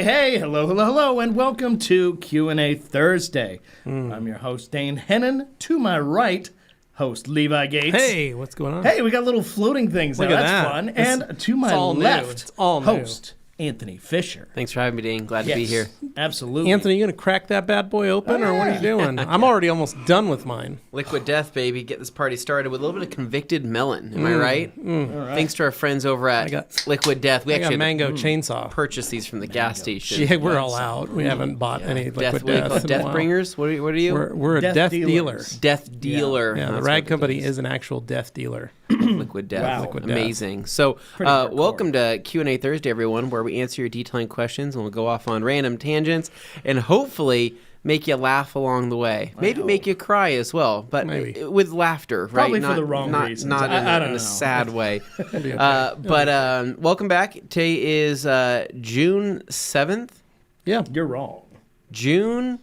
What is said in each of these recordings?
Hey, hello, and welcome to Q&A Thursday. I'm your host, Dane Hennon. To my right, host Levi Gates. Hey, what's going on? Hey, we got little floating things Look now. at That's that. fun. It's- And to my it's all new. left, It's all new. host Anthony Fisher. Thanks for having me, Dane. Glad to be here. Absolutely. Anthony, you going to crack that bad boy open, or what are you doing? I'm already almost done with mine. Liquid Death, baby. Get this party started with a little bit of convicted melon. Am I right? All right. Thanks to our friends over at Liquid Death. We I got actually mango chainsaw. purchased these from the gas station. Yeah, we're all out. We haven't bought any Death, liquid what do you call death it? in a Death while. bringers? What are you? We're a Death death dealer. dealers. Death dealer. Yeah, the That's rag what it company is. is an actual death dealer. Liquid Death. Wow. Liquid Death. Amazing. So, Pretty hardcore. welcome to Q&A Thursday, everyone, where we answer your detailing questions and we'll go off on random tangents and hopefully make you laugh along the way. Maybe make you cry as well, but Maybe. with laughter, right? Probably for the wrong reasons. Not I don't in know. a sad way. be okay. But welcome back. Today is June 7th. Yeah. You're wrong. June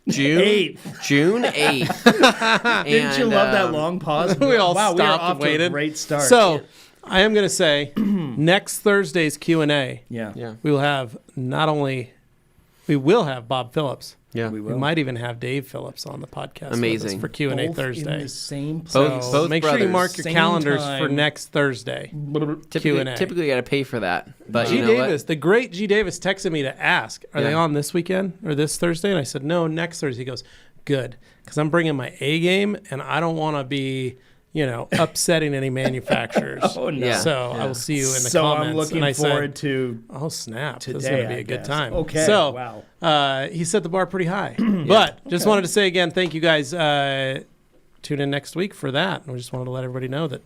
8th. June 8th. Didn't you love that long pause? We all wow, we are stopped off and to a waited. great start. So, I am going to say, next Thursday's Q&A, yeah. Yeah. we will have we will have Bob Phillips. Yeah. We We will. might even have Dave Phillips on the podcast. Amazing. With us for Q&A Both in Thursday. the same So place. Both make sure you brothers. mark your Same calendars time. for next Thursday. Q&A. Typically, you got to pay for that. But G. you know Davis, the great G. Davis texted me to ask, are they Yeah. on this weekend or this Thursday? And I said, no, next Thursday. He goes, good, because I'm bringing my A game, and I don't want to be, upsetting any manufacturers. Oh, no. Yeah. So I will see you in the So comments. I'm looking and I forward said, to oh, snap. This is today, going to be I a good guess. time. Okay, So wow. he set the bar pretty high. But just wanted to say again, thank you guys. Tune in next week for that. And we just wanted to let everybody know that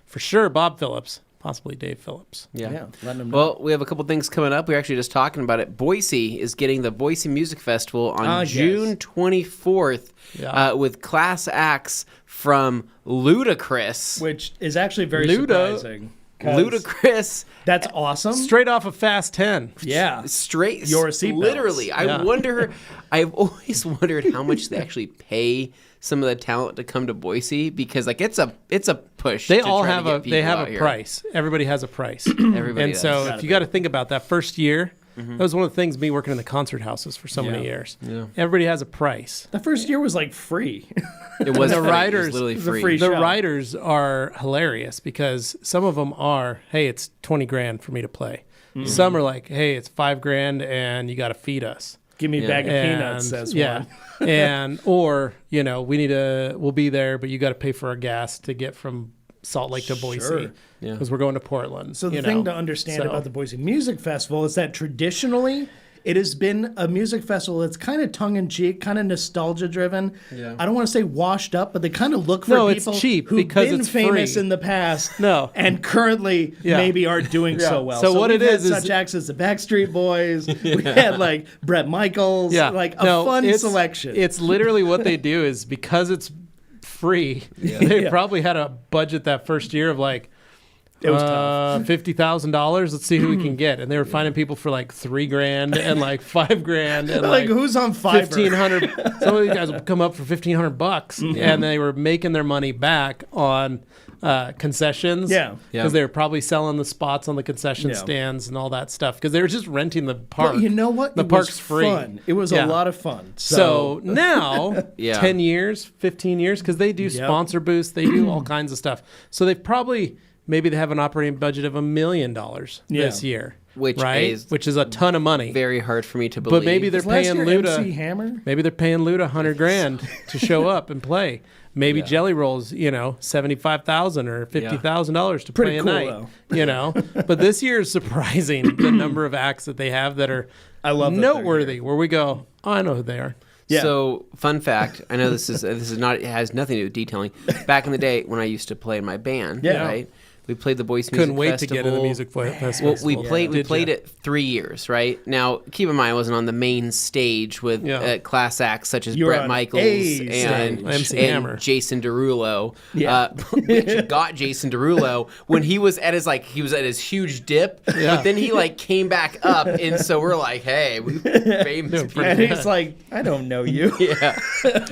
for sure Bob Phillips, possibly Dave Phillips. Yeah, letting them know. Well, we have a couple things coming up. We were actually just talking about it. Boise is getting the Boise Music Festival on yes. June 24th Yeah. with class acts from Ludacris. Which is actually very Luda. surprising. 'cause Ludacris, That's awesome. Straight off of Fast 10. Yeah. straight, Your seatbelts. literally. Yeah. I've always wondered how much they actually pay some of the talent to come to Boise because it's a push. They to all try to have get a people out a here. price. Everybody has a price. Everybody And does. so Gotta if you be. got to think about that first year, that was one of the things me working in the concert houses for so many Yeah. years. Yeah. Everybody has a price. The first year was like free. It was The free. writers- It was literally it was a free. free The show. writers are hilarious because some of them are, hey, it's 20 grand for me to play. Some are like, hey, it's $5,000 and you got to feed us. Give me a Yeah. bag of peanuts, says one. and or we'll be there, but you got to pay for our gas to get from Salt Lake to Boise Sure. Yeah. because we're going to Portland. So the thing to understand about the Boise Music Festival is that traditionally it has been a music festival that's kind of tongue-in-cheek, kind of nostalgia-driven. Yeah. I don't want to say washed up, but they kind of look for No, it's people cheap who've because been it's famous free. in the past No. and currently Yeah. maybe aren't doing so well. So what we've it had is such acts as the Backstreet Boys. We had like Bret Michaels, like a fun selection. It's literally what they do is because it's free, they Yeah. probably had a budget that first year of like It was tough. $50,000. Let's see who we can get, and they were finding people for like $3,000 and like $5,000 and like who's on Fiverr? 1,500. Some of these guys would come up for $1,500, and they were making their money back on concessions. Yeah. because they were probably selling the spots on the concession Yeah. stands and all that stuff because they were just renting the park. But you know what? The It park's was free. Fun. It was Yeah. a lot of fun. So now, Yeah. 10 years, 15 years, because they do sponsor booths, they do all kinds of stuff. So they've probably, maybe they have an operating budget of $1 million this year. Which right? is Which is a ton of money. very hard for me to believe. But maybe they're was last paying year MC Luda. Hammer? Maybe they're paying Luda $100,000 to show up and play. Maybe Jelly Rolls, $75,000 or $50,000 to Pretty play a cool, night. But this year is surprising the number of acts that they have that are I love that they're noteworthy. Where we go, oh, I know who they are. Yeah. So, fun fact. I know this is not. It has nothing to do with detailing. Back in the day, when I used to play in my band, right? We played the Boise Music Couldn't wait Festival. to get in the music festival. Well, we played it 3 years, right? Now, keep in mind, I wasn't on the main stage with class acts such as You were Bret on Michaels A and MC Hammer. Jason Derulo. Yeah. Which got Jason Derulo when he was at his huge dip, but then he came back up, and so we're like, hey, we famous people. And he's like, I don't know you. Yeah.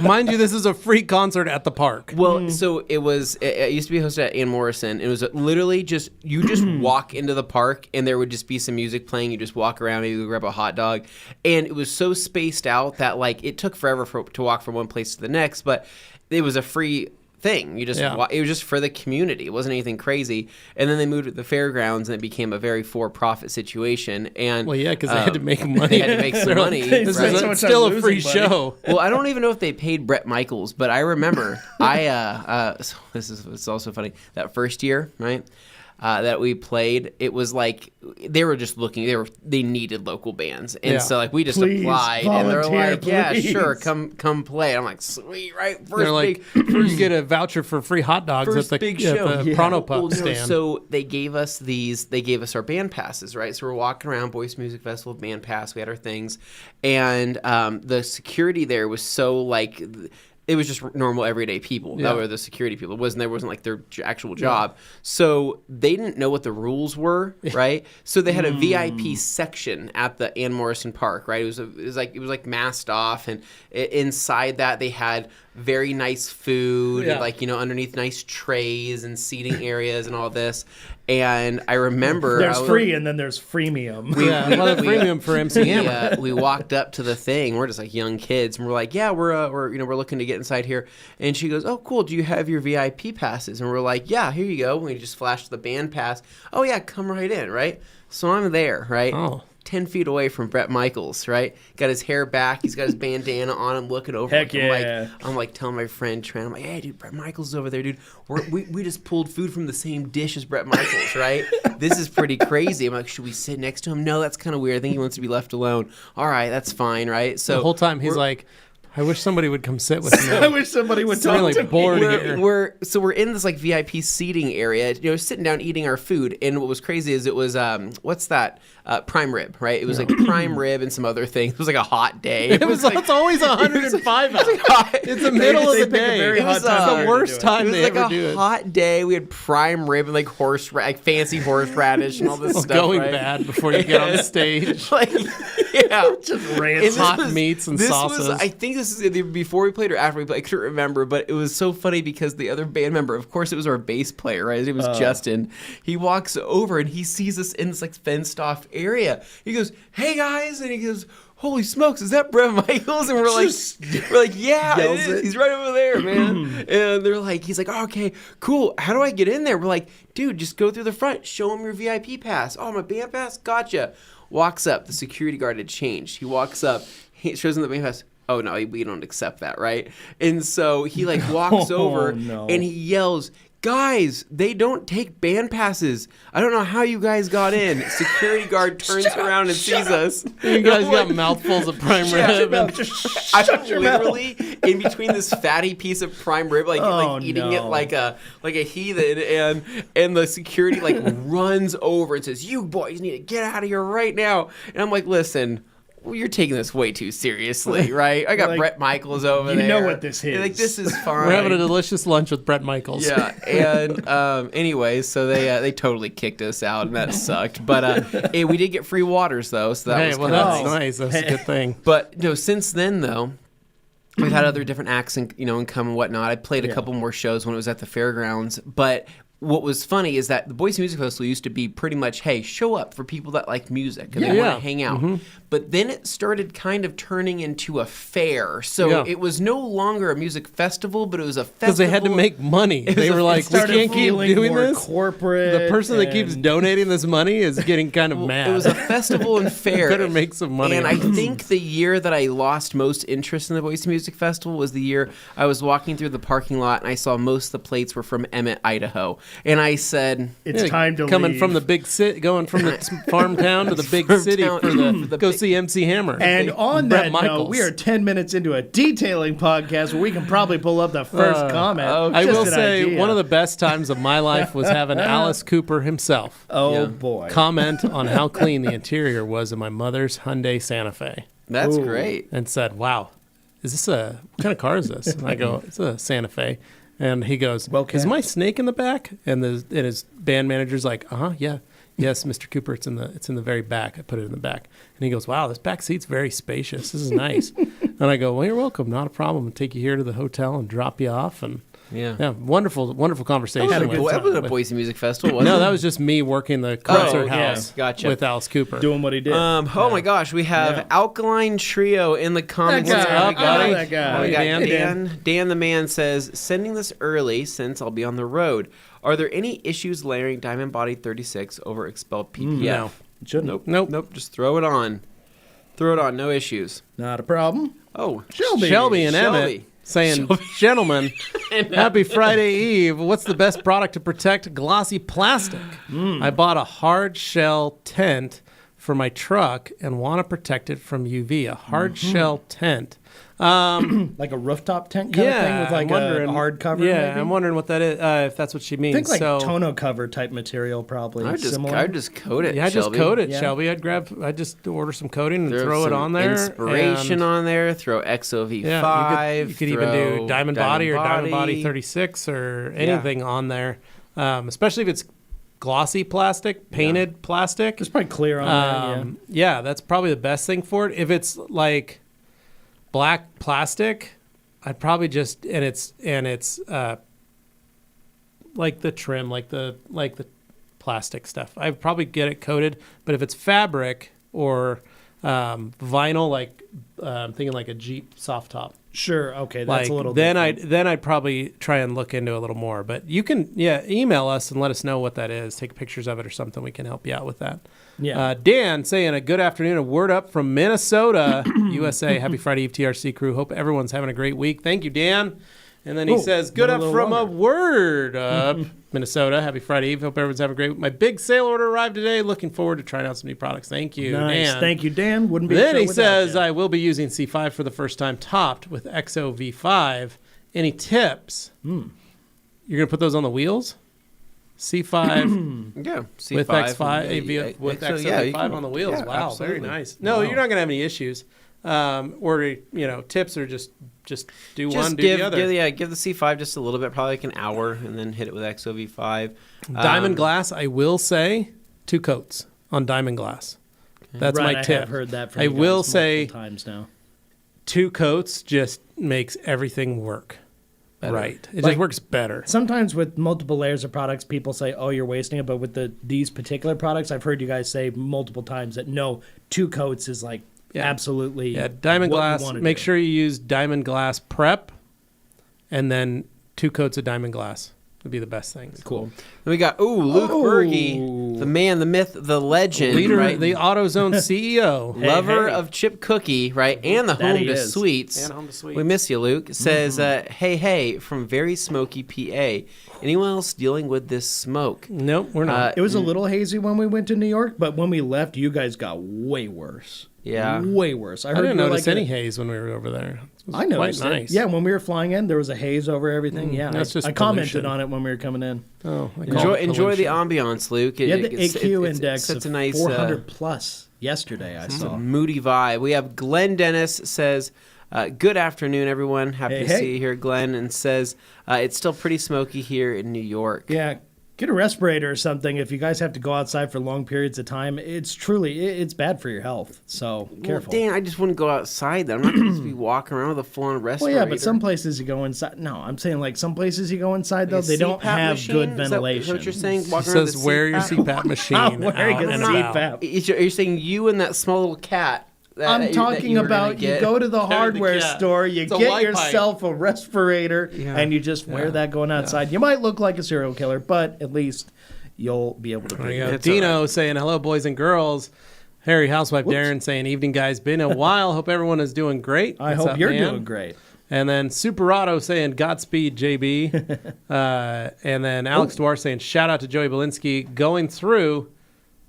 Mind you, this is a free concert at the park. Well, so it used to be hosted at Ann Morrison. It was literally just walk into the park and there would just be some music playing. You just walk around, maybe grab a hot dog, and it was so spaced out that like it took forever to walk from one place to the next. But it was a free thing. You just it was just for the community. It wasn't anything crazy. And then they moved to the fairgrounds, and it became a very for-profit situation. And because they had to make money. They had to make some money. This is still a free show. Well, I don't even know if they paid Bret Michaels, but I remember so it's also funny that first year, right? That we played, it was like they were just looking. They needed local bands, and so like we just applied, and they're like, "Yeah, sure, come play." I'm like, "Sweet, right?" They're like, "First, get a voucher for free hot dogs at the big show, at the Prono Pup stand." So they gave us our band passes, right? So we're walking around Boise Music Festival, band pass. We had our things, and the security there was so like. It was just normal, everyday people that were the security people. There wasn't like their actual job. So they didn't know what the rules were, right? So they had a VIP section at the Ann Morrison Park, right? It was like masked off, and inside that they had very nice food, like underneath nice trays and seating areas and all this. And I remember there's free and then there's freemium. Freemium for MC Hammer. We walked up to the thing. We're just like young kids, and we're like, yeah, we're looking to get inside here. And she goes, oh, cool. Do you have your VIP passes? And we're like, yeah, here you go. And we just flashed the band pass. Oh yeah, come right in, right? So I'm there, right? Oh. 10 feet away from Bret Michaels, right? Got his hair back. He's got his bandana on. I'm looking over. Heck yeah. I'm like telling my friend Trent, I'm like, hey, dude, Bret Michaels is over there, dude. We just pulled food from the same dish as Bret Michaels, right? This is pretty crazy. I'm like, should we sit next to him? No, that's kind of weird. I think he wants to be left alone. All right, that's fine, right? So the whole time he's like, I wish somebody would come sit with me. I wish somebody would talk to me. Bored here. We're in this like VIP seating area, sitting down eating our food. And what was crazy is it was what's that? Prime rib, right? It was like prime rib and some other things. It was like a hot day. It's always 105 out. It's the middle of the day. It was the worst time they ever do it. It was like a hot day. We had prime rib and like fancy horseradish and all this stuff. Going right? bad before you get on stage. Just rancid hot meats and sauces. I think this is either before we played or after we played. I couldn't remember, but it was so funny because the other band member, of course, it was our bass player, right? His name was Justin. He walks over and he sees us in this like fenced off area. He goes, "Hey guys," and he goes, "Holy smokes, is that Bret Michaels?" And we're like, "Yeah, it is. He's right over there, man." And he's like, oh, "Okay, cool. How do I get in there?" We're like, "Dude, just go through the front. Show him your VIP pass." "Oh, my band pass? Gotcha." Walks up. The security guard had changed. He walks up. He shows him the band pass. "Oh no, we don't accept that, right?" And so he like walks over and he yells, "Guys, they don't take band passes. I don't know how you guys got in." Security guard turns around and sees us. You guys got mouthfuls of prime rib. I'm literally in between this fatty piece of prime rib, eating it like a heathen, and the security like runs over and says, "You boys need to get out of here right now." And I'm like, "Listen, well, you're taking this way too seriously, right? I got Bret Michaels over there. You know what this is. Like, this is fine." We're having a delicious lunch with Bret Michaels. Yeah, and anyway, so they totally kicked us out, and that sucked. But we did get free waters, though, so that was that's nice. That's a good thing. But since then, though, we've had other different acts and come and whatnot. I played a couple more shows when it was at the fairgrounds, but what was funny is that the Boise Music Festival used to be pretty much, hey, show up for people that like music and they want to hang out. Mm-hmm. But then it started kind of turning into a fair. So it was no longer a music festival, but it was a festival. Because they had to make money. They were like, we can't keep doing this. Corporate. The person that keeps donating this money is getting kind of mad. It was a festival and fair. Better make some money. And I think the year that I lost most interest in the Boise Music Festival was the year I was walking through the parking lot and I saw most of the plates were from Emmett, Idaho. And I said, "It's time to coming leave." From the big city, going from the farm town to the big city for the go see MC Hammer. And on that note, we are 10 minutes into a detailing podcast where we can probably pull up the first comment. I will say one of the best times of my life was having Alice Cooper himself. Boy, comment on how clean the interior was in my mother's Hyundai Santa Fe. That's great. And said, "Wow, what kind of car is this?" And I go, "It's a Santa Fe." And he goes, "Is my snake in the back?" And his band manager's like, "Yeah. Yes, Mr. Cooper, it's in the very back. I put it in the back." And he goes, "Wow, this back seat's very spacious. This is nice." And I go, "Well, you're welcome. Not a problem. I'll take you here to the hotel and drop you off." And Yeah, wonderful conversation. That wasn't a Boise Music Festival, was it? No, that was just me working the concert house with Alice Cooper. Doing what he did. Oh my gosh, we have Alkaline Trio in the comments. That guy. We got Dan the man says, sending this early since I'll be on the road. Are there any issues layering Diamond Body 36 over Expel PPF? No. Shouldn't. Nope. Just throw it on. No issues. Not a problem. Oh, Shelby and Emmett saying, gentlemen, happy Friday Eve. What's the best product to protect glossy plastic? I bought a hard shell tent for my truck and want to protect it from UV. A hard shell tent. Like a rooftop tent kind of thing with like a hard cover. Yeah, maybe? I'm wondering what that is. If that's what she means. I think like tonneau cover type material probably. I'd just coat it. Yeah, Shelby. just coat it, Shelby. I'd just order some coating and throw it on there. Inspiration on there. Throw XOV5. Yeah, you could even do Diamond Body or Diamond Body 36 or anything on there. Especially if it's glossy plastic, painted plastic. It's probably clear on there. Yeah, that's probably the best thing for it. If it's like black plastic, I'd probably just and it's like the trim, like the plastic stuff. I'd probably get it coated. But if it's fabric or vinyl, like I'm thinking like a Jeep soft top. Sure. Okay, that's a little. Then I'd probably try and look into it a little more. But you can email us and let us know what that is. Take pictures of it or something. We can help you out with that. Yeah. Dan saying a good afternoon, a word up from Minnesota, USA. Happy Friday Eve, TRC crew. Hope everyone's having a great week. Thank you, Dan. And then he says, good up from a word up, Minnesota. Happy Friday Eve. Hope everyone's having a great week. My big sale order arrived today. Looking forward to trying out some new products. Thank you, Dan. Thank you, Dan. Wouldn't be. Then he says, I will be using C5 for the first time, topped with XOV5. Any tips? You're going to put those on the wheels? C5 C5 with X5 with XOV5 on the wheels. Yeah, wow, absolutely. very nice. No, you're not going to have any issues. Or tips are just do one, do the other. Give the C5 just a little bit, probably like an hour, and then hit it with XOV5. Diamond glass, I will say 2 coats on diamond glass. That's my tip. I have heard that from I you guys will say times now. 2 coats just makes everything work. Better. Right. It just works better. Sometimes with multiple layers of products, people say, oh, you're wasting it. But with these particular products, I've heard you guys say multiple times that no, 2 coats is like absolutely. Yeah, diamond glass. Make sure you use diamond glass prep and then 2 coats of diamond glass would be the best thing. Cool. Then we got Luke Berge, the man, the myth, the legend, leader, right? The AutoZone CEO, lover of Chip Cookie, right? And the Home2 Suites. And Home2 Suites. We miss you, Luke. Says, hey, from very smoky PA. Anyone else dealing with this smoke? Nope, we're not. It was a little hazy when we went to New York, but when we left, you guys got way worse. Yeah. Way worse. I didn't notice any haze when we were over there. It was I noticed quite nice. Yeah, when we were flying in, there was a haze over everything. That's just I commented on it when we were coming in. Oh, enjoy the ambiance, Luke. The AQ index it's of a nice 400 plus yesterday. I saw. Moody vibe. We have Glenn Dennis says, good afternoon, everyone. Happy to see you here, Glenn. And says, it's still pretty smoky here in New York. Yeah. Get a respirator or something if you guys have to go outside for long periods of time. It's bad for your health, so careful. Dan, I just wouldn't go outside. I'm not going to be walking around with a full-on respirator. Well, yeah, but some places you go inside. No, I'm saying like some places you go inside, though, they don't have good ventilation. Is that what you're saying? He says wear your CPAP machine. I'm wearing a CPAP. You're saying you and that small little cat. I'm talking about you go to the hardware store, you get yourself a respirator, and you just wear that going outside. You might look like a serial killer, but at least you'll be able to breathe. There you go. Dino saying, hello, boys and girls. Harry Housewife Darren saying, evening, guys. Been a while. Hope everyone is doing great. I hope you're doing great. And then Superado saying, Godspeed, JB. And then Alex Dwar saying, shout out to Joey Belinsky going through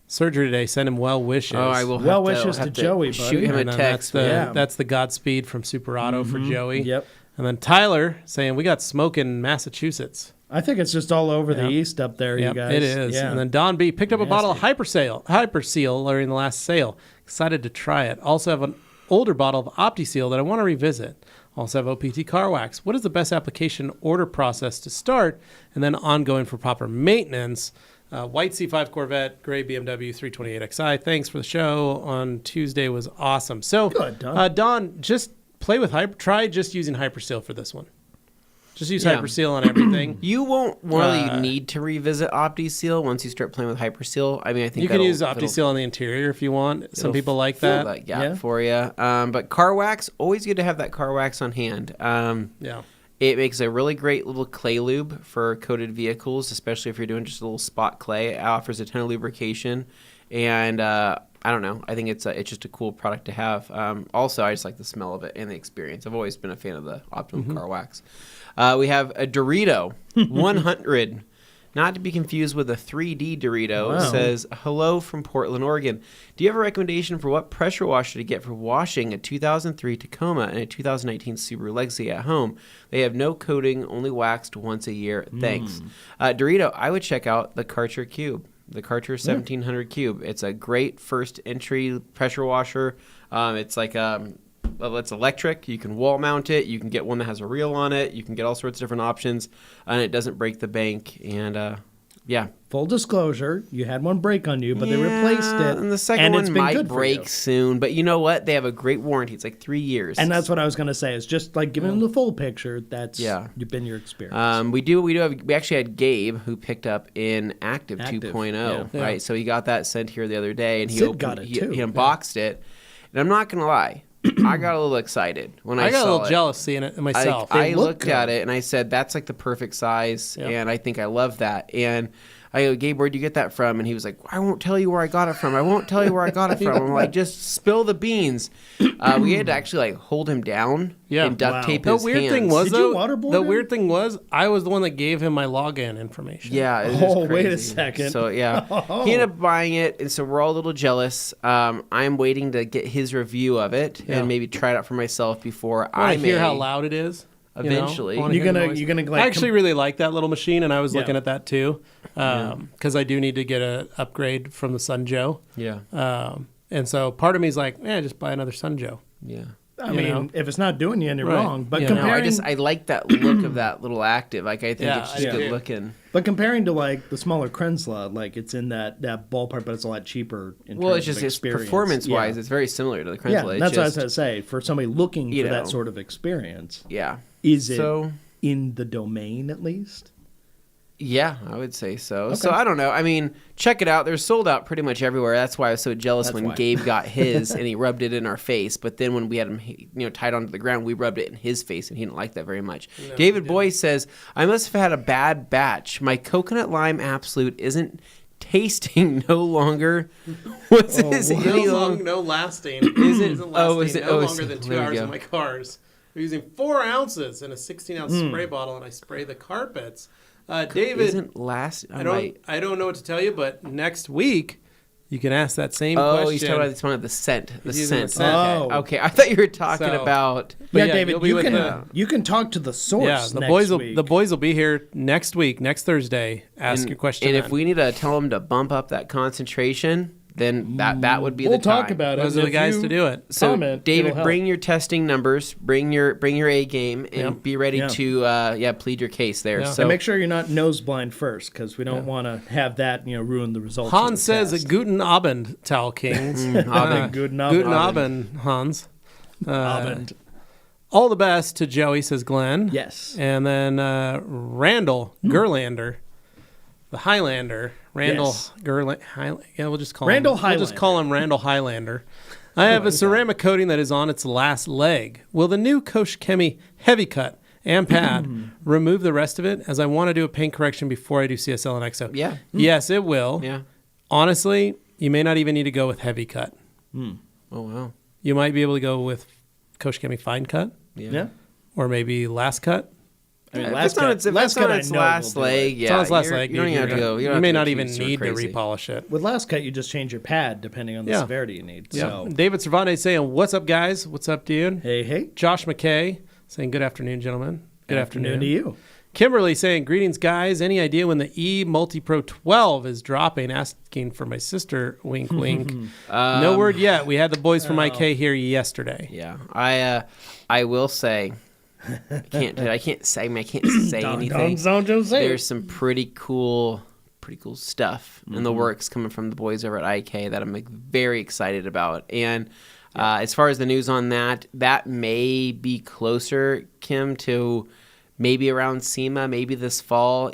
surgery today. Send him well wishes. Oh, I will. Well wishes to Joey, buddy. Shoot him a text. That's the Godspeed from Superauto for Joey. Yep. And then Tyler saying we got smoke in Massachusetts. I think it's just all over the east up there, you guys. It is. Yeah. And then Don B picked up a bottle of Hyperseal during the last sale. Excited to try it. Also have an older bottle of OptiSeal that I want to revisit. Also have OPT car wax. What is the best application order process to start and then ongoing for proper maintenance? White C5 Corvette, gray BMW 328xi. Thanks for the show on Tuesday was awesome. So, good, Don. Don, just play with try just using Hyperseal for this one. Just use HyperSeal on everything. You won't really need to revisit OptiSeal once you start playing with HyperSeal. I mean, I think you can use OptiSeal on the interior if you want. Some people like that. For you. But car wax, always good to have that car wax on hand. It makes a really great little clay lube for coated vehicles, especially if you're doing just a little spot clay. It offers a ton of lubrication, and I don't know. I think it's just a cool product to have. Also, I just like the smell of it and the experience. I've always been a fan of the Optimum car wax. We have a Dorito 100, not to be confused with a 3D Dorito. Wow. It says, hello from Portland, Oregon. Do you have a recommendation for what pressure washer to get for washing a 2003 Tacoma and a 2019 Subaru Legacy at home? They have no coating, only waxed once a year. Thanks. Dorito, I would check out the Karcher Cube. The Karcher 1700 Cube. It's a great first entry pressure washer. It's like it's electric. You can wall mount it. You can get one that has a reel on it. You can get all sorts of different options, and it doesn't break the bank. And full disclosure, you had one break on you, but they replaced it. And the second one might break soon. But you know what? They have a great warranty. It's like 3 years. And that's what I was going to say. It's just like giving them the full picture. That's been your experience. We actually had Gabe who picked up in Active 2.0, right? So he got that sent here the other day, and he unboxed it. And I'm not going to lie. I got a little excited when I saw it. I got a little jealous seeing it myself. I looked at it and I said, that's like the perfect size, and I think I love that. And I go, Gabe, where'd you get that from? And he was like, I won't tell you where I got it from. I'm like, just spill the beans. We had to actually like hold him down and duct tape his hands. Did you waterboard him? Weird thing was, I was the one that gave him my login information. Yeah. It was crazy. Wait a second. So he ended up buying it, and so we're all a little jealous. I'm waiting to get his review of it and maybe try it out for myself before I hear how loud it is. Eventually, you're gonna. Like, I actually really like that little machine, and I was looking at that too, because I do need to get an upgrade from the Sun Joe. Yeah. And so part of me is like, just buy another Sun Joe. Yeah. I mean, if it's not doing you any wrong, but comparing, I like that look of that little Active. Like I think it's just good looking. But comparing to like the smaller Krensla, like it's in that ballpark, but it's a lot cheaper. It's just performance wise, it's very similar to the Krensla. Yeah, that's what I was going to say. For somebody looking for that sort of experience, is it in the domain at least? Yeah, I would say so. Okay. So I don't know. I mean, check it out. They're sold out pretty much everywhere. That's why I was so jealous when Gabe got his and he rubbed it in our face. But then when we had him, tied onto the ground, we rubbed it in his face, and he didn't like that very much. No, David Boyce says, I must have had a bad batch. My coconut lime absolute isn't tasting no longer. What's this? No lasting. Isn't lasting no longer than 2 hours in my cars. We're using 4 ounces in a 16-ounce spray bottle, and I spray the carpets. David, isn't last. I don't know what to tell you, but next week you can ask that same question. Oh, he's talking about the scent. The scent. Okay. I thought you were talking about. Yeah, David, you can talk to the source. Yeah, the boys will be here next week, next Thursday. Ask your question. And if we need to tell them to bump up that concentration, then that would be the time. We'll talk about it. Those are the guys to do it. So, David, bring your testing numbers, bring your A game, and be ready to plead your case there. Yeah. So and make sure you're not nose blind first, because we don't want to have that ruin the results. Hans says, "Guten Abend, Towel Kings." Guten Abend, Hans. Abend. All the best to Joey, says Glenn. Yes. And then Randall Gerlander, the Highlander. Randall Gerlander. We'll just call Randall him. Highlander. We'll just call him Randall Highlander. I have a ceramic coating that is on its last leg. Will the new Koshkemi Heavy Cut and pad remove the rest of it, as I want to do a paint correction before I do CSL and EXO? Yeah. Yes, it will. Yeah. Honestly, you may not even need to go with Heavy Cut. Oh, wow. You might be able to go with Koshkemi Fine Cut. Yeah. Or maybe Last Cut. I mean, last cut, it's last leg. Yeah, it's on its last leg. You don't even have to go. You may not even need to repolish it. With last cut, you just change your pad depending on the severity you need. Yeah. So. David Cervantes saying, "What's up, guys? What's up, dude?" Hey. Josh McKay saying, "Good afternoon, gentlemen. Good afternoon to you." Kimberly saying, "Greetings, guys. Any idea when the E Multi Pro 12 is dropping? Asking for my sister. Wink, wink. No word yet. We had the boys from IK here yesterday. Yeah, I will say." I can't say anything. There's some pretty cool stuff in the works coming from the boys over at IK that I'm very excited about. And as far as the news on that may be closer, Kim, to maybe around SEMA, maybe this fall,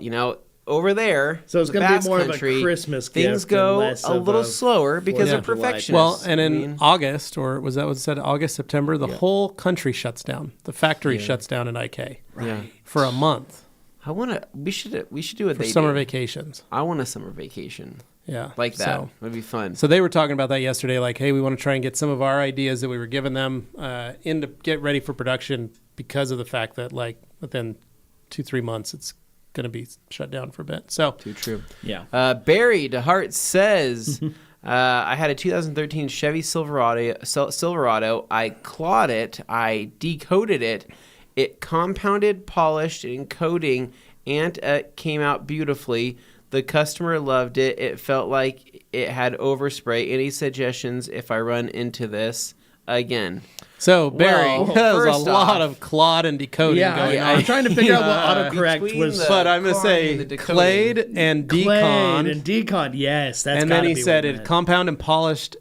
over there. So it's going to be more country, of a Christmas gift. Things go a little slower because of perfectionists. Well, and in August, or was that what it said? August, September, the whole country shuts down. The factory shuts down in IK for a month. We should do it for summer vacations. I want a summer vacation. Yeah, like that. So, that'd be fun. So they were talking about that yesterday. Like, hey, we want to try and get some of our ideas that we were giving them in to get ready for production because of the fact that like within 2-3 months it's going to be shut down for a bit. So too true. Yeah. Barry DeHart says, I had a 2013 Chevy Silverado. I clawed it. I decoded it. It compounded, polished, and coating, and it came out beautifully. The customer loved it. It felt like it had overspray. Any suggestions if I run into this again? So, Barry, there's a lot of clawed and decoding going on. I'm trying to figure out what autocorrect was. But I'm going to say clayed and deconned. Clayed and deconned, yes. That's and then he said it compounded and polished,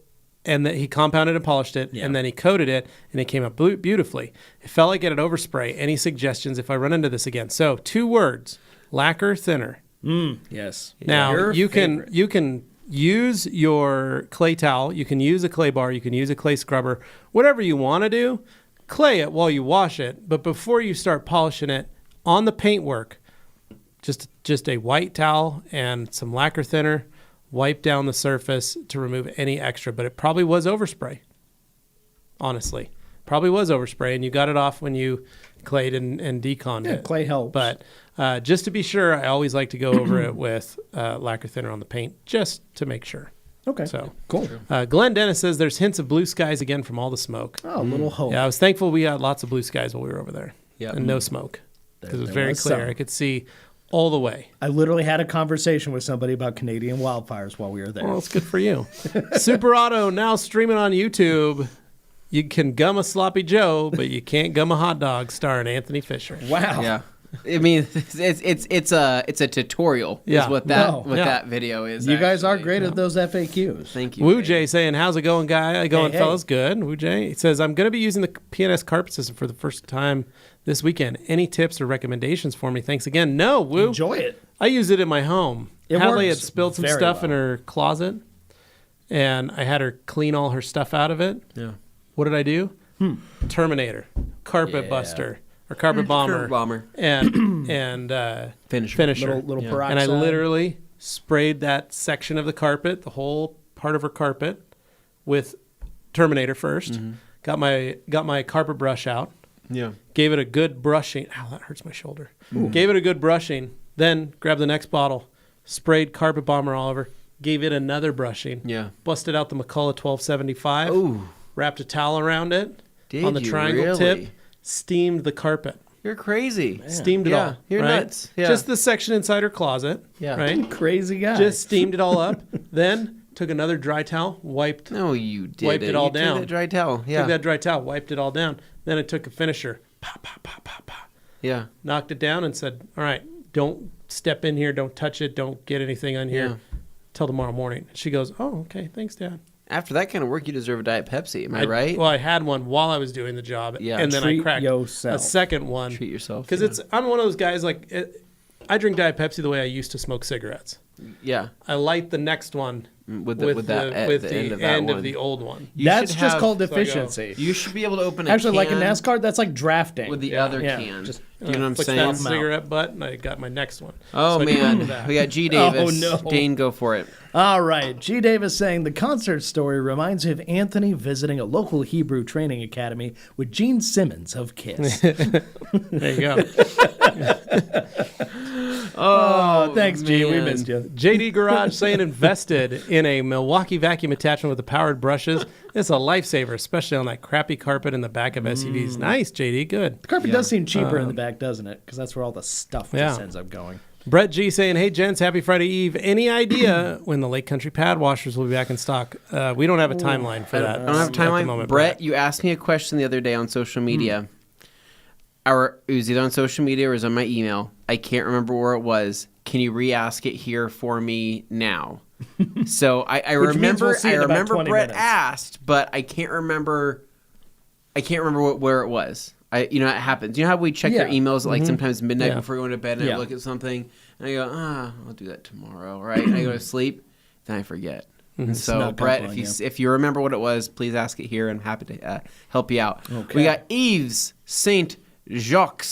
and that he compounded and polished it, and then he coated it, and it came up beautifully. It felt like it had overspray. Any suggestions if I run into this again? So, 2 words, lacquer thinner. Yes. Now you can use your clay towel, you can use a clay bar, you can use a clay scrubber, whatever you want to do. Clay it while you wash it, but before you start polishing it on the paintwork, just a white towel and some lacquer thinner, wipe down the surface to remove any extra. But it probably was overspray. Honestly, probably was overspray, and you got it off when you clayed and deconned it. Clay helps. But just to be sure, I always like to go over it with lacquer thinner on the paint, just to make sure. Okay. So cool. Glenn Dennis says there's hints of blue skies again from all the smoke. Oh, a little hope. Yeah, I was thankful we had lots of blue skies while we were over there. Yeah. And no smoke. Because it was very clear. I could see all the way. I literally had a conversation with somebody about Canadian wildfires while we were there. Well, it's good for you. Super Auto now streaming on YouTube. You can gum a sloppy Joe, but you can't gum a hot dog, starring Anthony Fisher. Wow. Yeah. I mean, it's a tutorial. Is what that video is. You guys are great at those FAQs. Thank you. Woo Jay saying, "How's it going, guy? Fellas? Good." Woo Jay he says, "I'm going to be using the PNS carpet system for the first time this weekend. Any tips or recommendations for me? Thanks again." No, Woo. Enjoy it. I use it in my home. Hadley had spilled some stuff in her closet, and I had her clean all her stuff out of it. Yeah. What did I do? Terminator, carpet buster. Or carpet bomber, and finisher. Little peroxide. And I literally sprayed that section of the carpet, the whole part of her carpet, with Terminator first. Mm-hmm. Got my carpet brush out. Yeah. Gave it a good brushing. Ow, that hurts my shoulder. Ooh. Gave it a good brushing. Then grabbed the next bottle, sprayed carpet bomber all over. Gave it another brushing. Yeah. Busted out the McCullough 1275. Ooh. Wrapped a towel around it on the triangle tip. Steamed the carpet. You're crazy. Man. Steamed it all. You're nuts. Yeah. Just the section inside her closet. Yeah. Right? Crazy guy. Just steamed it all up. Then took another dry towel, wiped. No, you didn't. Wiped it all down. Took that dry towel. Yeah. Took that dry towel, wiped it all down. Then I took a finisher. Pop, pop, pop, pop, pop. Yeah. Knocked it down and said, all right, don't step in here. Don't touch it. Don't get anything on here till tomorrow morning. She goes, oh, okay. Thanks, Dad. After that kind of work, you deserve a Diet Pepsi. Am I right? Well, I had one while I was doing the job, and then I cracked a second one. Treat yourself. Because I'm one of those guys, I drink Diet Pepsi the way I used to smoke cigarettes. Yeah. I light the next one with the end of the old one. That's just called deficiency. You should be able to open a Actually, can like a NASCAR, that's like drafting. With the other can. Just, you know what I'm saying? That cigarette butt, and I got my next one. Oh, so man. We got G. Davis. Oh, no. Dane, go for it. All right. G. Davis saying, the concert story reminds me of Anthony visiting a local Hebrew training academy with Gene Simmons of KISS. There you go. Oh, thanks, G. We missed you. JD Garage saying invested in a Milwaukee vacuum attachment with the powered brushes. It's a lifesaver, especially on that crappy carpet in the back of SUVs. Nice, JD. Good. The carpet does seem cheaper in the back, doesn't it? Because that's where all the stuff just ends up going. Brett G saying, hey, gents, happy Friday Eve. Any idea when the Lake Country pad washers will be back in stock? We don't have a timeline for that. I don't have a timeline. Brett, you asked me a question the other day on social media. It was either on social media or it was on my email. I can't remember where it was. Can you re-ask it here for me now? So I remember Brett asked, but I can't remember where it was. it happens. You know how we check our emails at sometimes midnight before going to bed, and I look at something, and I go, I'll do that tomorrow, right? And I go to sleep, then I forget. And so, Brett, if you remember what it was, please ask it here. I'm happy to help you out. Okay. We got Yves Saint Jacques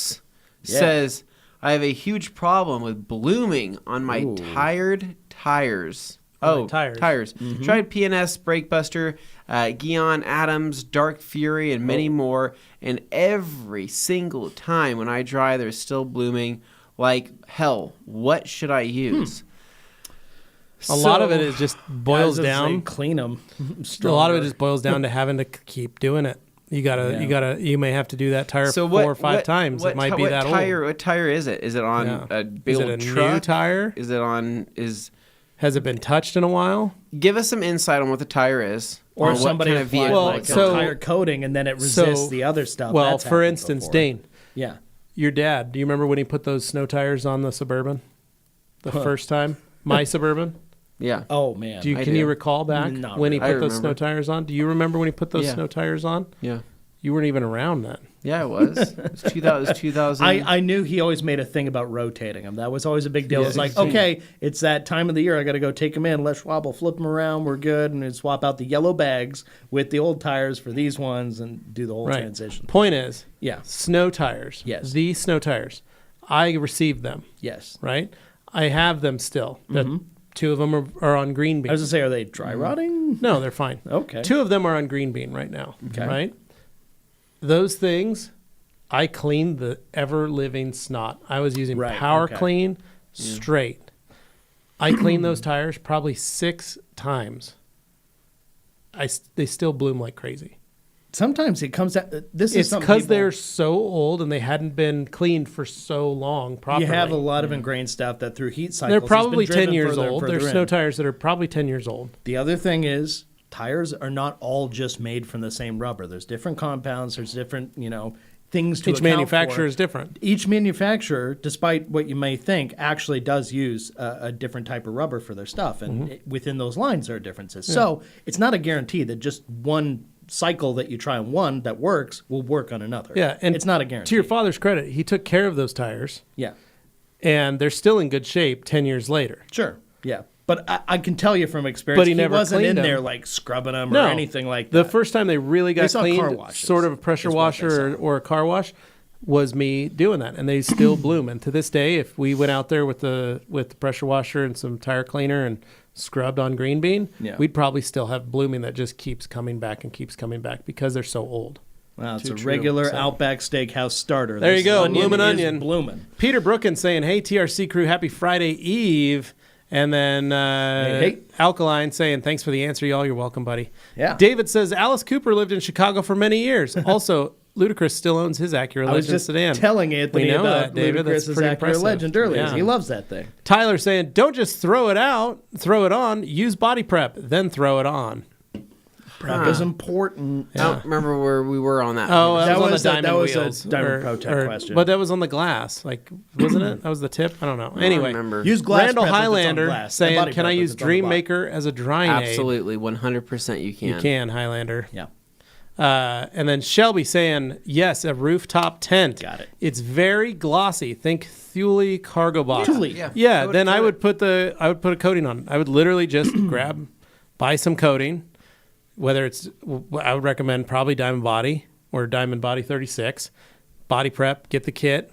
says, I have a huge problem with blooming on my tired tires. Tires. Mm-hmm. Tried PNS, Breakbuster, Guion, Adams, Dark Fury, and many more. And every single time when I dry, they're still blooming like hell. What should I use? A lot of it is just boils down. Clean them. A lot of it just boils down to having to keep doing it. You may have to do that tire 4 or 5 times. It might be that old. What tire is it? Is it on a big old truck? New tire? Is it on? Has it been touched in a while? Give us some insight on what the tire is. Or somebody kind of vehicle. A tire coating and then it resists the other stuff. Well, for instance, Dane. Yeah. Your dad, do you remember when he put those snow tires on the Suburban? The first time? My Suburban? Yeah. Oh, man. Can you recall back when he put those snow tires on? Do you remember when he put those snow tires on? Yeah. You weren't even around then. Yeah, I was. It was 2000. I knew he always made a thing about rotating them. That was always a big deal. It's like, okay, it's that time of the year. I got to go take them in. Les Schwab will flip them around. We're good. And swap out the yellow bags with the old tires for these ones and do the whole transition. Point is, snow tires. Yes. These snow tires. I received them. Yes. Right? I have them still. Mm-hmm. 2 of them are on green bean. I was going to say, are they dry rotting? No, they're fine. Okay. 2 of them are on green bean right now. Okay. Right? Those things, I cleaned the ever-living snot. I was using Power Clean straight. I cleaned those tires probably 6 times. They still bloom like crazy. Sometimes it comes out. It's because they're so old and they hadn't been cleaned for so long properly. You have a lot of ingrained stuff that through heat cycles. They're probably 10 years old. There's snow tires that are probably 10 years old. The other thing is, tires are not all just made from the same rubber. There's different compounds. There's different, things to account for. Each manufacturer is different. Each manufacturer, despite what you may think, actually does use a different type of rubber for their stuff. And within those lines, there are differences. Yeah. So it's not a guarantee that just one cycle that you try on one that works will work on another. Yeah, and it's not a guarantee. To your father's credit, he took care of those tires. Yeah. And they're still in good shape 10 years later. Sure. Yeah. But I can tell you from experience, he never wasn't in them. there like scrubbing them or anything like that. The first time they really got cleaned, sort of a pressure washer or a car wash, was me doing that. And they still bloom. And to this day, if we went out there with the pressure washer and some tire cleaner and scrubbed on green bean, we'd probably still have blooming that just keeps coming back and keeps coming back because they're so old. Wow, it's a regular Outback Steakhouse starter. There you go, bloomin' onion. Blooming. Peter Brookins saying, hey, TRC crew, happy Friday Eve. And then Alkaline saying, thanks for the answer, y'all. You're welcome, buddy. Yeah. David says, Alice Cooper lived in Chicago for many years. Also, Ludacris still owns his Acura Legend sedan. I was just telling Anthony about Ludacris's Acura Legend earlier. Yeah. He loves that thing. Tyler saying, don't just throw it out, throw it on. Use body prep, then throw it on. Prep is important. I don't remember where we were on that. Oh, that was on the diamond wheels. A Diamond Pro question. But that was on the glass. Like, wasn't it? That was the tip? I don't know. Anyway, use glass. Randall prep Highlander saying, can I use Dream Maker as a drying aid? Absolutely. 100% you can. You can, Highlander. Yeah. And then Shelby saying, yes, a rooftop tent. Got it. It's very glossy. Think Thule cargo box. Thule. Yeah. Then I would put a coating on. I would literally just buy some coating. Whether it's, I would recommend probably Diamond Body or Diamond Body 36. Body prep, get the kit.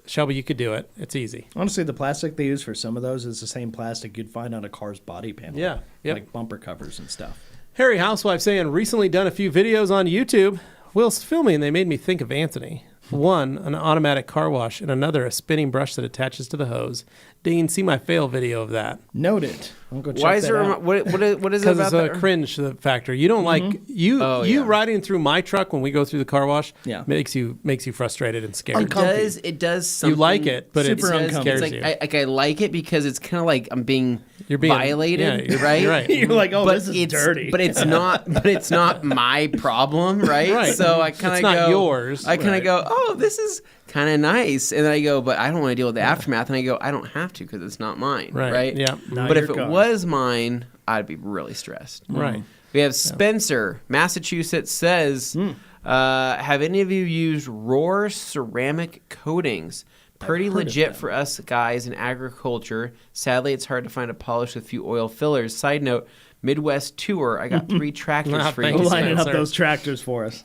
Shelby, you could do it. It's easy. Honestly, the plastic they use for some of those is the same plastic you'd find on a car's body panel. Yeah. Yep. Like bumper covers and stuff. Harry Housewife saying, recently done a few videos on YouTube. Whilst filming, they made me think of Anthony. One, an automatic car wash, and another, a spinning brush that attaches to the hose. Dean, see my fail video of that. Noted. I'll go check Why is that there out. what is it about that? Because it's a cringe factor. You don't like you riding through my truck when we go through the car wash. Makes you frustrated and scared. It does something. You like it, but it scares you. I like it because it's kind of like I'm being violated. Yeah, right? You're right. You're like, oh, this is dirty. But it's not. But it's not my problem, right? Right. So I kind of go. It's not yours. I kind of go, oh, this is kind of nice, and then I go, but I don't want to deal with the aftermath, and I go, I don't have to because it's not mine, right? Yeah. But if it was mine, I'd be really stressed. Right. We have Spencer, Massachusetts says, Have any of you used Roar ceramic coatings? Pretty legit for us guys in agriculture. Sadly, it's hard to find a polish with few oil fillers. Side note, Midwest tour. I got 3 tractors for you. Lining up those tractors for us.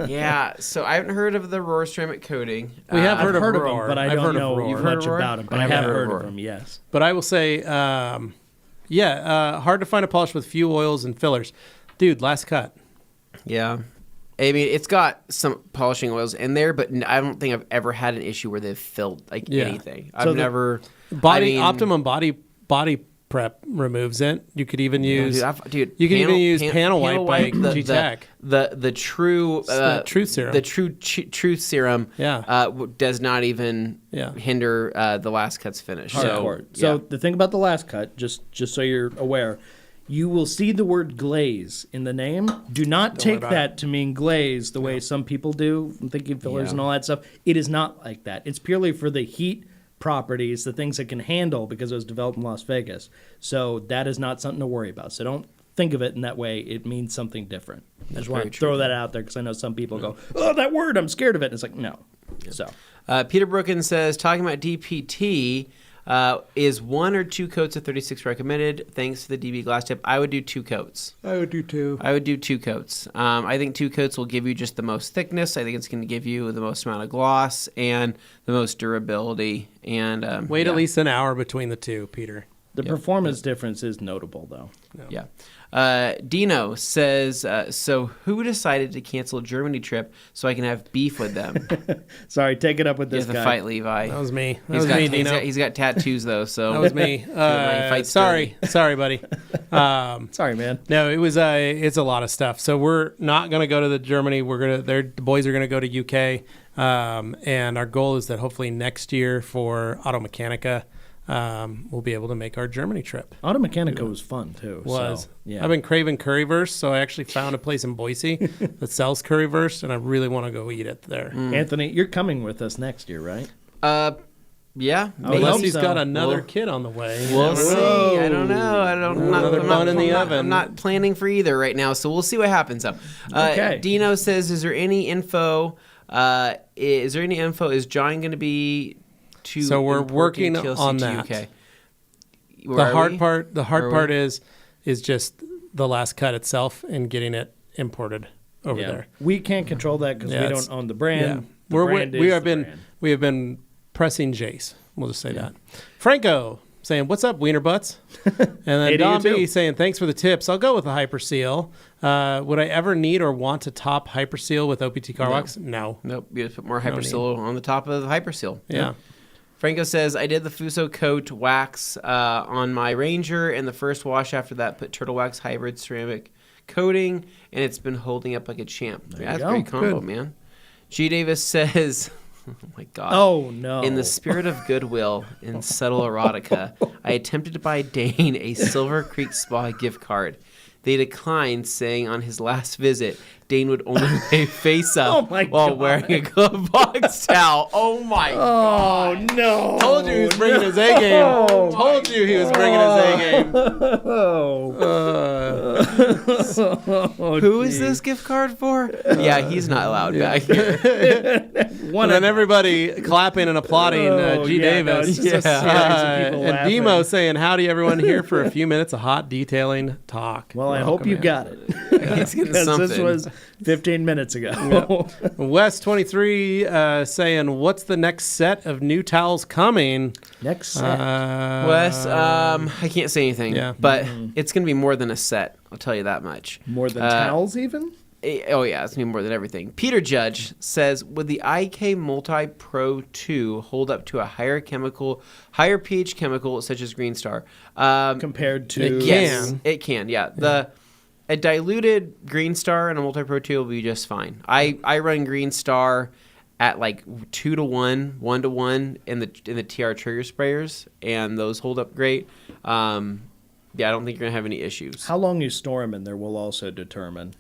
Yeah, so I haven't heard of the Roar ceramic coating. We have heard of them, Roar, but I don't know much Roar? about them. But I have heard of them, yes. But I will say, hard to find a polish with few oils and fillers. Dude, Last Cut. Yeah. I mean, it's got some polishing oils in there, but I don't think I've ever had an issue where they've filled anything. I've never... Optimum body prep removes it. You could even use panel wipe by G-Tech. The true Truth Serum. The Truth Serum does not even hinder the Last Cut's finish. So the thing about the Last Cut, just so you're aware, you will see the word glaze in the name. Do not take that to mean glaze the way some people do. I'm thinking fillers and all that stuff. It is not like that. It's purely for the heat properties, the things it can handle, because it was developed in Las Vegas. So that is not something to worry about. So don't think of it in that way. It means something different. I just want to throw that out there because I know some people go, oh, that word, I'm scared of it. And it's like, no. Yeah. So Peter Brookins says, talking about DPT, is 1 or 2 coats of 36 recommended? Thanks to the DB glass tip. I would do 2 coats. I would do 2. I would do 2 coats. I think 2 coats will give you just the most thickness. I think it's going to give you the most amount of gloss and the most durability. And wait at least an hour between the 2, Peter. The performance difference is notable, though. Yeah. Dino says, so who decided to cancel a Germany trip so I can have beef with them? Sorry, take it up with this guy. guy. Fight Levi. That was me. He's got tattoos, though. So that was me. Sorry, buddy. Sorry, man. No, it's a lot of stuff. So we're not going to go to the Germany. The boys are going to go to UK. And our goal is that hopefully next year for Auto Mechanica, we'll be able to make our Germany trip. Auto Mechanica was fun too. I've been craving currywurst, so I actually found a place in Boise that sells currywurst, and I really want to go eat it there. Anthony, you're coming with us next year, right? Yeah. Unless he's got another kid on the way. We'll see. I don't know. I'm not planning for either right now, so we'll see what happens. Okay. Dino says, is there any info? Is John going to be... So we're working on that. Okay. The hard part is just the Last Cut itself and getting it imported over there. We can't control that because we don't own the brand. Yeah. We have been pressing Jace. We'll just say that. Franco saying, "What's up, Wiener Butts?" And then Don B saying, "Thanks for the tips. I'll go with the Hyper Seal. Would I ever need or want to top Hyper Seal with OPT Car Wax? No. Nope. You just put more Hyper Seal on the top of the Hyper Seal. Yeah. Franco says, I did the Fuso coat wax on my Ranger, and the first wash after that put Turtle Wax hybrid ceramic coating, and it's been holding up like a champ. That's a great combo, man. G. Davis says, oh my God. Oh, no. In the spirit of goodwill and subtle erotica, I attempted to buy Dane a Silver Creek Spa gift card. They declined, saying on his last visit, Dane would only lay face up while wearing a glove box towel. Oh, my God. Oh, no. Told you he was bringing his A game. Told you he was bringing his A game. Who is this gift card for? Yeah, he's not allowed back here. And then everybody clapping and applauding G. Davis. And Demo saying, howdy, everyone, here for a few minutes of hot detailing talk. Well, I hope you got it. Because this was 15 minutes ago. West 23 saying, what's the next set of new towels coming? Next set. Wes, I can't say anything, but it's going to be more than a set. I'll tell you that much. More than towels even? Oh, yeah, it's going to be more than everything. Peter Judge says, would the IK Multi Pro 2 hold up to a higher pH chemical such as Green Star? Compared to... It can, yeah. A diluted Green Star and a Multi Pro 2 will be just fine. I run Green Star at like 2-to-1, 1-to-1 in the TR trigger sprayers, and those hold up great. I don't think you're going to have any issues. How long you store them in there will also determine.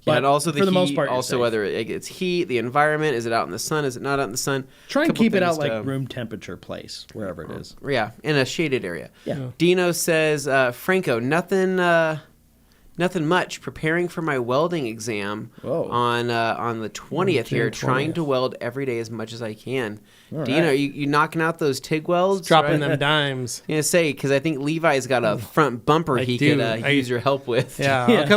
But and also for the most part, also whether it gets heat, the environment, is it out in the sun, is it not out in the sun? Try and keep it out like room temperature place, wherever it is. Yeah, in a shaded area. Yeah. Dino says, Franco, nothing Nothing much. Preparing for my welding exam on the 20th here. 20th. Trying to weld every day as much as I can. All Dean, right. are you knocking out those TIG welds? Dropping right? them dimes. I'm gonna say because I think Levi's got a front bumper I he do. could use your help with. Yeah, Yeah. We'll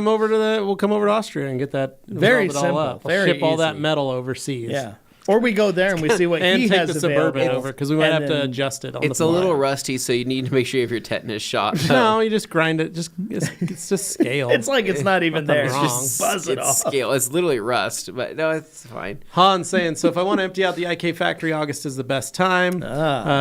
come over to Austria and get that. Very weld it all simple, up. We'll very ship all that easy. metal overseas. Yeah. Or we go there and we see what And he take has the Suburban available, over because we might and have to then- adjust it on It's the a fly. little rusty, so you need to make sure you have your tetanus shot. No, you just grind it. It's just scale. It's like it's not even there. It's wrong. just buzz it it's off. scale. It's literally rust, but no, it's fine. Han saying, so if I want to empty out the IK factory, August is the best time.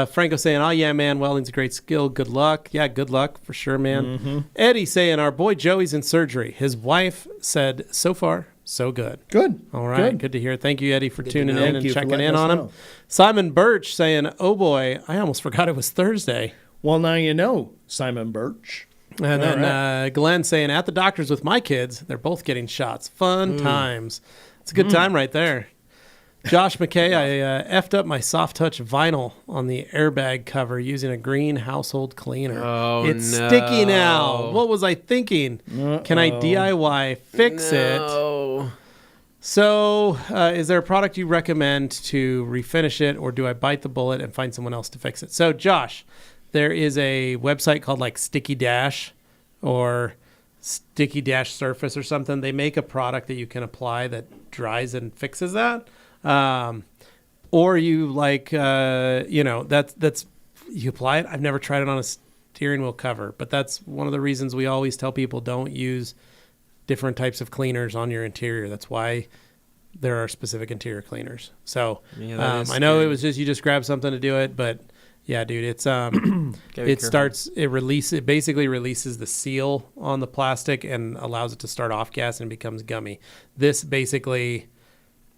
Franco saying, oh yeah, man, welding's a great skill. Good luck. Yeah, good luck for sure, man. Eddie saying, our boy Joey's in surgery. His wife said, so far, so good. Good. All right, Good. good to hear. Thank you, Eddie, for tuning know. in Thank and you for checking letting in us on him. know. Simon Birch saying, oh boy, I almost forgot it was Thursday. Well, now you know, Simon Birch. And then Glenn saying, at the doctor's with my kids, they're both getting shots. Fun times. It's a good time right there. Josh McKay, I effed up my soft touch vinyl on the airbag cover using a green household cleaner. Oh, it's no. sticky now. What was I thinking? Can I DIY fix it? No. So, is there a product you recommend to refinish it, or do I bite the bullet and find someone else to fix it? So, Josh, there is a website called like Sticky Dash or Sticky Dash Surface or something. They make a product that you can apply that dries and fixes that. Or you like, that's you apply it. I've never tried it on a steering wheel cover, but that's one of the reasons we always tell people don't use different types of cleaners on your interior. That's why there are specific interior cleaners. So I know it was just you just grab something to do it, but yeah, dude, it's it basically releases the seal on the plastic and allows it to start off gas and becomes gummy. This basically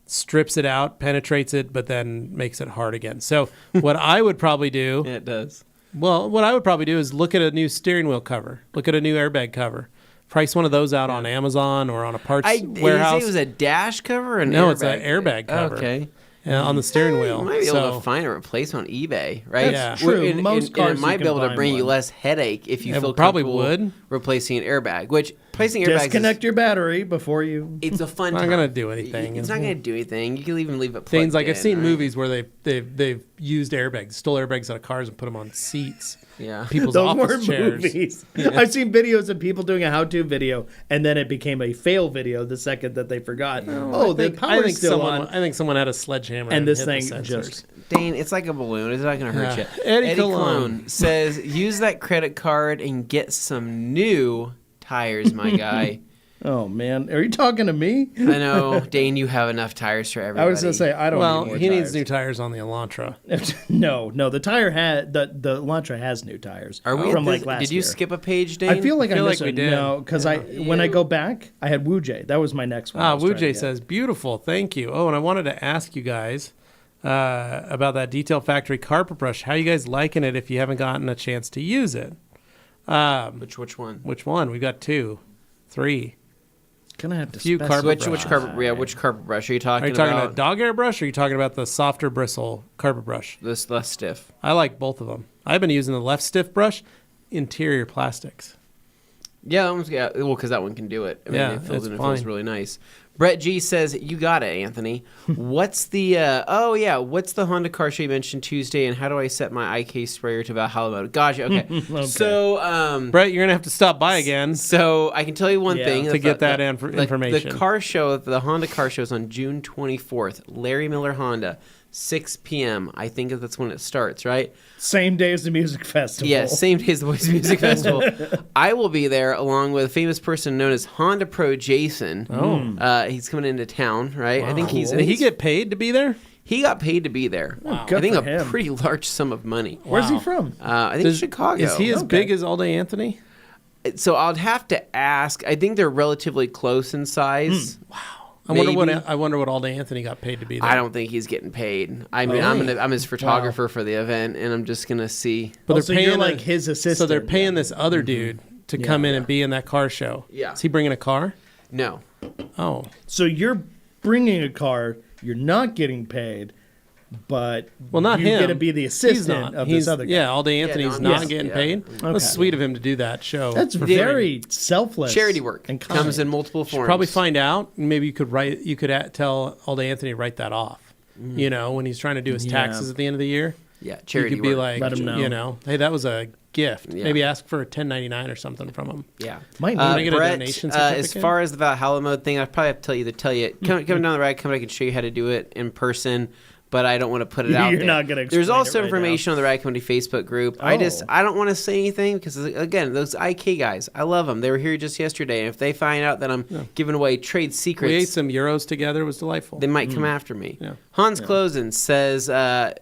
strips it out, penetrates it, but then makes it hard again. So what I would probably do, Yeah, it does. well, what I would probably do is look at a new steering wheel cover, look at a new airbag cover, price one of those out on Amazon or on a parts Did warehouse. you say it was a dash cover or an No, airbag? it's an airbag cover. Okay. On the steering wheel. You might be able So- to find a replacement on eBay, right? That's true. And Most cars it might you be can able to find bring you one. less headache if you It feel probably comfortable would. replacing an airbag, which placing airbags Disconnect your battery before you. it's a fun Not time. gonna do anything. It's not going to do anything. You can even leave it plugged Things like I've in, seen right? movies where they've used airbags, stole airbags out of cars and put them on seats. Yeah. People's Those office weren't chairs. movies. I've seen videos of people doing a how-to video, and then it became a fail video the second that they forgot. The power's still on. I think someone had a sledgehammer And this hit the thing sensors. just- Dane, it's like a balloon. It's not going to hurt Yeah. you. Eddie Cologne. says, use that credit card and get some new tires, my guy. Oh man, are you talking to me? I know, Dane, you have enough tires for everybody. I was gonna say I don't. Well, need more he needs tires. new tires on the Elantra. No, the tire had the Elantra has new tires. Are we from at like this- last Did you year. skip a page, Dane? I feel like I feel missed like we it. did. No, because when I go back, I had Wu-Jay. That was my next one. I was trying to Wu-Jay get. says, beautiful, thank you. Oh, and I wanted to ask you guys about that Detail Factory carpet brush. How you guys liking it if you haven't gotten a chance to use it? Which one? Which one? We've got 2, 3. Gonna have to few specify. carpet Which carpet? Yeah, which carpet brush are you talking Are you talking about? about dog hair brush or are you talking about the softer bristle carpet brush? This less stiff. I like both of them. I've been using the left stiff brush, interior plastics. Yeah, well, because that one can do it. I mean, Yeah, it fills it's and it feels fine. really nice. Brett G says, "You got it, Anthony. What's the? What's the Honda car show you mentioned Tuesday? And how do I set my IK sprayer to Valhalla mode? Gotcha. Okay. Okay. So, Brett, you're going to have to stop by again. so I can tell you one Yeah. thing To get that like, information. The car show, the Honda car show is on June 24th. Larry Miller Honda, 6 p.m. I think that's when it starts, right? Same day as the music festival. Yeah, same day as the Boise Music Festival. I will be there along with a famous person known as Honda Pro Jason. Oh. He's coming into town, right? I think Did he get paid to be there? he got paid to be there. Good I think for a him. pretty large sum of money. Where's he Wow. from? I think Chicago. Is he as Okay. big as All Day Anthony? So I'd have to ask. I think they're relatively close in size. I wonder Maybe. what All Day Anthony got paid to be there. I don't think he's getting paid. I mean, I'm his photographer for the event, and I'm just gonna see. But So you're like his assistant. So they're paying this other dude to come in and be in that car show. Yeah. Is he bringing a car? No, Oh. So you're bringing a car. You're not getting paid. but not you him. get to be the assistant of this other guy. Yeah, All Day Anthony's not getting paid. Okay. That's sweet of him to do that show. That's very selfless. Charity work and kind. comes in multiple forms. Probably find out. Maybe you could tell All Day Anthony to write that off. When he's trying to do his taxes at the end of the year. Yeah, charity You could be work. like, Let him know. hey, that was a gift. Yeah. Maybe ask for a 1099 or something from him. Yeah. Might Can I get a Brett, donation as certificate? far as the Valhalla mode thing, I probably have to tell you, come down the right, I can show you how to do it in person. But I don't want to put it out You're there. not going to There's explain also it right information on the Ride Comedy Facebook group. Oh. I don't want to say anything because, again, those IK guys, I love them. They were here just yesterday. And if they find out that I'm giving away trade secrets, We ate some Euros together. It was delightful. they might come after me. Yeah. Hans Closen says,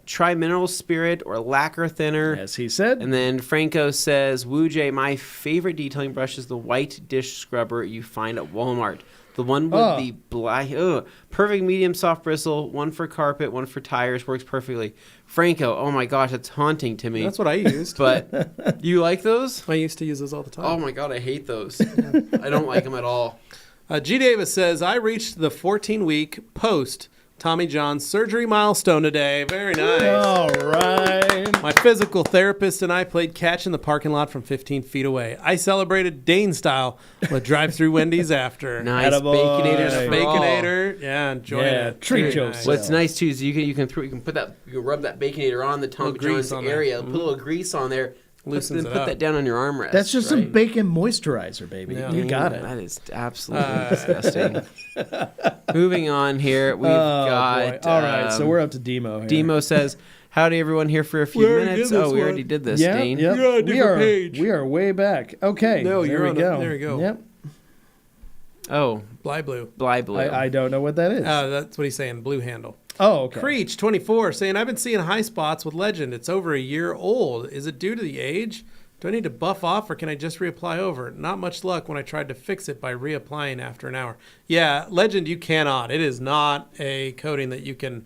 try mineral spirit or lacquer thinner. As he said. And then Franco says, Wu J, my favorite detailing brush is the white dish scrubber you find at Walmart. The one with the perfect medium soft bristle, one for carpet, one for tires, works perfectly. Franco, oh my gosh, that's haunting to me. That's what I used. But you like those? I used to use those all the time. Oh my God, I hate those. I don't like them at all. G. Davis says, I reached the 14-week post Tommy John surgery milestone today. Very nice. All right. My physical therapist and I played catch in the parking lot from 15 feet away. I celebrated Dane style with drive-through Wendy's after. Nice. Attaboy. Baconators for all. Baconator. Yeah, enjoy it. treat Very yourself. nice. What's nice too is you can put that, you can rub that Baconator on the Tommy Little grease John's on area, there. put a little grease on there, Loosens put it up. that down on your armrest. That's just right? some bacon moisturizer, baby. Yeah. You got it. That is absolutely disgusting. Moving on here, we've got. Boy. All right, so we're up to Demo here. Demo says, "Howdy everyone here for a few We already minutes." did this We one. already did this, Yeah, Dane. yep. You're on a different page. We are way back. Okay. No, there you're we on go. there you go. Yep. Oh, Bly Blue. Bly Blue. I don't know what that is. That's what he's saying. Blue handle. oh, okay. Creech 24 saying, I've been seeing high spots with Legend. It's over a year old. Is it due to the age? Do I need to buff off or can I just reapply over? Not much luck when I tried to fix it by reapplying after an hour. Yeah, Legend, you cannot. It is not a coating that you can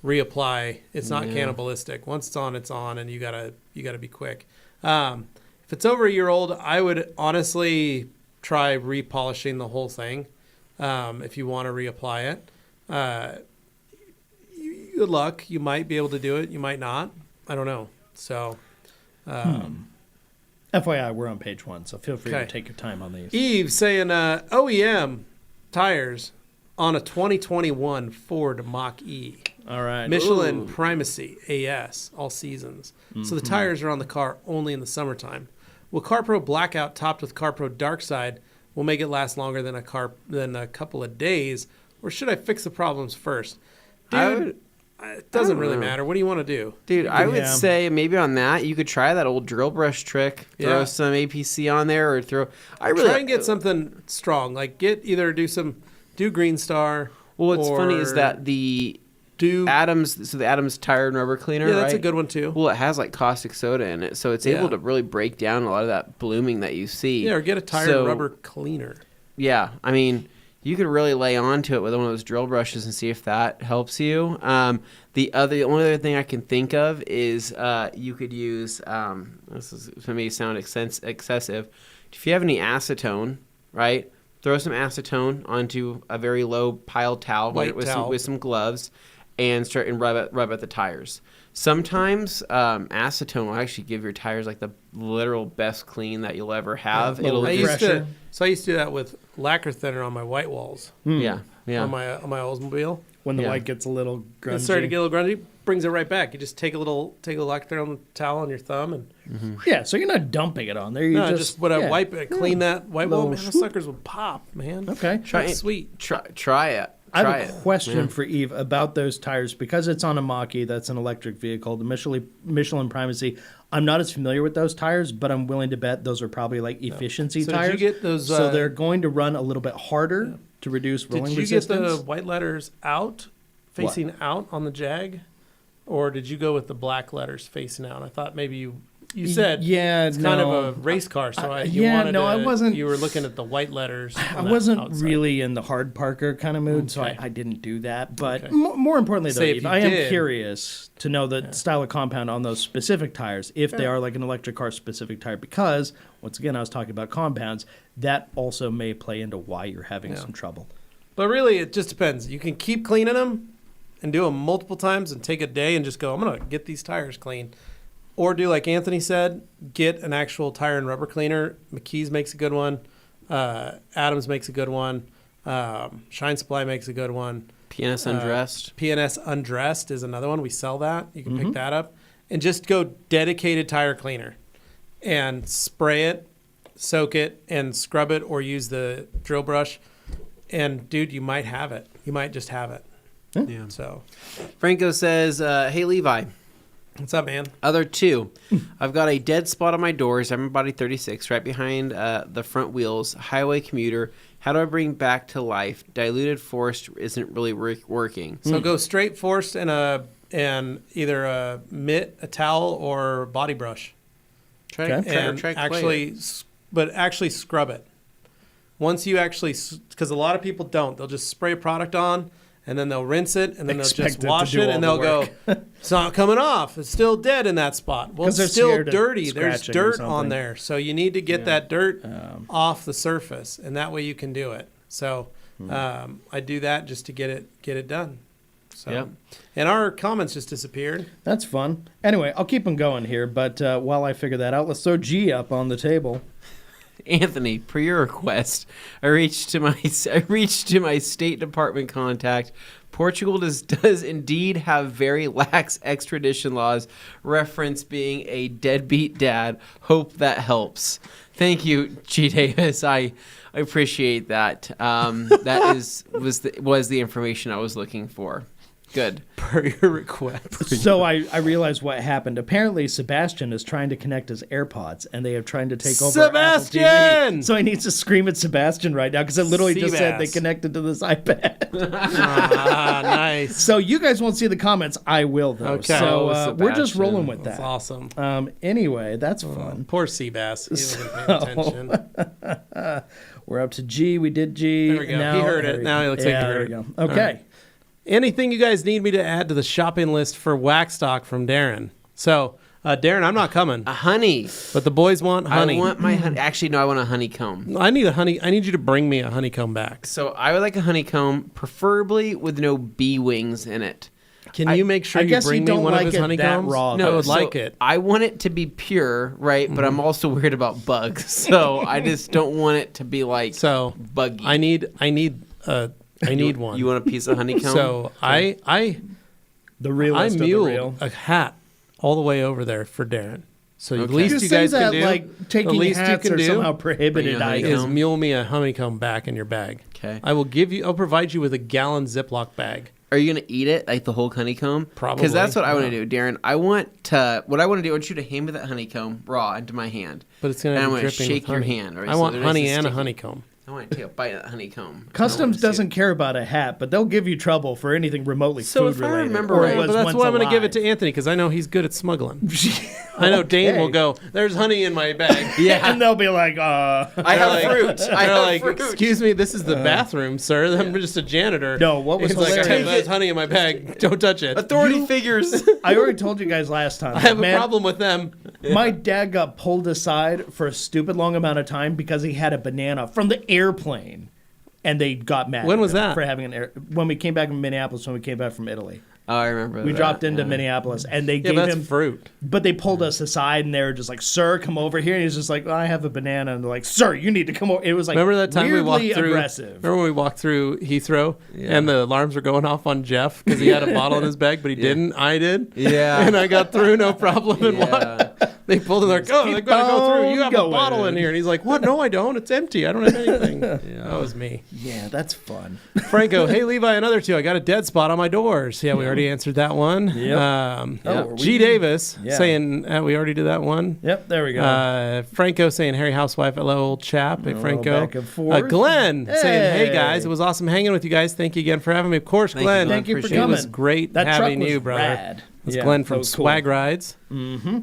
reapply. It's not cannibalistic. Once it's on, and you gotta be quick. If it's over a year old, I would honestly try repolishing the whole thing if you want to reapply it. Good luck. You might be able to do it. You might not. I don't know. So, FYI, we're on page 1, so feel free Okay. to take your time on these. Eve saying OEM tires on a 2021 Ford Mach-E. All right. Michelin Primacy AS, all seasons. So the tires are on the car only in the summertime. Will CarPro Blackout topped with CarPro Dark Side will make it last longer than a couple of days, or should I fix the problems first? Dude, it doesn't really matter. What do you want to do? Dude, I would Yeah. say maybe on that you could try that old drill brush trick. Throw Yeah. some APC on there, or throw. I Try and get something strong. Like do Green Star. Well, what's funny is or that the do Adams, the Adams tire and rubber cleaner. Yeah, that's right? a good one too. Well, it has like caustic soda in it, so it's Yeah. able to really break down a lot of that blooming that you see. Yeah, or get a tire So- and rubber cleaner. Yeah, I mean, you could really lay onto it with one of those drill brushes and see if that helps you. The only other thing I can think of is you could use. This is to me sound excessive. If you have any acetone, right? Throw some acetone onto a very low piled towel White with towel. some gloves, and start and rub at the tires. Sometimes acetone will actually give your tires like the literal best clean that you'll ever have. Little I refresher. used to do that with lacquer thinner on my white walls yeah. on my Oldsmobile. When the Yeah. white gets a little grungy. It started to get a little grungy, brings it right back. You just take a little lacquer thinner on the towel on your thumb and Yeah, so you're not dumping it on there. You just wipe it, clean that white wall. Little Man, those swoop. suckers would pop, man. Okay. That's sweet. Try it. I Try have a it. question Yeah. for Eve about those tires because it's on a Mach-E. That's an electric vehicle. The Michelin Primacy. I'm not as familiar with those tires, but I'm willing to bet those are probably like efficiency So tires. did you get those? So they're going to run a little bit harder to reduce rolling Did you resistance. get the white letters facing out on the Jag, or did you go with the black letters facing out? I thought maybe you said it's kind of a race car, so I I wasn't. You were looking at the white letters. I wasn't really in the hard Parker kind of mood, so Okay. I didn't do that. But Okay. more importantly, though, Say if Eve, you I am did. curious to know the style of compound on those specific tires, if they are like an electric car specific tire, because, once again, I was talking about compounds, that also may play into why you're having some trouble. But really, it just depends. You can keep cleaning them, and do them multiple times and take a day and just go, I'm going to get these tires clean. Or do like Anthony said, get an actual tire and rubber cleaner. McKee's makes a good one. Adams makes a good one. Shine Supply makes a good one. PNS Undressed. PNS Undressed is another one. We sell that. You can pick that up. And just go dedicated tire cleaner and spray it, soak it, and scrub it, or use the drill brush. And, dude, you might have it. You might just have it. Yeah. So, Franco says, hey, Levi. What's up, man? Other two. I've got a dead spot on my doors. I'm body 36, right behind the front wheels. Highway commuter. How do I bring back to life? Diluted forced isn't really working. So go straight forced and either a mitt, a towel, or body brush. Try actually scrub it. Once you actually, because a lot of people don't. They'll just spray a product on, and then they'll rinse it, and then they'll just wash it, and they'll go, it's not coming off. It's still dead in that spot. Well, it's still dirty. There's dirt on there. So you need to get that dirt off the surface, and that way you can do it. So I do that just to get it done. So, and our comments just disappeared. That's fun. Anyway, I'll keep them going here, but while I figure that out, let's throw G up on the table. Anthony, per your request, I reached to my State Department contact. Portugal does indeed have very lax extradition laws. Reference being a deadbeat dad. Hope that helps. Thank you, G. Davis. I appreciate that. That was the information I was looking for. Good. Per your request. So I realized what happened. Apparently, Sebastian is trying to connect his AirPods, and they are trying to take over Sebastian! Apple TV. So he needs to scream at Sebastian right now, because it literally just said they connected to this iPad. Nice. So you guys won't see the comments. I will, though. Okay. So we're just rolling with that. That's awesome. Anyway, that's fun. Poor Seabass. He wasn't paying attention. We're up to G. We did G. There we go. He heard it. Now he looks like he heard it. There we go. Okay. Right. Anything you guys need me to add to the shopping list for wax stock from Darren? So, Darren, I'm not coming. A honey. But the boys want honey. I want my honey. Actually, no, I want a honeycomb. I need a honey. I need you to bring me a honeycomb back. So I would like a honeycomb, preferably with no bee wings in it. Can you make sure you bring me one of his honeycombs? Raw, no, I would like it. I want it to be pure, right? But I'm also worried about bugs. So I just don't want it to be like buggy. I need one. You want a piece of honeycomb? So I mule a hat all the way over there for Darren. So at least you guys can do, like taking hats are somehow prohibited is mule me a honeycomb back in your bag. Okay. I'll provide you with a gallon Ziploc bag. Are you going to eat it, like the whole honeycomb? Probably. Because that's what I want to do, Darren. I want to want you to hand me that honeycomb raw into my hand. But it's going to be dripping with honey. Shake your hand. Right? I want honey and a honeycomb. I want to take a bite of that honeycomb. Customs doesn't care about a hat, but they'll give you trouble for anything remotely food related. I remember right, but that's why I'm going to give it to Anthony, because I know he's good at smuggling. I know Dane will go, there's honey in my bag. Yeah, and they'll be like, I have fruit. I have fruit. Excuse me, this is the bathroom, sir. I'm just a janitor. No, what was hilarious? Like, there's honey in my bag. Don't touch it. Authority figures. I already told you guys last time. I have a problem with them. My dad got pulled aside for a stupid long amount of time because he had a banana from the airplane. And they got mad. When was that? For having when we came back from Minneapolis, when we came back from Italy. Oh, I remember. We dropped into Minneapolis, and they gave him fruit. But they pulled us aside, and they were just like, "Sir, come over here." And he's just like, I have a banana, and they're like, "Sir, you need to come over." It was like, remember that time we walked through? Aggressive. Remember when we walked through Heathrow, and the alarms were going off on Jeff because he had a bottle in his bag, but he didn't. I did. Yeah. And I got through, no problem. And what? They pulled him like, "Oh, they're going to go through. You have a bottle in here." And he's like, "What? No, I don't. It's empty. I don't have anything." That was me. Yeah, that's fun. Franco, hey Levi, another two. I got a dead spot on my doors. Yeah, we already answered that one. Yep. G. Davis saying we already did that one. Yep, there we go. Franco saying Harry housewife, hello old chap. Hey Franco. Back and forth. Glenn saying, hey guys, it was awesome hanging with you guys. Thank you again for having me. Of course, Glenn. Thank you for coming. It was great having you, brother. Rad. That's Glenn from Swag Rides. Mm-hmm.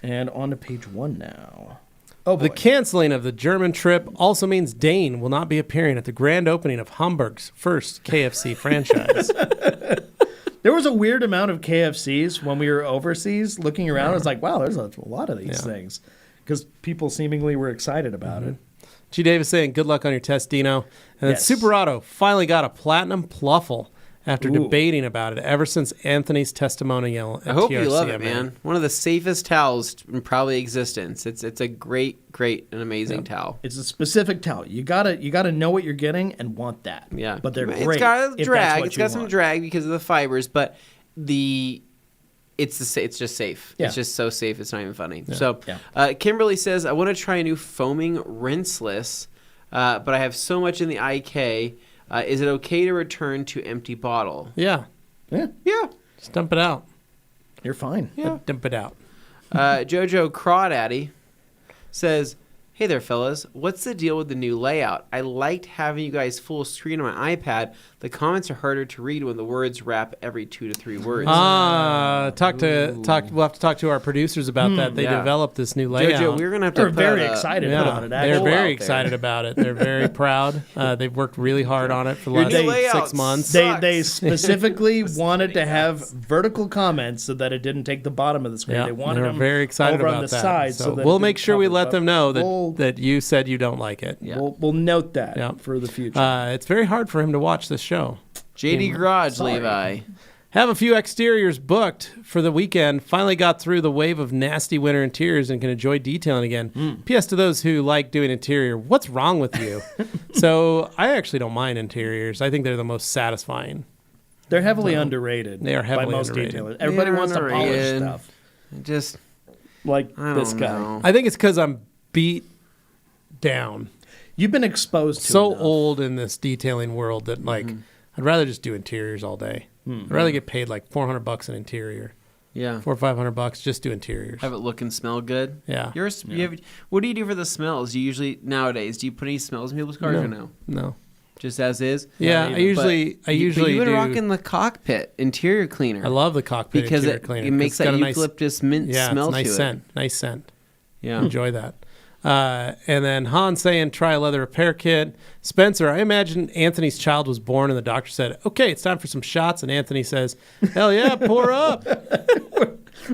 And on to page 1 now. Oh, boy. The canceling of the German trip also means Dane will not be appearing at the grand opening of Hamburg's first KFC franchise. There was a weird amount of KFCs when we were overseas looking around. I was like, wow, there's a lot of these things. Because people seemingly were excited about it. G. Davis saying, good luck on your test, Dino. And then Super Auto finally got a platinum pluffle after debating about it ever since Anthony's testimonial at I hope TRCMA. you love it, man. One of the safest towels in probably existence. It's a great and amazing towel. It's a specific towel. You gotta know what you're getting and want that. Yeah, but they're great. It's got a if drag. that's what It's you got some want. drag because of the fibers, but it's just safe. Yeah. It's just so safe. It's not even funny. So, Kimberly says, I want to try a new foaming rinseless, but I have so much in the IK. Is it okay to return to empty bottle? Yeah. Just dump it out. You're fine. Yeah. Dump it out. Jojo Crawdaddy says, hey there, fellas. What's the deal with the new layout? I liked having you guys full screen on my iPad. The comments are harder to read when the words wrap every 2 to 3 words. We'll have to talk to our producers about that. They developed this new layout. Jojo, we're going to have to They're very excited about it. They're very excited about it. They're very proud. They've worked really hard on it for the last 6 months. They specifically wanted to have vertical comments so that it didn't take the bottom of the screen. They wanted them very excited over about on the that. side. So that we'll make sure we let them know that you said you don't like it. Yeah. We'll note that for the future. It's very hard for him to watch this show. JD Garage, Levi. Have a few exteriors booked for the weekend. Finally got through the wave of nasty winter interiors and can enjoy detailing again. P.S. to those who like doing interior, what's wrong with you? So I actually don't mind interiors. I think they're the most satisfying. They're heavily underrated. They are heavily by most underrated. detailers. Everybody wants to polish underrated. stuff. Just Like this guy. know. I think it's because I'm beat down. You've been exposed to So enough. old in this detailing world that I'd rather just do interiors all day. I'd rather get paid like $400 an interior. Yeah. $400 or $500, just do interiors. Have it look and smell good. Yeah. What do you do for the smells? Do you usually nowadays do you put any smells in people's cars or no? No. Just as is. Yeah, I usually You've been do. rocking the cockpit interior cleaner. I love the cockpit because interior cleaner. it makes It's got that a nice- eucalyptus mint smell nice to scent. it. Nice scent. Yeah. Enjoy that. And then Han saying, try a leather repair kit. Spencer, I imagine Anthony's child was born and the doctor said, okay, it's time for some shots. And Anthony says, hell yeah, pour up.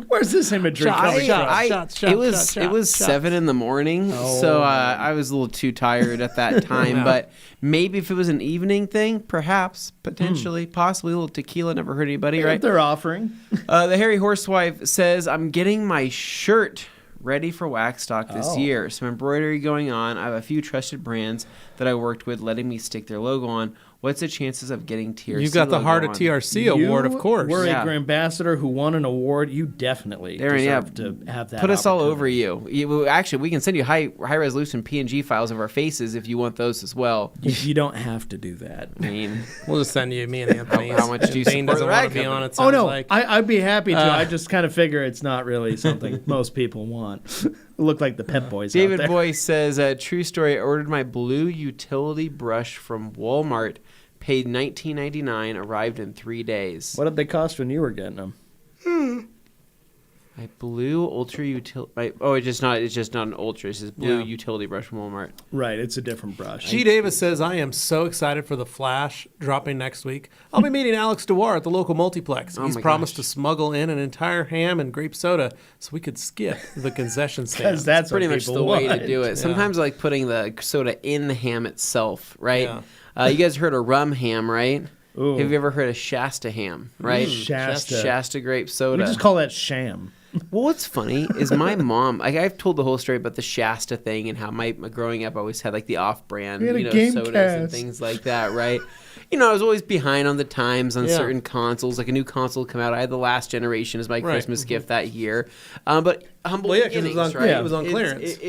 Where's this imagery coming from? It was 7 a.m, so I was a little too tired at that time. Yeah. But maybe if it was an evening thing, perhaps, potentially, possibly a little tequila never hurt anybody, right? If they're offering. The Hairy Horsewife says, I'm getting my shirt ready for wax stock this year. Some embroidery going on. I have a few trusted brands that I worked with letting me stick their logo on. What's the chances of getting TRC? You got the logo Heart of on? TRC award, of course. We're a ambassador who won an award. You definitely deserve to have that. Put us all over you. Actually, we can send you high resolution PNG files of our faces if you want those as well. You don't have to do that. I mean, we'll just send you me and Anthony. How much do you Dane support doesn't the want rag to be on company? it. Sounds no, like. I'd be happy to. I just kind of figure it's not really something most people want. Look like the Pet Boys. David out there. Boyce says, true story. I ordered my blue utility brush from Walmart. Paid $19.99, arrived in 3 days. What did they cost when you were getting them? My blue ultra utility. It's just not an ultra. It's just blue utility brush from Walmart. Right, it's a different brush. G. Davis says, I am so excited for The Flash dropping next week. I'll be meeting Alex Dewar at the local multiplex. He's promised to smuggle in an entire ham and grape soda so we could skip the concession stand. Because that's pretty much the way to do it. Yeah. Sometimes I like putting the soda in the ham itself, right? Yeah. You guys heard of rum ham, right? Ooh. Have you ever heard of Shasta ham, right? Shasta grape soda. We just call that sham. Well, what's funny is my mom. I've told the whole story about the Shasta thing and how my growing up I always had like the off-brand, sodas and things like that, right? I was always behind on the times on certain consoles. Like a new console come out, I had the last generation as my Christmas gift that year. But humble beginnings, right? It was on clearance.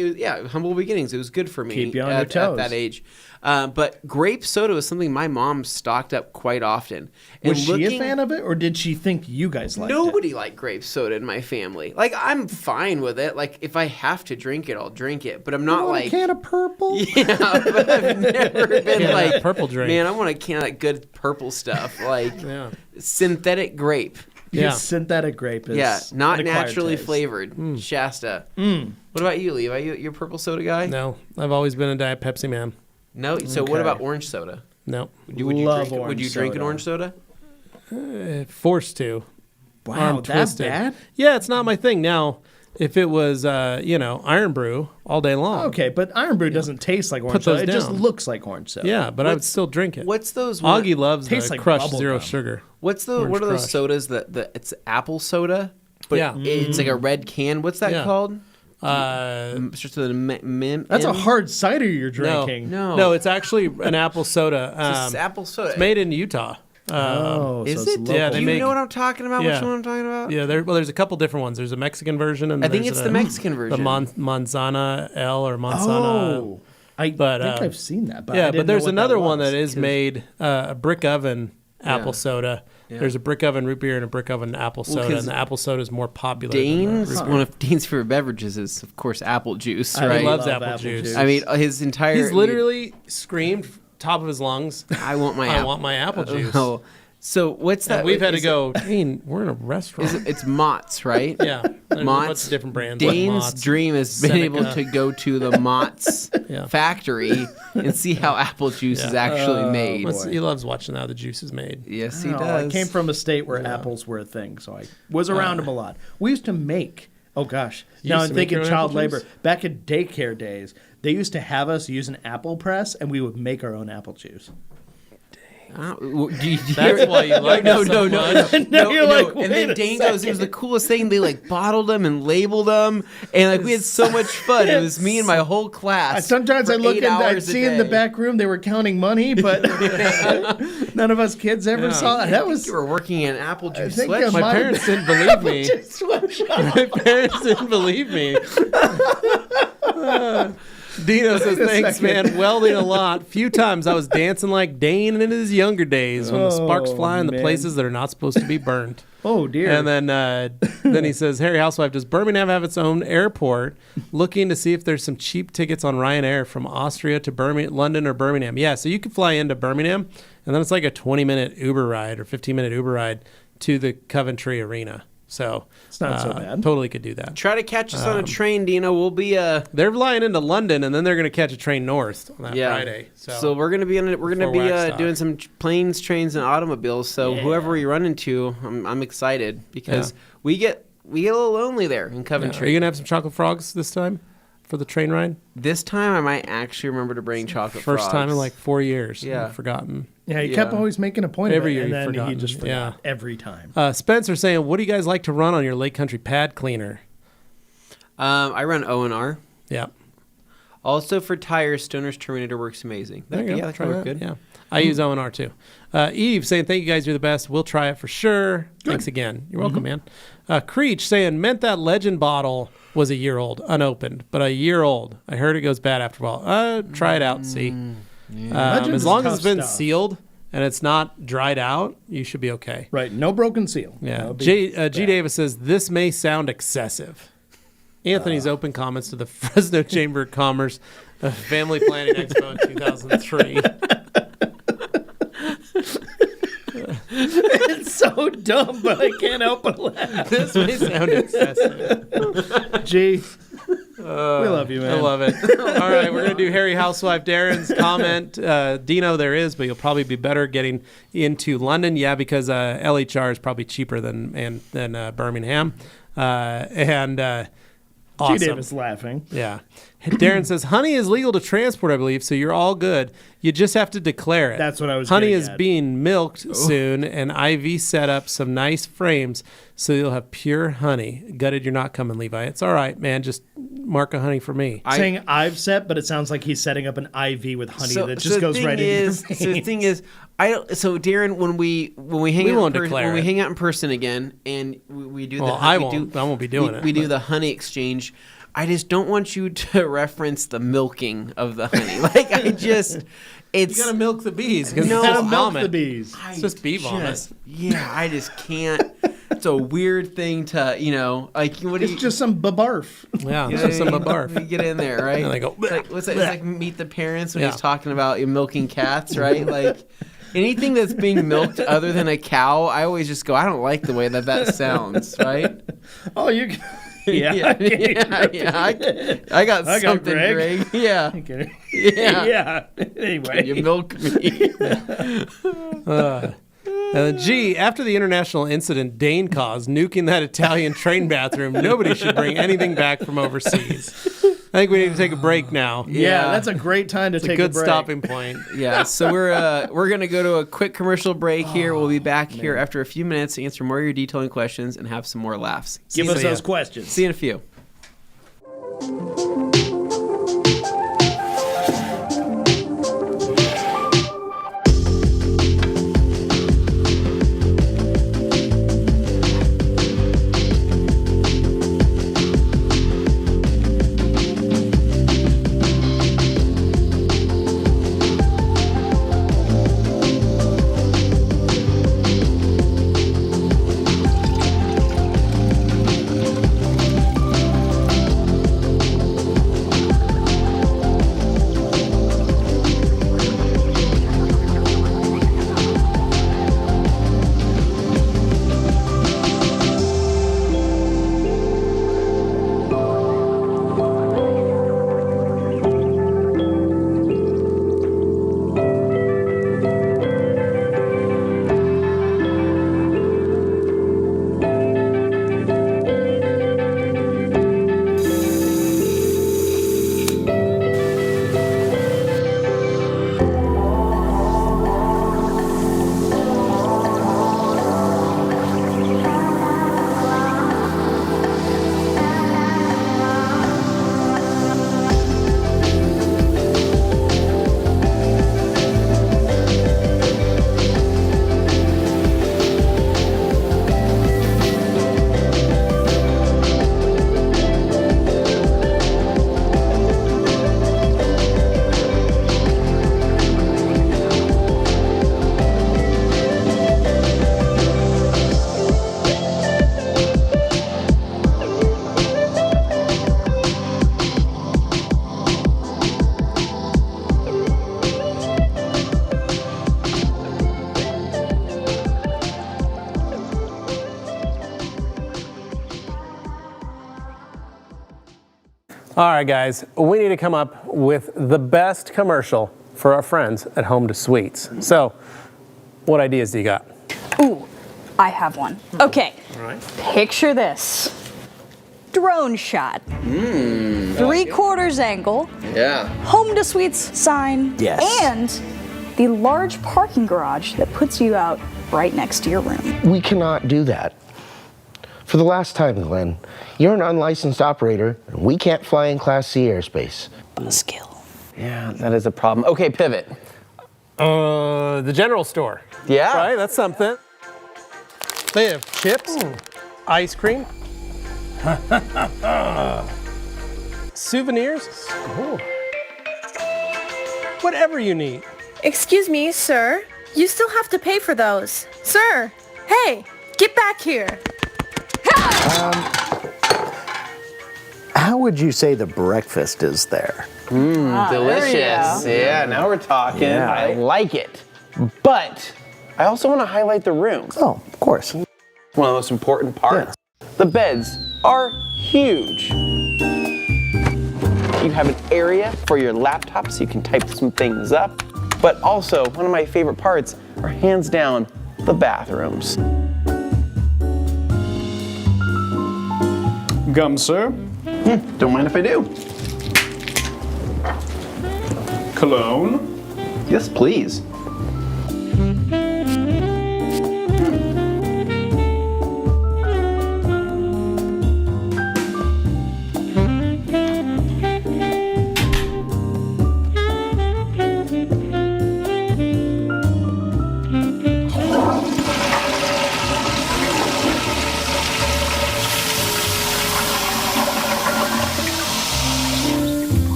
Humble beginnings. It was good for me. Keep you on your toes. At that age. But grape soda was something my mom stocked up quite often. Was she a fan of it, or did she think you guys liked it? Nobody liked grape soda in my family. Like, I'm fine with it. Like, if I have to drink it, I'll drink it. But I'm not like... a can of purple? Yeah, but I've never been like... purple drink. Man, I want a can of that good purple stuff. Like, synthetic grape. Yeah. Synthetic grape is not an acquired naturally taste. flavored. Shasta. What about you, Levi? You're a purple soda guy? No, I've always been a Diet Pepsi man. No? So what about orange soda? No. Would you drink an orange soda? Forced to. Wow, I'm that bad? Yeah, it's not my thing. Now, if it was, Iron Brew all day long. Okay, but Iron Brew doesn't taste like orange soda. It just looks like orange soda. Yeah, but I would still drink it. What's those? Augie loves tastes the like crushed bubble zero gum. sugar. What are Orange those Crush. sodas that it's apple soda? But Yeah. it's like a red can. What's that Yeah. called? That's Just the That's a hard cider you're drinking. No. it's actually an apple soda. It's apple soda. It's made in Utah. Is so it's it? local. Yeah, Do they you make- know what I'm talking about? Yeah. Which one I'm talking about? Yeah, there's a couple different ones. There's a Mexican version, and I think there's it's the Mexican version. The Manzana L or Manzana. Oh, I But, think I've seen that. But I Yeah, didn't but there's know what another that one was. that is made a brick oven apple Yeah. soda. Yeah. There's a brick oven root beer and a brick oven apple soda, 'cause and the apple soda is more popular. Dane's than the root one of Dane's favorite beverages is, of course, apple juice. I Right? He loves love apple juice. I mean, his entire. He's literally screamed top of his lungs, I want my. "I want my apple juice." Oh, so what's that? And we've had to is go, Dane, we're in a restaurant. It's Mott's, right? Yeah, there's a bunch Mott's. of different brands. like Dane's Mott's. dream has been Seneca. able to go to the Mott's Yeah. factory and see how apple juice is actually made. He loves watching how the juice is made. Yes, he No, does. I came from a state where apples were a thing, so I was around them a lot. We used to make. Oh gosh! Now used I'm to make thinking your own child apple labor. juice? Back in daycare days, they used to have us use an apple press, and we would make our own apple juice. That's why you like no, it so no, much. no, Now you're like, And wait then a Dane goes, it was the coolest thing. They like bottled them and labeled them, and like we had so much fun. It was me and my whole class. Sometimes I for look 8 and I'd hours a see in the day. back room they were counting money, but none of us kids ever saw it. That was You were working in an apple juice think sweatshop. My Mine- parents didn't believe me. sweatshop. My parents didn't believe me. Dino says, thanks, man. Welding a lot. Few times I was dancing like Dane in his younger days when the sparks fly in the man. places that are not supposed to be burned. Oh dear. And then he says, Harry Housewife, does Birmingham have its own airport? Looking to see if there's some cheap tickets on Ryanair from Austria to London or Birmingham. Yeah, so you can fly into Birmingham, and then it's like a 20-minute Uber ride or 15-minute Uber ride to the Coventry Arena. So It's not so bad. Totally could do that. Try to catch us on a train, Dino. We'll be They're flying into London, and then they're going to catch a train north on that Friday. So we're gonna be doing some planes, trains, and automobiles. So whoever we run into, I'm excited because we get a little lonely there in Are Coventry. you going to have some chocolate frogs this time for the train ride? This time I might actually remember to bring chocolate First frogs. time in like 4 years. Yeah. I've forgotten. Yeah, he kept always making a point Every of it, year and you've then he forgotten. just forgot Yeah. every time. Spencer saying, what do you guys like to run on your Lake Country pad cleaner? I run O&R. Yeah. Also for tires, Stoner's Terminator works amazing. There you go. That Try can work that. good. Yeah. I use O&R too. Eve saying, thank you guys, you're the best. We'll try it for sure. Thanks again. You're welcome, man. Creech saying, meant that Legend bottle was a year old, unopened, but a year old. I heard it goes bad after a while. Try it out and see. Legend As is long as tough it's been stuff. sealed and it's not dried out, you should be okay. Right, no broken seal. Yeah. That'll be G bad. Davis says, this may sound excessive. Anthony's open comments to the Fresno Chamber of Commerce Family Planning Expo in 2003. It's so dumb, but I can't help but laugh. This may sound excessive. Gee, we love you, man. I love it. All right, we're going to do Harry Housewife Darren's comment. Dino, there is, but you'll probably be better getting into London. Yeah, because LHR is probably cheaper than Birmingham. Awesome. G. Davis laughing. Yeah. Darren says, honey is legal to transport, I believe, so you're all good. You just have to declare it. That's what I was Honey getting is at. being milked soon, and IV set up some nice frames, so you'll have pure honey. Gutted you're not coming, Levi. It's all right, man. Just mark a honey for me. Saying I've set, but it sounds like he's setting up an IV with honey that just the goes thing right in your is, veins. So the thing is, so Darren, when we hang out won't in declare when we it. hang out in person again, and we do Well, the I we won't. do- I won't be doing it, We do but- the honey exchange. I just don't want you to reference the milking of the honey. Like it's You gotta milk the bees. 'Cause No, it's just Milk vomit. the bees. It's just bee vomit. Yeah, I just can't. It's a weird thing to, like what do It's you just some babarf. Yeah, you it's know just what I some mean? barf. You get in there, right? And they go, It's like, what's that? It's like Meet the Parents when Yeah. he's talking about milking cats, right? Like anything that's being milked other than a cow, I always just go, I don't like the way that sounds, right? Oh, you can... Yeah. I got I got something, Greg. Greg. Yeah. Okay. Yeah. Yeah. Anyway. You milk me. G, after the international incident Dane caused, nuking that Italian train bathroom, nobody should bring anything back from overseas. I think we need to take a break now. Yeah, that's a great time to take a break. It's a good stopping point. Yeah, so we're going to go to a quick commercial break here. We'll be back here after a few minutes to answer more of your detailing questions and have some more laughs. Give us those questions. See you in a few. All right, guys, we need to come up with the best commercial for our friends at Home2 Suites. So, what ideas do you got? Ooh, I have one. Okay, All right. picture this. Drone shot. 3/4 angle. Yeah. Home2 Suites sign. Yes. And the large parking garage that puts you out right next to your room. We cannot do that. For the last time, Glenn, you're an unlicensed operator, and we can't fly in Class C airspace. A skill. Yeah, that is a problem. Okay, pivot. The general store. Yeah. Right, that's something. They have chips, ice cream, souvenirs, whatever you need. Excuse me, sir. You still have to pay for those. Sir, hey, get back here. How would you say the breakfast is there? Delicious. Yeah, now we're talking. Yeah. I like it. But I also want to highlight the rooms. Oh, of course. One of the most important parts. The beds are huge. You have an area for your laptop so you can type some things up. But also, one of my favorite parts are hands down the bathrooms. Gum, sir. Don't mind if I do. Cologne. Yes, please.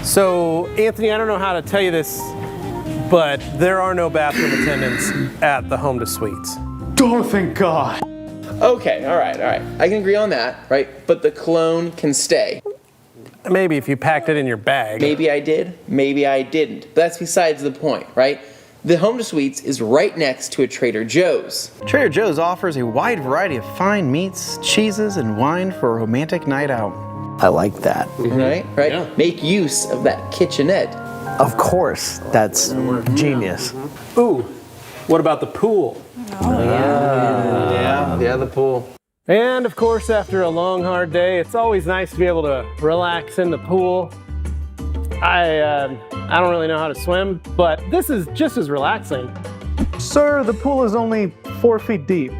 So, Anthony, I don't know how to tell you this, but there are no bathroom attendants at the Home2 Suites. Oh, thank God. Okay, all right. I can agree on that, right? But the cologne can stay. Maybe if you packed it in your bag. Maybe I did, maybe I didn't. But that's besides the point, right? The Home2 Suites is right next to a Trader Joe's. Trader Joe's offers a wide variety of fine meats, cheeses, and wine for a romantic night out. I like that. Right? Yeah. Make use of that kitchenette. Of course, that's genius. Ooh, What about the pool? Yeah, the pool. And of course, after a long, hard day, it's always nice to be able to relax in the pool. I don't really know how to swim, but this is just as relaxing. Sir, the pool is only 4 feet deep.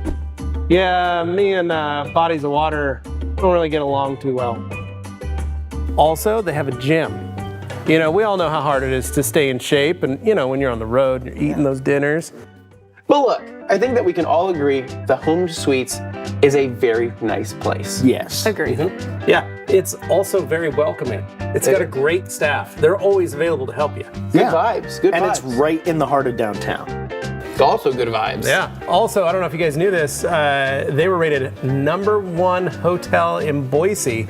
Yeah, me and bodies of water don't really get along too well. Also, they have a gym. You know, we all know how hard it is to stay in shape, and you know, when you're on the road, you're eating those dinners. But look, I think that we can all agree the Home2 Suites is a very nice place. Yes. Agreed. Yeah, it's also very welcoming. It's got a great staff. They're always available to help you. Good vibes, good And vibes. it's right in the heart of downtown. It's also good vibes. Yeah. Also, I don't know if you guys knew this, they were rated #1 hotel in Boise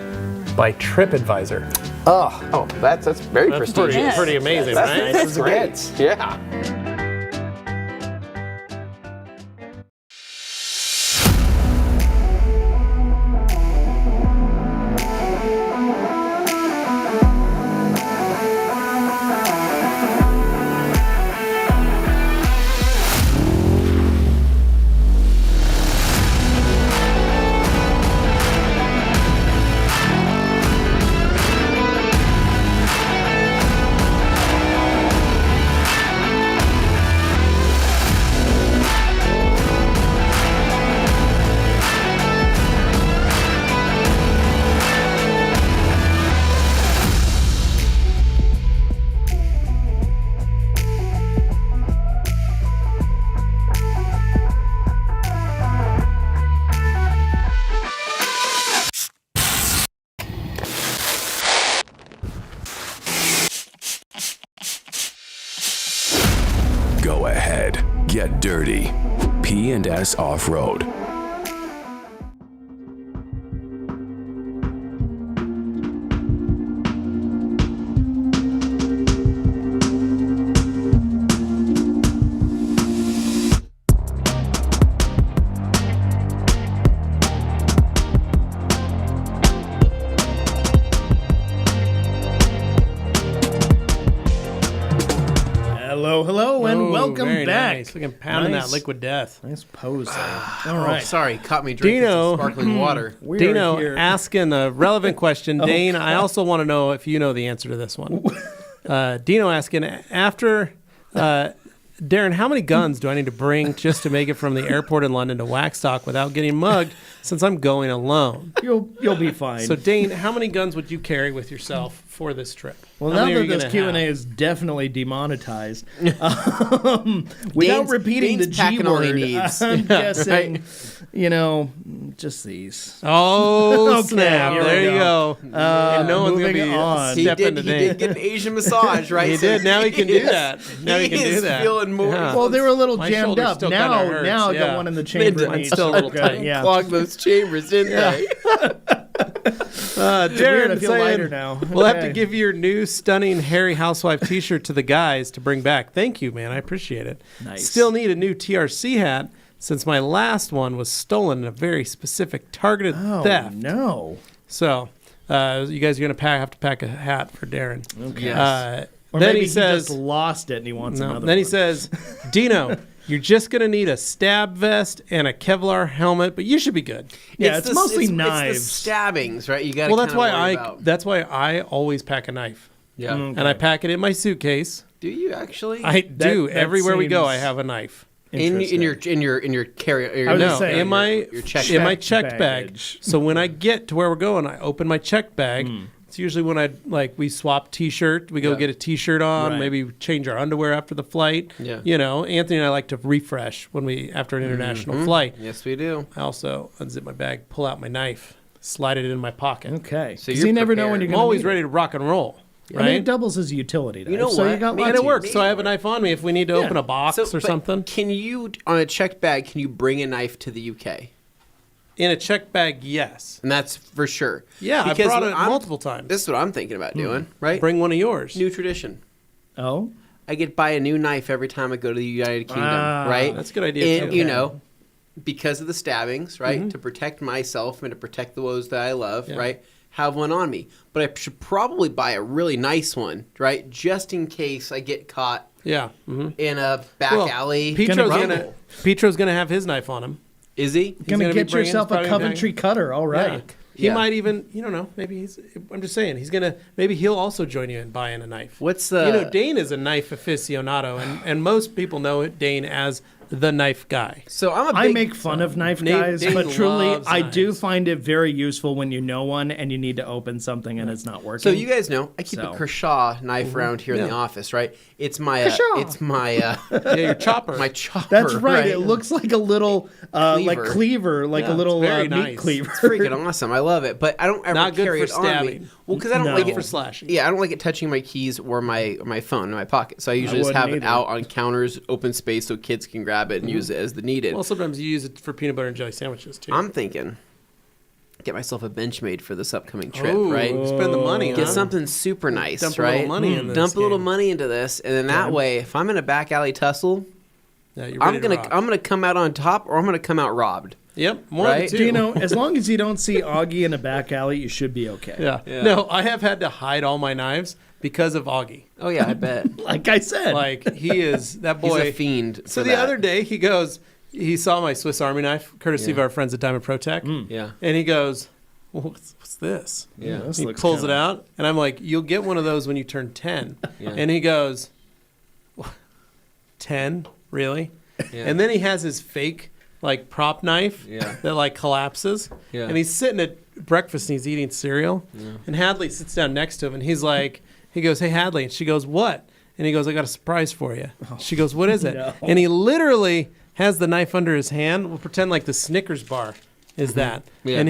by TripAdvisor. Oh, that's very prestigious. Pretty amazing, That's right? nice as it gets. Yeah. Go ahead, get dirty. P&S Off-Road. Hello, and welcome very back. Nice. Look at pounding that liquid death. Nice pose there. All All right. sorry, caught me drinking some sparkling water. We are Dino here. asking a relevant question. Dane, I God. also want to know if you know the answer to this one. Dino asking, after Darren, how many guns do I need to bring just to make it from the airport in London to Waxstock without getting mugged since I'm going alone? You'll be fine. So Dane, how many guns would you carry with yourself for this trip? Well, How now many are that you this gonna Q&A have? is definitely demonetized, without repeating Dane's the G packing all he word, needs. I'm guessing, right? just these. Oh, Okay, snap. here There we you go. And no one's going to moving be on. He stepping to did Dane. get an Asian massage, right? He did. Now he can do that. Now he can do is that. feeling more. Yeah. Well, they were a little My jammed shoulder up. still kinda Now hurts, I got yeah. one in the chamber. Mine's needs still a to little work. tight. Yeah. Clogged those chambers, didn't they? Weird, Darren I feel saying, lighter now. We'll have to Okay. give your new stunning Harry Housewife t-shirt to the guys to bring back. Thank you, man. I appreciate it. Nice. Still need a new TRC hat since my last one was stolen in a very specific targeted theft. No. So you guys are going to have to pack a hat for Darren. Okay. Yes. Or then maybe he says, just lost it and he wants another then he one. says, Dino, you're just going to need a stab vest and a Kevlar helmet, but you should be good. Yeah, it's mostly knives. It's the stabbings, right? You got to Well, that's why I always pack a knife. Yeah. And I pack it in my suitcase. Do you actually? I do. that Everywhere we go, seems I have a knife. in your carry. I was No, gonna say, in my your check in my check check bag. baggage. So when I get to where we're going, I open my check bag. It's usually when we swap T-shirt. We go Yeah. get a T-shirt on. Right. Maybe change our underwear after the flight. Yeah. You know, Anthony and I like to refresh after an international flight. Yes, we do. I also unzip my bag, pull out my knife, slide it in my pocket. Okay. So 'Cause you're you never know when prepared. you're I'm going always to ready to rock and roll. I Right? mean, it doubles as a utility knife. know so what? you got Maybe lots And it of works. use. So I have a knife on me if we need to open a box or but something. Can you, on a checked bag, can you bring a knife to the UK? In a check bag, yes. And that's for sure. Yeah, I Because brought what it I'm- multiple times. This is what I'm thinking about doing, right? Bring one of yours. New tradition. Oh? I get buy a new knife every time I go to the United Kingdom, right? That's a good idea, And, too. you know, because of the stabbings, right? To protect myself and to protect those that I love, right? Have one on me. But I should probably buy a really nice one, right? Just in case I get caught Yeah. in a back alley. Petro's gonna have his knife on him. Is he? Gonna get yourself a Coventry cutter. All right. Yeah. He might even, you don't know, maybe I'm just saying, maybe he'll also join you in buying a knife. What's the... Dane is a knife aficionado, and most people know Dane as the knife guy. So I make fun of knife guys, Dane but truly, I knives. do find it very useful when you know one and you need to open something and it's not working. So you guys know, I keep a Kershaw knife around here in the office, right? It's my, your chopper. My chopper. That's right. It looks like a little, cleaver, like a little very meat nice. cleaver. It's freaking awesome. I love it, but I don't ever Not good carry for it on stabbing. me. Well, because I don't like it for slashing. Yeah, I don't like it touching my keys or my phone in my pocket. So I usually just have it out on counters, open space, so kids can grab it and use it as needed. Well, sometimes you use it for peanut butter and jelly sandwiches too. I'm thinking, get myself a Benchmade for this upcoming trip, right? Spend the money. Get something super nice, Dump right? a little money in this Dump a little game. money into this, and then that way, if I'm in a back alley tussle, I'm gonna come out on top, or I'm gonna come out robbed. Yep, right? Do you know, as long as you don't see Augie in a back alley, you should be okay. Yeah. No, I have had to hide all my knives because of Augie. Oh yeah, I bet. Like I said, like he is that boy. He's a fiend. So the other day he saw my Swiss Army knife, courtesy of our friends at Diamond Pro Tech. Yeah. And he goes, well, what's this? Yeah. He pulls it out, and I'm like, you'll get one of those when you turn 10. Yeah. And he goes, 10? Really? Yeah. And then he has his fake like prop knife that like collapses. Yeah. And he's sitting at breakfast and he's eating cereal. Yeah. And Hadley sits down next to him and he's like, he goes, hey Hadley. And she goes, what? And he goes, I got a surprise for you. She goes, what is it? No. And he literally has the knife under his hand. We'll pretend like the Snickers bar is that. Yeah. And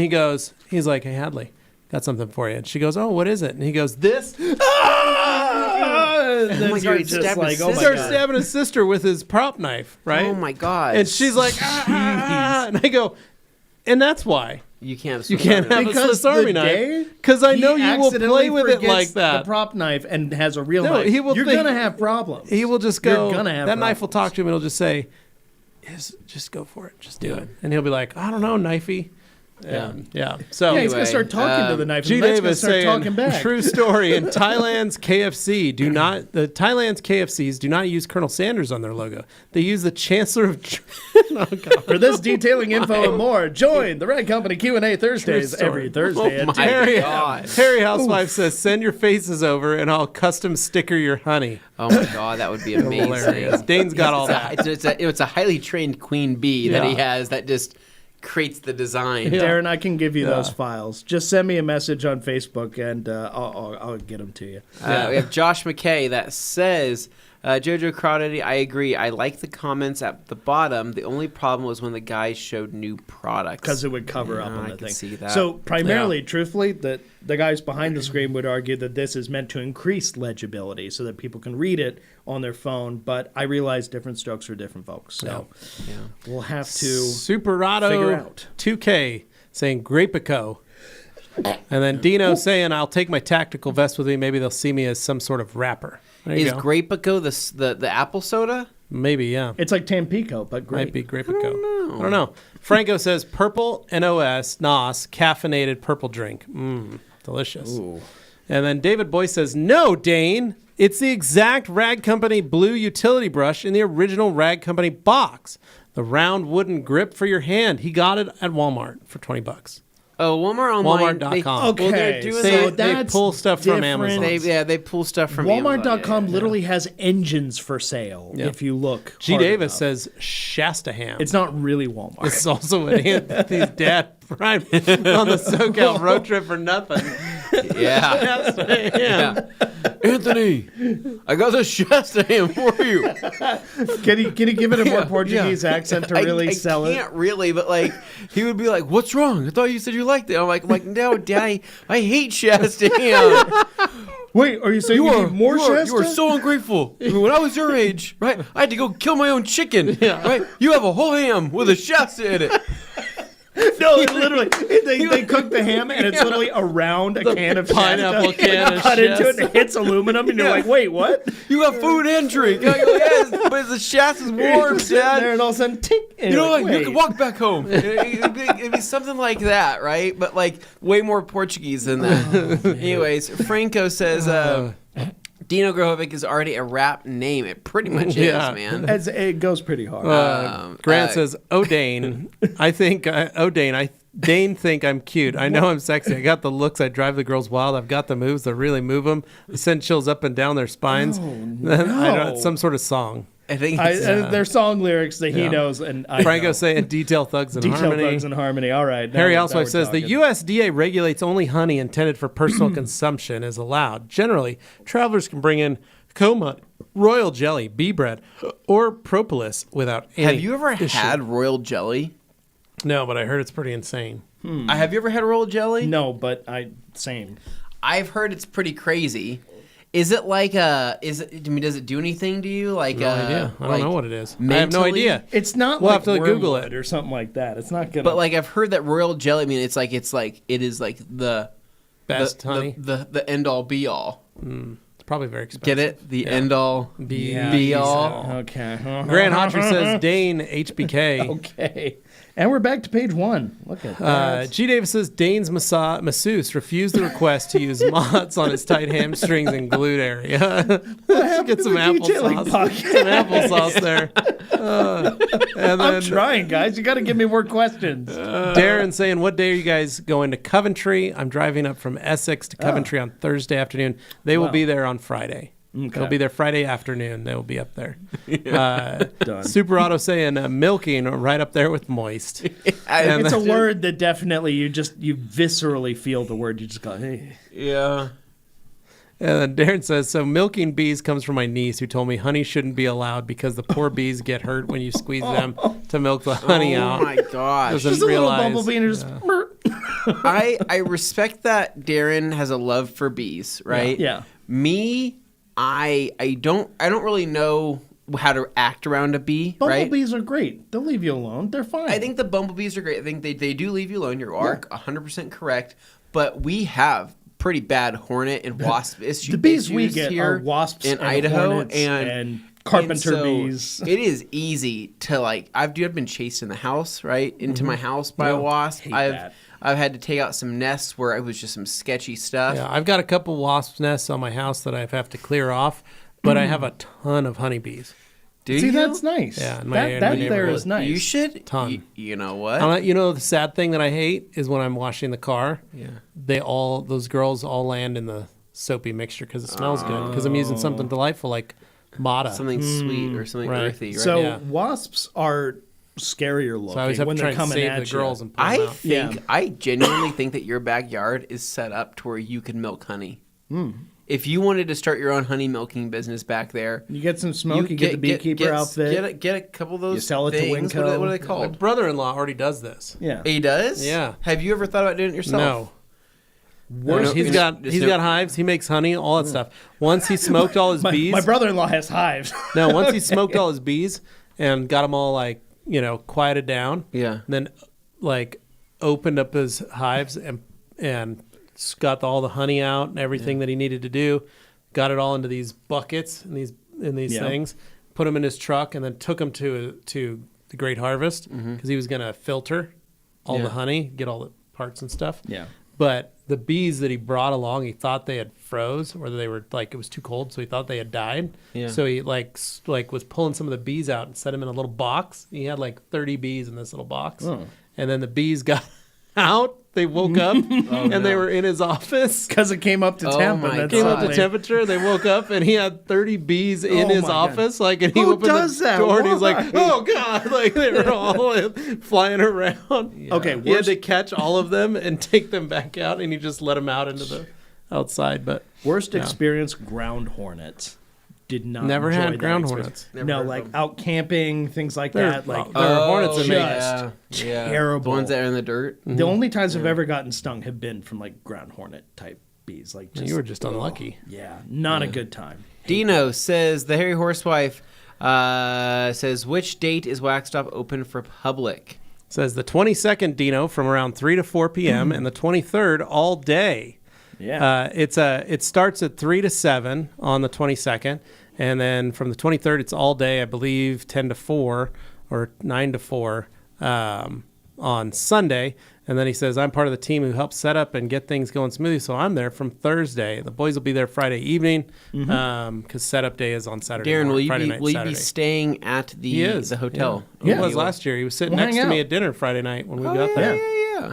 he's like, hey Hadley, got something for you. And she goes, oh, what is it? And he goes, this. And then my you're God, just like, He starts stabbing his sister with his prop knife, right? Oh my God. And she's like, and I go, and that's why you can't have a Swiss Army knife, because I know you will play with it like that. The prop knife and has a real No, knife. You're think- gonna have problems. He will just go. You're gonna have that knife will problems. talk to him and he'll just say, just go for it, just do it, and he'll be like, I don't know, knifey. Yeah. So he's gonna start talking to the knife. G. And the knife's gonna Davis start saying, talking back. true story. In Thailand's KFCs do not use Colonel Sanders on their logo. They use the Chancellor of. For this detailing info and more, join the Red Company Q&A Thursdays every Thursday. Oh at my 10 God. Harry Housewife says, send your faces over and I'll custom sticker your honey. Oh my God, that would be amazing. Hilarious. Dane's got all that. It's a highly trained queen bee that he has that just creates the design. Darren, I can give you those files. Just send me a message on Facebook and I'll get them to you. We have Josh McKay that says, Jojo Crawdaddy, I agree. I like the comments at the bottom. The only problem was when the guys showed new products. Because it would cover up on I the can thing. see that. So primarily, truthfully, the guys behind the screen would argue that this is meant to increase legibility so that people can read it on their phone. But I realize different strokes for different folks. So we'll have to Superado figure out. 2K saying Grapico. And then Dino saying, I'll take my tactical vest with me. Maybe they'll see me as some sort of rapper. There you Is go. Grapico the apple soda? Maybe, yeah. It's like Tampico, but great. Might be Grapico. I don't know. Franco says purple NOS caffeinated purple drink. Delicious. Ooh. And then David Boyce says, no, Dane. It's the exact Rag Company blue utility brush in the original Rag Company box. The round wooden grip for your hand. He got it at Walmart for $20. Oh, Walmart online. Walmart.com. Okay, they're doing so that. They pull stuff from Amazon. They pull stuff from Amazon. Walmart.com literally has engines for sale if you look. G. hard Davis enough. says Shasta ham. It's not really Walmart. It's also what Anthony's dad prime on the SoCal road trip for nothing. Yeah. Anthony, I got the Shasta ham for you. Can he give it a more Portuguese accent to really sell it? I can't really, but like he would be like, "What's wrong? I thought you said you liked it." I'm like, no, Daddy, I hate Shasta ham. Wait, are you saying you need more Shasta? You are so ungrateful. When I was your age, right, I had to go kill my own chicken. Right, you have a whole ham with a Shasta in it. No, literally, they cook the ham and it's literally around a can of pineapple Shasta. can of cut into it Shasta. and it hits aluminum and you're like, wait, what? You have food and drink. I go, yes, but the Shasta's warm, Sitting Dad. there and all of a sudden, tink. And You know you're what? like, You can walk back home. It'd be something like that, right? But like way more Portuguese than that. Anyways, Franco says, Dino Grohovic is already a rap name. It pretty much is, man. It goes pretty hard. Grant says, "Oh Dane, Dane think I'm cute. I know I'm sexy. I got the looks. I drive the girls wild. I've got the moves that really move them. I send chills up and down their spines. Oh, no. It's some sort of song. I think their song lyrics that he knows, and Franco saying detail thugs in harmony. Detail thugs in harmony. All right. Harry Housewife says the USDA regulates only honey intended for personal consumption is allowed. Generally, travelers can bring in coconut, royal jelly, bee bread, or propolis without any Have you ever issue. had royal jelly? No, but I heard it's pretty insane. Have you ever had royal jelly? No, but same. I've heard it's pretty crazy. Is it like does it do anything to you? Like No idea. I don't know what it is. Mentally? I have no idea. It's not We'll like have to Google wormwood it or something like that. It's not gonna. But like I've heard that royal jelly. I mean, it is like the best honey, the end all be all. It's probably very expensive. Get it? The end all be all. Okay. Grant Hodger says Dane HBK. Okay. And we're back to page 1. Look at that. G. Davis says Dane's masseuse refused the request to use mods on his tight hamstrings and glute area. What Get some applesauce. Some applesauce there. And then, I'm trying, guys. You got to give me more questions. Darren saying, what day are you guys going to Coventry? I'm driving up from Essex to Coventry on Thursday afternoon. They will be there on Friday. Okay. They'll be there Friday afternoon. They will be up there. Done. Super Auto saying milking right up there with moist. It's a word that definitely you viscerally feel the word. You just go, hey. Yeah. And then Darren says, so milking bees comes from my niece who told me honey shouldn't be allowed because the poor bees get hurt when you squeeze them to milk the honey out. Oh my gosh. Doesn't Just a little realize, bumblebee and just... I respect that Darren has a love for bees, right? Yeah. Me, I don't really know how to act around a bee, right? Bumblebees are great. They'll leave you alone. They're fine. I think the bumblebees are great. I think they do leave you alone. You are 100% correct. But we have pretty bad hornet and wasp issues. The bees we get here are wasps in and Idaho hornets and carpenter so bees. It is easy to I've been chased in the house, right? Into my house by a wasp. I've had to take out some nests where it was just some sketchy stuff. Yeah, I've got a couple wasp nests on my house that I have to clear off, but I have a ton of honeybees. Do See, you? that's nice. Yeah, that there is nice. You should. Ton. You know what? You know the sad thing that I hate is when I'm washing the car. Yeah. Those girls all land in the soapy mixture because it smells good. Because I'm using something delightful like Mata. Something sweet or something earthy, right? So wasps are scarier looking So I always have when to they're try and coming save at the you. girls and pull them out. I genuinely think that your backyard is set up to where you can milk honey. If you wanted to start your own honey milking business back there, You get some smoke, you get the beekeeper outfit. Get a couple of those. You sell it to things. Winco. What are they My called? brother-in-law already does this. Yeah. He does. Yeah. Have you ever thought about doing it yourself? No. He's got hives. He makes honey, all that stuff. Once he smoked all his bees. My brother-in-law has hives. No, once he smoked all his bees and got them all quieted down. Yeah. Then opened up his hives and got all the honey out and everything that he needed to do. Got it all into these buckets and these things. Put them in his truck and then took them to the Great Harvest because he was going to filter all the honey, get all the parts and stuff. Yeah. But the bees that he brought along, he thought they had froze or they were it was too cold, so he thought they had died. Yeah. So he was pulling some of the bees out and set them in a little box. He had 30 bees in this little box. Oh. And then the bees got out. They woke up and they were in his office. Because it came up to temp. my and Came up to temperature. They woke up and he had 30 bees in his my God. office. And he Who opened does the that? door and he's Why? like, "Oh God!" They were all flying around. Yeah. Okay, He had to catch all of them and take them back out, and he just let them out into the outside. But worst experience: ground hornets. Did not Never enjoy had that ground experience. hornets. No, out camping, things like that. there are hornets in yeah. terrible. The ones that are in the dirt. The only times I've ever gotten stung have been from ground hornet type bees. You were just unlucky. Yeah, not a good time. Dino says the Hairy Horsewife says which date is Waxstop open for public? Says the 22nd, Dino, from around 3 to 4 p.m. and the 23rd all day. Yeah. It starts at 3 to 7 on the 22nd, and then from the 23rd it's all day, I believe 10 to 4 or 9 to 4 on Sunday, And then he says, I'm part of the team who helps set up and get things going smoothly, so I'm there from Thursday. The boys will be there Friday evening because setup day is on Saturday. Darren, will you Saturday. be staying at the hotel? Yeah. He was last year. He was sitting next to me at dinner Friday night when we got there.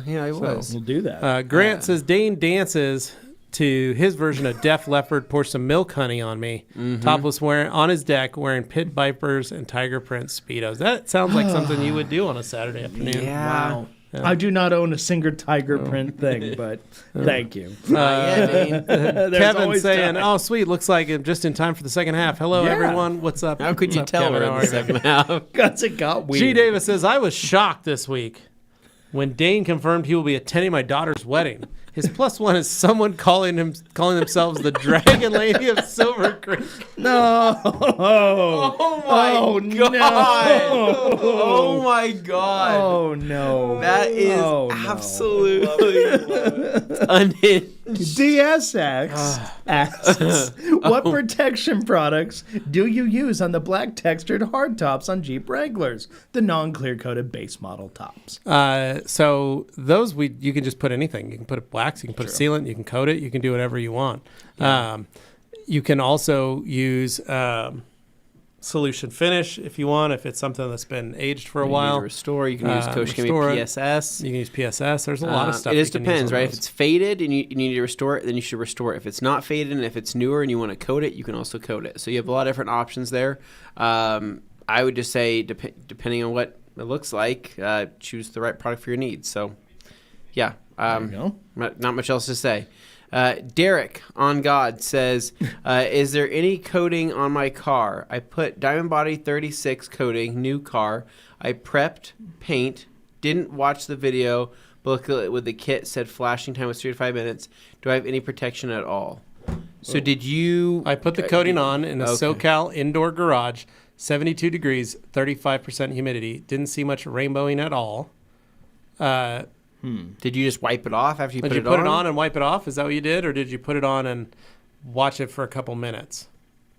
Yeah, I was. We'll do that. Grant says, Dane dances to his version of Def Leppard, Pour Some Milk Honey on Me, topless on his deck wearing pit vipers and tiger print Speedos. That sounds like something you would do on a Saturday afternoon. Yeah. Wow. Yeah. I do not own a single tiger print thing, but thank you. Kevin saying, "Oh, sweet, looks like it just in time for the second half." Hello, everyone. What's up? How could you tell Kevin? we're in the second half? Because it got weird. G. Davis says, "I was shocked this week when Dane confirmed he will be attending my daughter's wedding. His plus one is someone calling themselves the Dragon Lady of Silver Creek." No. Oh my god. No. Oh my god. Oh no. That is absolutely unhinged. DSX asks, what protection products do you use on the black textured hardtops on Jeep Wranglers, the non-clear coated base model tops? So those you can just put anything. You can put a wax, you can put a sealant, you can coat it, you can do whatever you want. Yeah. You can also use solution finish if you want, if it's something that's been aged for a while. You restore. You can use Koshikemi PSS. You can use PSS. There's a lot of stuff. It just depends, right? If it's faded and you need to restore it, then you should restore it. If it's not faded and if it's newer and you want to coat it, you can also coat it. So you have a lot of different options there. I would just say, depending on what it looks like, choose the right product for your needs. So, yeah, not much else to say. Derek on God says, is there any coating on my car? I put Diamond Body 36 coating, new car. I prepped paint, didn't watch the video, but looked at it with the kit, said flashing time was 3 to 5 minutes. Do I have any protection at all? So did you... I put the coating on in a SoCal indoor garage, 72 degrees, 35% humidity. Didn't see much rainbowing at all. Did you just wipe it off after you put it on? Did you put it on and wipe it off? Is that what you did? Or did you put it on and watch it for a couple minutes?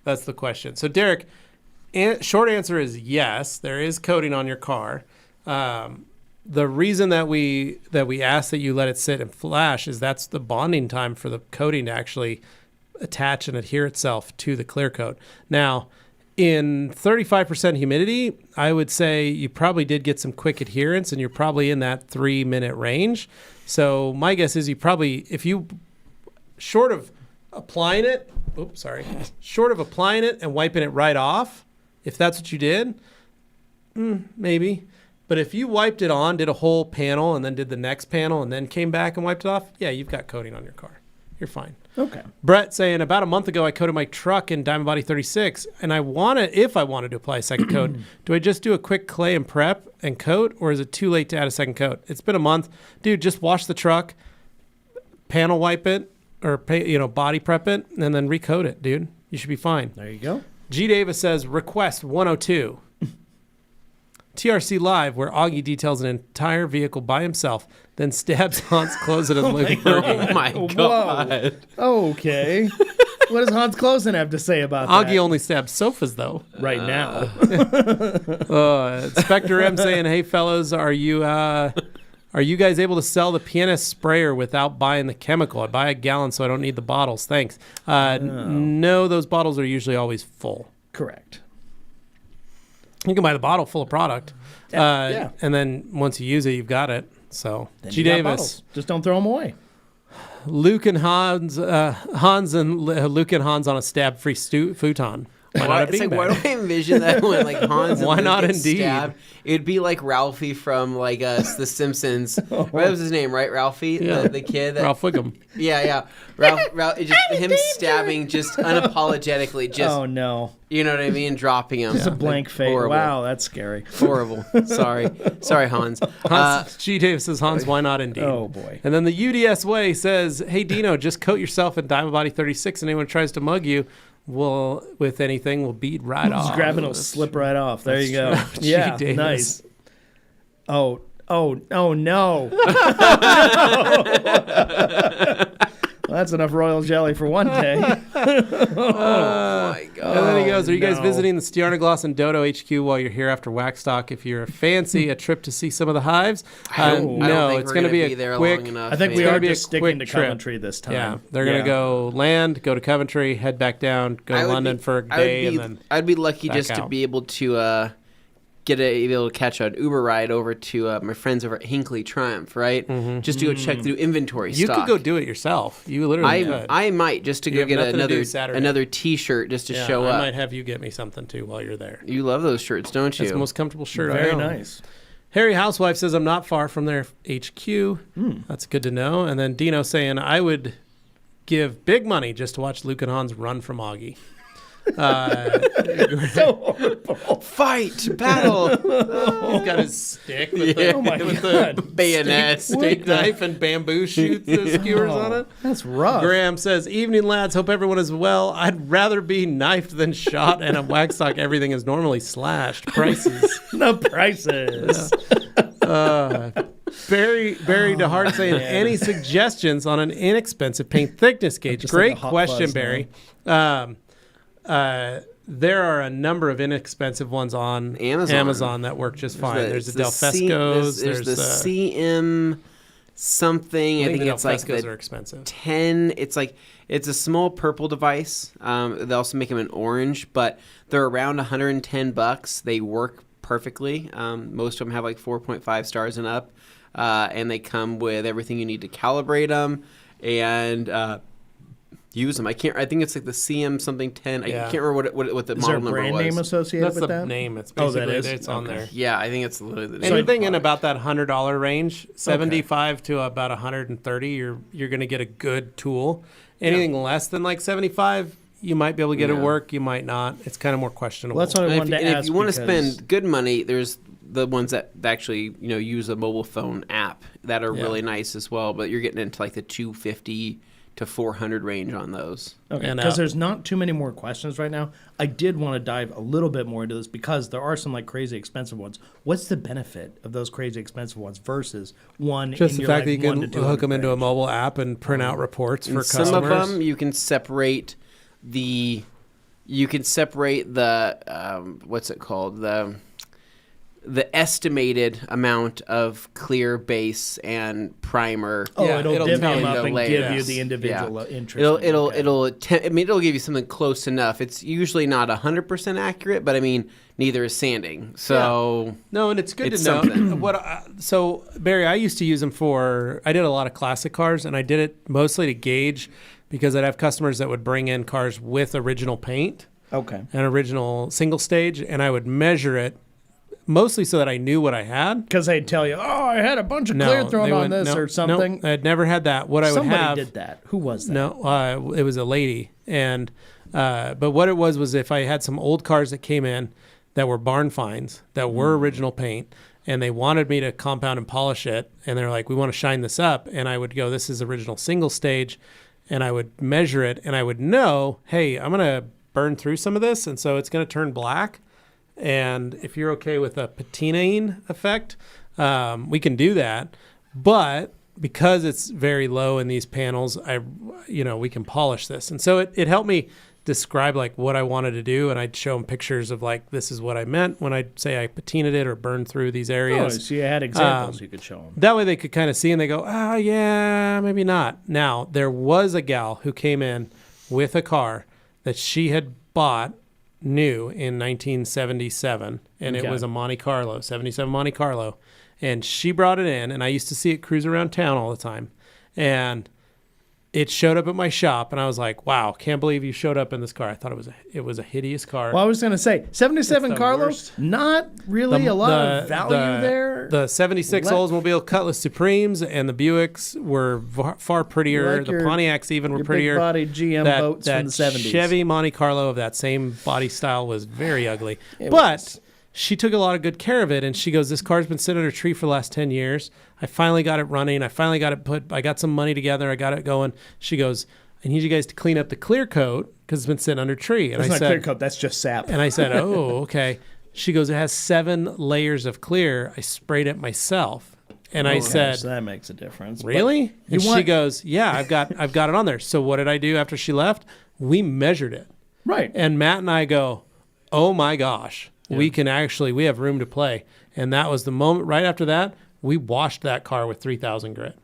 That's the question. So, Derek, short answer is yes. There is coating on your car. The reason that we ask that you let it sit and flash is that's the bonding time for the coating to actually attach and adhere itself to the clear coat. Now, in 35% humidity, I would say you probably did get some quick adherence, and you're probably in that 3-minute range. So my guess is you probably, if you, short of applying it and wiping it right off, if that's what you did, maybe. But if you wiped it on, did a whole panel, and then did the next panel, and then came back and wiped it off, yeah, you've got coating on your car. You're fine. Okay. Brett saying, about a month ago, I coated my truck in Diamond Body 36, and if I wanted to apply a second coat, do I just do a quick clay and prep and coat, or is it too late to add a second coat? It's been a month. Dude, just wash the truck, panel wipe it, or body prep it, and then recoat it, dude. You should be fine. There you go. G. Davis says, request 102. TRC Live, where Augie details an entire vehicle by himself, then stabs Hans Closen and Luke Berge. Oh my god. Okay. What does Hans Closen have to say about that? Augie only stabs sofas, though. Right now. Spectre M saying, hey, fellas, are you guys able to sell the pianist sprayer without buying the chemical? I buy a gallon so I don't need the bottles. Thanks. No, those bottles are usually always full. Correct. You can buy the bottle full of product. And then once you use it, you've got it. So, then G. Davis. Just don't throw them away. Luke and Hans on a stab-free futon. Why do I envision that when Hans and Why Luke not get indeed? Stabbed? It'd be like Ralphie from The Simpsons. What was his name, right? Ralphie, yeah. the kid. Ralph Wiggum. Yeah. Ralph just him stabbing just unapologetically. Just oh no. You know what I mean? Dropping him. Just a blank face. Horrible. Wow, that's scary. Horrible. Sorry, Hans. G. Davis says, Hans, why not indeed? Oh boy. And then the UDS way says, hey Dino, just coat yourself in Diamond Body 36, and anyone who tries to mug you with anything will beat right off. Just grab it, it'll slip right off. There you go. Yeah, nice. Oh no. that's enough royal jelly for one day. Oh my God. And then he goes, are you guys visiting the Stjarnaglas and Dodo HQ while you're here after Waxstock? If you're fancy a trip to see some of the hives? No, it's going to be a quick. I think we are just sticking to Coventry this time. Yeah, they're going to go land, go to Coventry, head back down, go to London for a day, and then I'd be lucky just to be able to be able to catch an Uber ride over to my friends over at Hinckley Triumph, right? Just to go check through inventory you stock. could go do it yourself. You literally could. I might just to go get another T-shirt just to show up. I might have you get me something too while you're there. You love those shirts, don't you? It's the most comfortable shirt I Very own. nice. Harry Housewife says, I'm not far from their HQ. That's good to know. And then Dino saying, I would give big money just to watch Luke and Hans run from Augie. So horrible. Fight, battle. He's got his stick with the bayonet, steak knife, and bamboo shoots the skewers on it. That's rough. Graham says, evening, lads. Hope everyone is well. I'd rather be knifed than shot, and at Waxstock, everything is normally slashed. Prices. The prices. Barry DeHart saying, any suggestions on an inexpensive paint thickness gauge? Great question, Barry. There are a number of inexpensive ones on Amazon that work just fine. There's the Del Frescos. There's the CM something. I think it's like the are expensive. 10. It's a small purple device. They also make them in orange, but they're around $110. They work perfectly. Most of them have like 4.5 stars and up, and they come with everything you need to calibrate them and use them. I think it's like the CM something 10. I can't remember what the model number was. Is there a brand name associated with that? That's the name. It's basically it's on there. Yeah, I think it's literally the anything in about that $100 range, 75 to about 130. You're going to get a good tool. Anything less than like 75, you might be able to get it work. You might not. It's kind of more questionable. Well, that's what I wanted to ask. If you want to spend good money, there's the ones that actually use a mobile phone app that are really nice as well. But you're getting into like the $250 to $400 range on those. Okay, because there's not too many more questions right now. I did want to dive a little bit more into this because there are some like crazy expensive ones. What's the benefit of those crazy expensive ones versus one? Just in the fact like that you can hook them into a mobile app and print out reports for customers. Some of them you can separate the what's it called, the estimated amount of clear base and primer. It'll divvy them up and give you the individual interest. It'll give you something close enough. It's usually not 100% accurate, but I mean neither is sanding. So no, and it's good to know. So Barry, I used to use them I did a lot of classic cars, and I did it mostly to gauge because I'd have customers that would bring in cars with original paint, an original single stage, and I would measure it. Mostly so that I knew what I had. Because they'd tell you, I had a bunch of clear thrown on this or something. No, I had never had that. Somebody did that. Who was that? No, it was a lady. And but what it was if I had some old cars that came in that were barn finds, that were original paint, and they wanted me to compound and polish it, and they're like, we want to shine this up. And I would go, this is original single stage, and I would measure it, and I would know, hey, I'm going to burn through some of this, and so it's going to turn black. And if you're okay with a patinaing effect, we can do that. But because it's very low in these panels, we can polish this. And so it helped me describe like what I wanted to do. And I'd show them pictures of like, this is what I meant when I say I patinaed it or burned through these areas. Oh, so you had examples you could show them. That way they could kind of see and they go, yeah, maybe not. Now, there was a gal who came in with a car that she had bought new in 1977, and it was a Monte Carlo, 77 Monte Carlo, and she brought it in, and I used to see it cruise around town all the time, and it showed up at my shop, and I was like, wow, can't believe you showed up in this car. I thought it was a hideous car. Well, I was going to say, 77 Carlos, not really a lot of value there. The 76 Oldsmobile Cutlass Supremes and the Buicks were far prettier. The Pontiacs even were prettier. Big-bodied GM boats from the 70s. Chevy Monte Carlo of that same body style was very ugly. But she took a lot of good care of it, and she goes, this car's been sitting under a tree for the last 10 years. I finally got it running. I finally got it I got some money together. I got it going. She goes, I need you guys to clean up the clear coat because it's been sitting under a tree. And that's not clear coat. That's just sap. And I said, oh, okay. She goes, it has 7 layers of clear. I sprayed it myself. And I said, so that makes a difference. really? And she goes, yeah, I've got it on there. So what did I do after she left? We measured it. Right. And Matt and I go, oh my gosh, we have room to play. And that was the moment right after that, we washed that car with 3,000 grit.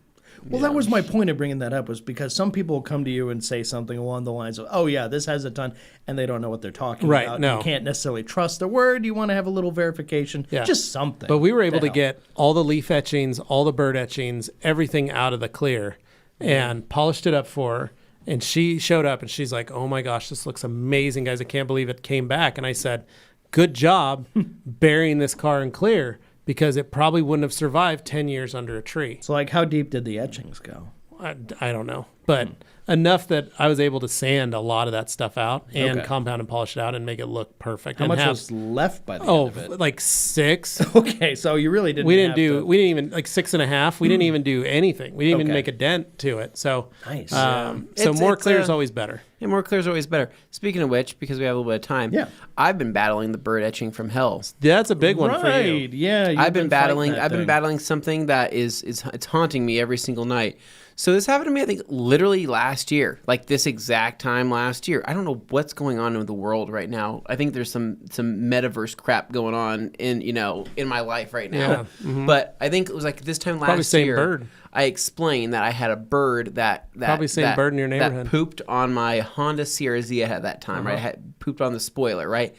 Well, that was my point of bringing that up, was because some people will come to you and say something along the lines of, oh, yeah, this has a ton, and they don't know what they're talking about. No. You can't necessarily trust the word. You want to have a little verification. Yeah. Just something. But we were able to get all the leaf etchings, all the bird etchings, everything out of the clear and polished it up for her. And she showed up and she's like, oh, my gosh, this looks amazing, guys. I can't believe it came back. And I said, good job burying this car in clear, because it probably wouldn't have survived 10 years under a tree. So, like, how deep did the etchings go? I don't know. But enough that I was able to sand a lot of that stuff out and compound and polish it out and make it look perfect. How much was left by the end of it? Like 6. Okay, so you really didn't we didn't even, like 6.5. We didn't even do anything. We didn't even make a dent to it. So, nice. So more clear is always better. Yeah, more clear is always better. Speaking of which, because we have a little bit of time, I've been battling the bird etching from hell. That's a big one for you. Yeah, I've been battling something that it's haunting me every single night. So this happened to me, I think, literally last year, like this exact time last year. I don't know what's going on in the world right now. I think there's some metaverse crap going on in my life right now. Yeah. Mm-hmm. But I think it was like this time last Probably same year. Bird. I explained that I had a bird that probably same bird in your neighborhood that pooped on my Honda CRZ at that time. Right, had pooped on the spoiler. Right,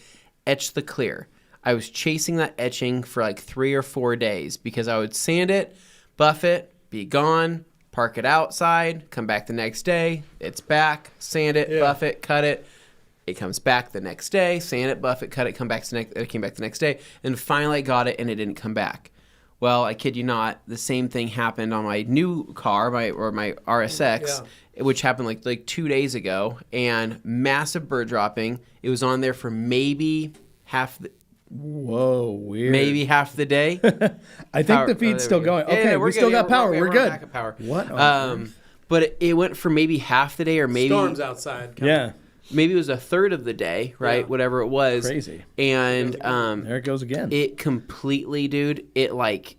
etched the clear. I was chasing that etching for like 3 or 4 days because I would sand it, buff it, be gone. Park it outside, come back the next day, it's back, sand it, buff it, cut it. It comes back the next day, sand it, buff it, cut it, it came back the next day, and finally I got it and it didn't come back. Well, I kid you not, the same thing happened on my new car, my RSX, which happened like 2 days ago, and massive bird dropping. It was on there for maybe half the... Whoa, weird. Maybe half the day. I think the feed's still going. Okay, we still got power. We're good. Back at power. What? But it went for maybe half the day, or maybe storms outside. Yeah. Maybe it was a third of the day, right? Yeah. Whatever it was. Crazy. And there it goes again. It completely, dude. It like,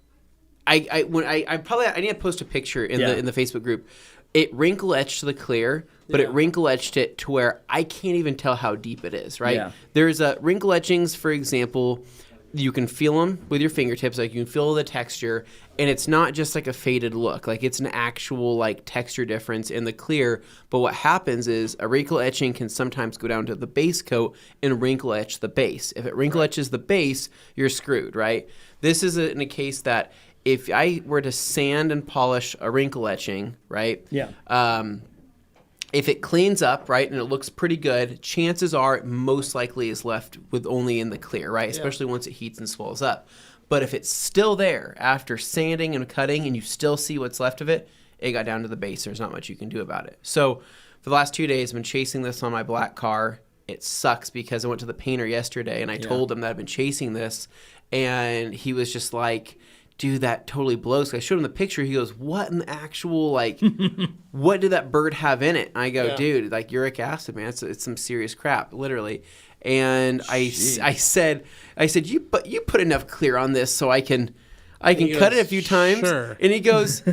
I need to post a picture in the Facebook group. It wrinkle etched the clear, but it wrinkle etched it to where I can't even tell how deep it is, right? Yeah. There's wrinkle etchings, for example, you can feel them with your fingertips, like you can feel the texture, and it's not just like a faded look, like it's an actual like texture difference in the clear. But what happens is a wrinkle etching can sometimes go down to the base coat and wrinkle etch the base. If it wrinkle etches the base, you're screwed, right? This is in a case that if I were to sand and polish a wrinkle etching, right? Yeah. If it cleans up, right, and it looks pretty good, chances are it most likely is left with only in the clear, right? Especially once it heats and swells up. But if it's still there after sanding and cutting and you still see what's left of it, it got down to the base. There's not much you can do about it. So for the last 2 days, I've been chasing this on my black car. It sucks because I went to the painter yesterday and I told him that I've been chasing this, and he was just like, dude, that totally blows. I showed him the picture. He goes, what in the actual, like, what did that bird have in it? And I go, dude, like uric acid, man. It's some serious crap, literally. And I said, you put enough clear on this so I can cut it a few times. Sure. And he goes,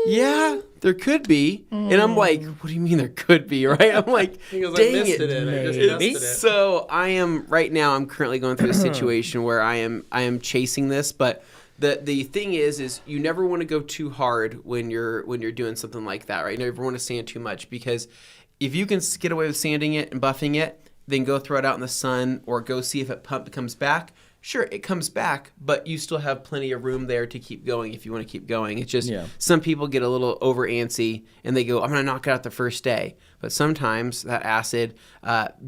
yeah, there could be. And I'm like, what do you mean there could be, right? I'm like, he goes, dang I missed it. I just tested it. So I'm currently going through a situation where I am chasing this, but the thing is you never want to go too hard when you're doing something like that, right? You never want to sand too much, because if you can get away with sanding it and buffing it, then go throw it out in the sun or go see if it comes back. Sure, it comes back, but you still have plenty of room there to keep going if you want to keep going. It's just some people get a little over antsy and they go, I'm going to knock it out the first day. But sometimes that acid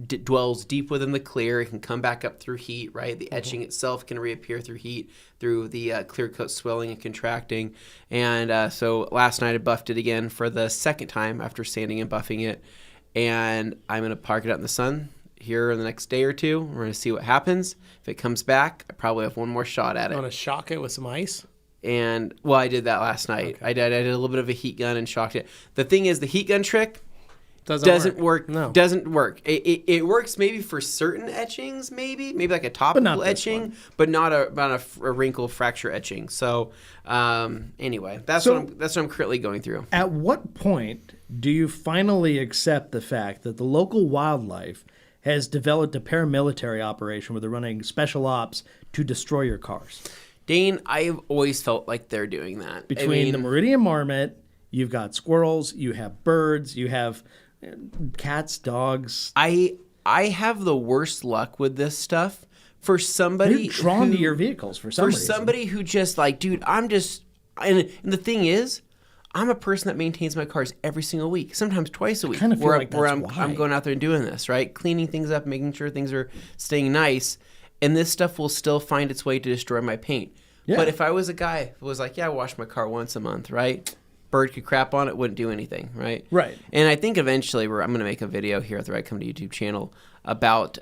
dwells deep within the clear. It can come back up through heat, right? The etching itself can reappear through heat, through the clear coat swelling and contracting. And so last night I buffed it again for the second time after sanding and buffing it. And I'm going to park it out in the sun here in the next day or two. We're going to see what happens. If it comes back, I probably have one more shot at it. You want to shock it with some ice? And, well, I did that last night. Okay. I did a little bit of a heat gun and shocked it. The thing is, the heat gun trick Doesn't work. No. Doesn't work. It works maybe for certain etchings, maybe like a topical etching, but not a wrinkle fracture etching. So anyway, that's what I'm currently going through. At what point do you finally accept the fact that the local wildlife has developed a paramilitary operation where they're running special ops to destroy your cars? Dane, I've always felt like they're doing that. Between the Meridian marmot, you've got squirrels, you have birds, you have cats, dogs. I have the worst luck with this stuff. For somebody They're drawn to your vehicles for some reason. For somebody who just like, dude, and the thing is, I'm a person that maintains my cars every single week, sometimes twice a week. I kind of feel like that's why. I'm going out there and doing this, right? Cleaning things up, making sure things are staying nice. And this stuff will still find its way to destroy my paint. Yeah. But if I was a guy who was like, yeah, I wash my car once a month, right? Bird could crap on it, wouldn't do anything, right? Right. And I think eventually I'm going to make a video here at the Right Come to YouTube channel about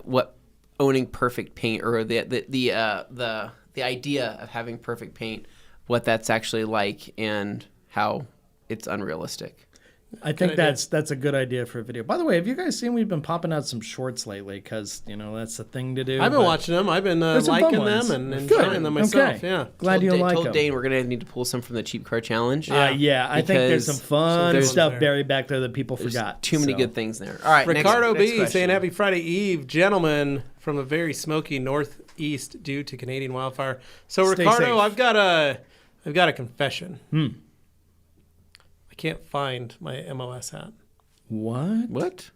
what owning perfect paint, or the idea of having perfect paint, what that's actually like, and how it's unrealistic. I think that's a good idea for a video. By the way, have you guys seen we've been popping out some shorts lately? Because, that's the thing to do. I've been watching them. I've been liking them and enjoying them myself. Okay. Yeah. Glad you like them. Told Dane we're going to need to pull some from the Cheap Car Challenge. Yeah, I think there's some fun stuff buried back there that people forgot. Too many good things there. All right, Ricardo next B. saying Happy Friday Eve, gentlemen, from a very smoky northeast due to Canadian wildfire. So, Stay Ricardo, safe. I've got a confession. I can't find my MOS hat. What?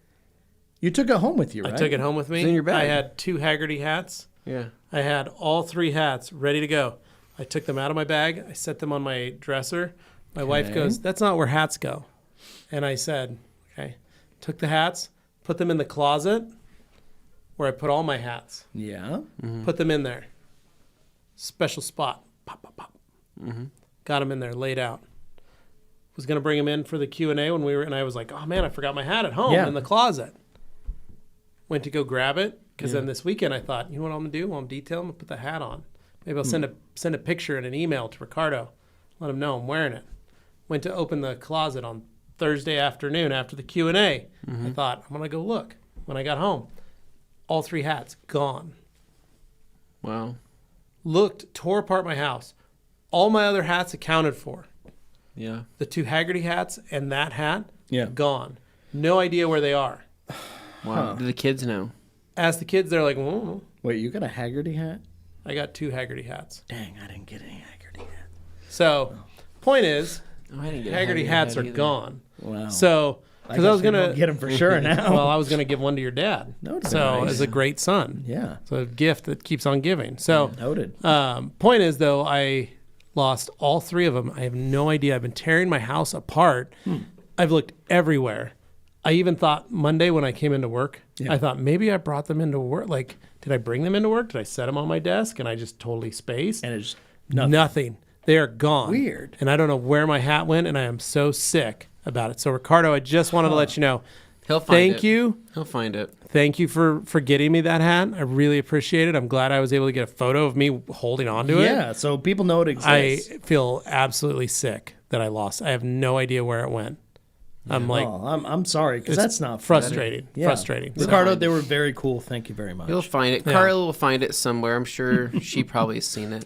You took it home with you, right? I took it home with me. It's in your bag. I had 2 Haggerty hats. Yeah. I had all 3 hats ready to go. I took them out of my bag. I set them on my dresser. My wife goes, "That's not where hats go." And I said, okay. Took the hats, put them in the closet where I put all my hats. Yeah. Mm-hmm. Put them in there. Special spot. Pop, pop, pop. Mm-hmm. Got them in there, laid out. Was going to bring them in for the Q&A and I was like, oh man, I forgot my hat at home in the closet. Went to go grab it, because then this weekend I thought, you know what I'm going to do? While I'm detailing, I'm going to put the hat on. Maybe I'll send a picture and an email to Ricardo. Let him know I'm wearing it. Went to open the closet on Thursday afternoon after the Q&A. I thought, I'm going to go look. When I got home, all 3 hats gone. Wow. Tore apart my house. All my other hats accounted for. Yeah. The 2 Haggerty hats and that hat, gone. No idea where they are. Wow. Do the kids know? Ask the kids, they're like, whoa. Wait, you got a Haggerty hat? I got 2 Haggerty hats. Dang, I didn't get any Haggerty hats. So, point is, I didn't get Haggerty hats are either. gone. Wow. So, because I was going to get them for sure now. Well, I was going to give one to your dad. Noted. So, Nice. as a great son. Yeah. It's a gift that keeps on giving. So, Noted. Point is, though, I lost all 3 of them. I have no idea. I've been tearing my house apart. I've looked everywhere. I even thought Monday when I came into work, I thought maybe I brought them into work. Like, did I bring them into work? Did I set them on my desk and I just totally spaced? And it's nothing. They are gone. Weird. And I don't know where my hat went, and I am so sick about it. So, Ricardo, I just wanted to let you know. He'll find Thank you. He'll find it. Thank you for getting me that hat. I really appreciate it. I'm glad I was able to get a photo of me holding on to it. Yeah, so people know it exists. I feel absolutely sick that I lost. I have no idea where it went. I'm like, I'm sorry, because that's not frustrating. Yeah. Frustrating. Ricardo, they were very cool. Thank you very much. He'll find it. Yeah. Carla will find it somewhere. I'm sure she probably has seen it.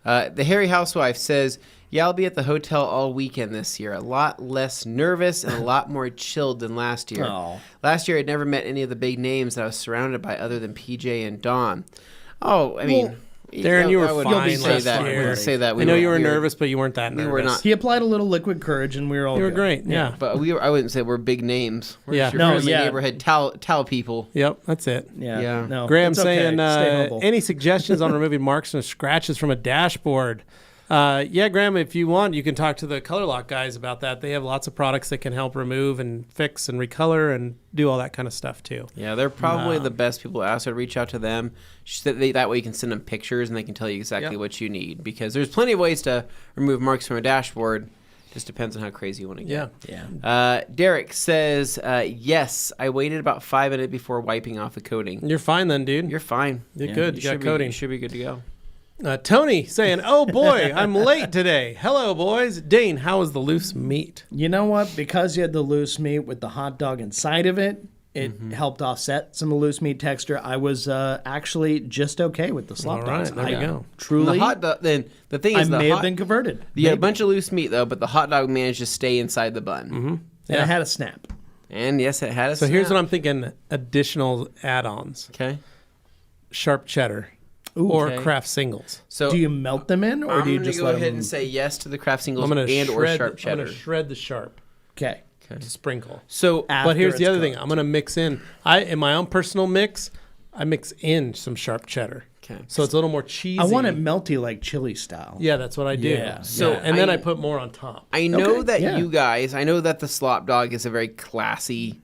The Hairy Housewife says, yeah, I'll be at the hotel all weekend this year. A lot less nervous and a lot more chilled than last year. Oh. Last year, I'd never met any of the big names that I was surrounded by other than PJ and Dawn. Oh, I mean... Darren, you were fine last year. Say that. I know you were nervous, but you weren't that nervous. We were not. He applied a little liquid courage, and we were all You were good. great, yeah. But I wouldn't say we're big names. We're Yeah. just your No, friendly yeah. neighborhood towel people. Yep, that's it. Yeah. No, Graham it's okay. saying, Stay humble. any suggestions on removing marks and scratches from a dashboard? Yeah, Graham, if you want, you can talk to the Color Lock guys about that. They have lots of products that can help remove and fix and recolor and do all that kind of stuff too. Yeah, they're probably the best people to ask. So reach out to them. That way you can send them pictures and they can tell you exactly what you need. Because there's plenty of ways to remove marks from a dashboard. Just depends on how crazy you want to get. Yeah. Derek says, yes, I waited about 5 minutes before wiping off the coating. You're fine then, dude. You're fine. You're good. You got coating. You should be good to go. Tony saying, "Oh boy, I'm late today. Hello, boys. Dane, how was the loose meat?" You know what? Because you had the loose meat with the hot dog inside of it, it helped offset some of the loose meat texture. I was actually just okay with the slop dogs. There you go. Truly, The hot dog. Then the thing is, I may have been converted. You had a bunch of loose meat though, but the hot dog managed to stay inside the bun. And it had a snap. And yes, it had a So snap. here's what I'm thinking: additional add-ons. Okay. Sharp cheddar. Ooh, or okay. Kraft singles. So do you melt them in, or do you just go let ahead them... and say yes to the Kraft singles I'm and or sharp cheddar? I'm going to shred the sharp. Okay. To sprinkle. So, but here's the other thing: I'm going to mix in. In my own personal mix, I mix in some sharp cheddar. Okay. So it's a little more cheesy. I want it melty like chili style. Yeah, that's what I do. Yeah. So and then I put more on top. I know that yeah. you guys. I know that the slop dog is a very classy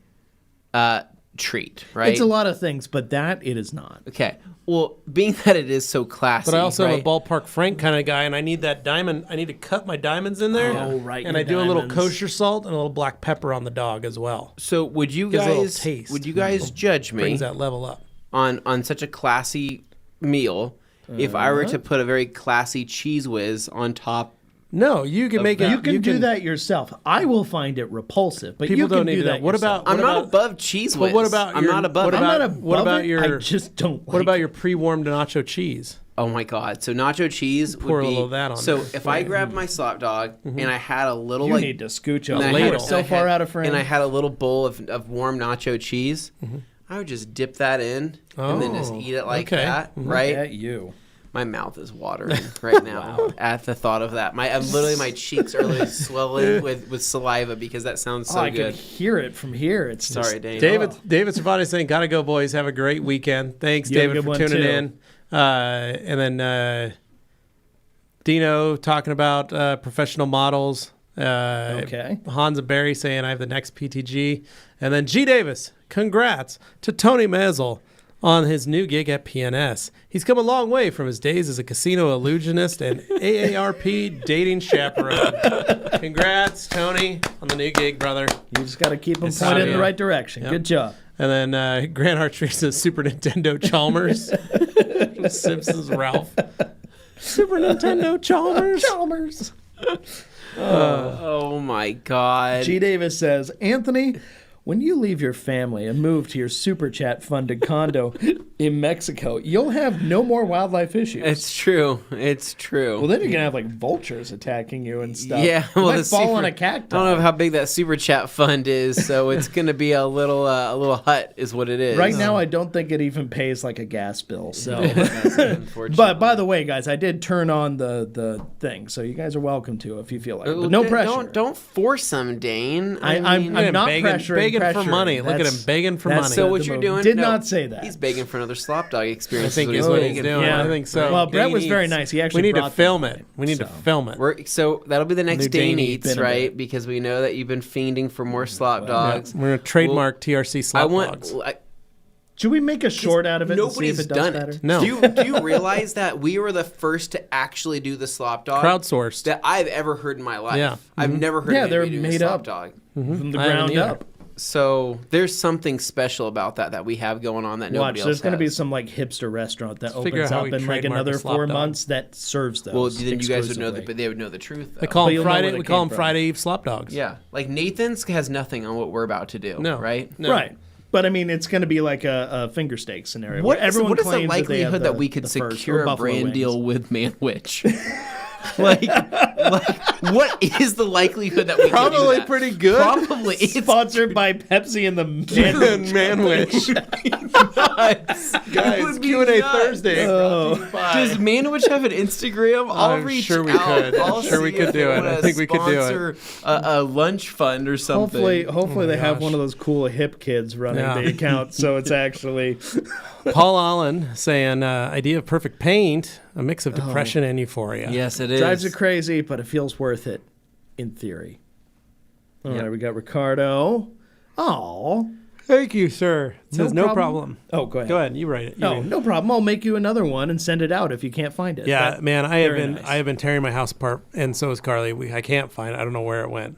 treat, right? It's a lot of things, but that it is not. Okay. Well, being that it is so classy, But I also right? am a ballpark Frank kind of guy, and I need that diamond. I need to cut my diamonds in there. Oh, right, And your I do a little diamonds. kosher salt and a little black pepper on the dog as well. So would you Gives a little guys taste. would you guys judge me Brings that level up. on such a classy meal if I were to put a very classy cheese whiz on top? No, you can make it. You can do that yourself. I will find it repulsive, but People you can don't need do to that. What yourself. about? I'm not above cheese whiz. But what about? I'm your, not above. What it. I'm about, not above what about it. your? I just don't. What about your pre-warmed nacho cheese? Oh my god! So nacho cheese Pour would a be. little of that on so there. if I grabbed my slop dog and I had a little You like need to scooch and up. I had- We're so and I far had- out of frame. and I had a little bowl of warm nacho cheese, I would just dip that in and then just eat it like that, right? At you. My mouth is watering right now at the thought of that. I'm literally my cheeks are literally swelling with saliva because that sounds so I good. can hear it from here. It's just, Sorry, Dane. David Cervantes saying, "Gotta go, boys. Have a great weekend. Thanks, You have a David, good for one, tuning too. in." And then Dino talking about professional models. Okay. Hans and Barry saying, "I have the next PTG." And then G. Davis, congrats to Tony Mazel on his new gig at PNS. He's come a long way from his days as a casino illusionist and AARP dating chaperone. Congrats, Tony, on the new gig, brother. You just got to keep them It's pointed in obvious. the right direction. Yep. Good job. And then Grant Archery says Super Nintendo Chalmers. From Simpsons Ralph. Super Nintendo Chalmers. Chalmers. Oh my god. G. Davis says, Anthony, when you leave your family and move to your super chat funded condo in Mexico, you'll have no more wildlife issues. It's true. It's true. Well, then you're gonna have like vultures attacking you and stuff. Yeah, you well, might the fall on super- a cacti. I don't know how big that super chat fund is, so it's gonna be a little hut, is what it is. Right now, I don't think it even pays like a gas bill. So, Unfortunately. but by the way, guys, I did turn on the thing, so you guys are welcome to if you feel like it. But no pressure. Don't force them, Dane. I'm not pressuring. Begging for money. Look at him begging for money. So what you're doing? Did not say that. He's begging for another slop dog experience. I think is is what he's doing. Yeah. I think so. Well, Brett Dane was very Eats. nice. He actually We need to brought film them. it. We need to film it. So that'll be the next New Dane Dane Eats, Eats. right? Because we know that you've been fiending for more slop dogs. We're going to trademark TRC slop dogs. Should we make a short out of it and see Nobody's if it does done better? it. No. Do you realize that we were the first to actually do the slop dog? Crowdsourced. That I've ever heard in my life. Yeah. I've never heard Yeah, of they're anybody doing made a slop up. dog. From the I haven't ground either. up. So there's something special about that we have going on that nobody Watch, else there's going to be has. some like hipster restaurant that figure opens out how up we in like trademark another a slop 4 dog. months that serves those. Well, then you guys would know exclusively. but they would know the truth. Though. They call But them you'll know Friday. where We they call came them from. Friday Eve slop dogs. Yeah, like Nathan's has nothing on what we're about to do. No. right? No. Right. But I mean, it's going to be like a finger steak scenario. What where everyone is the claims likelihood they have that we could the first, secure or a buffalo brand wings. deal with Manwich? like, what is the likelihood that we can do Probably that? pretty good. Probably. It's Sponsored by Pepsi and the Manwich. Guys, would be Q&A nuts. Thursday. Does Manwich have an Instagram? I'll I'm reach sure we out. could. I'm I'll sure we see could if do they it. wanna I think we could do it. sponsor a lunch fund or something. Hopefully they have gosh. one of those cool hip kids running Yeah. the account, so it's actually Paul Allen saying, idea of perfect paint, a mix of depression and euphoria. Yes, it is. drives you crazy, but it feels worth it in theory. All right, we got Ricardo. Oh, Thank you, sir. It says no problem. problem. Oh, go ahead. Go ahead. You write it. You read it. No problem. I'll make you another one and send it out if you can't find it. Yeah, That- man, I have very been nice. I have been tearing my house apart, and so is Carly. I can't find it. I don't know where it went.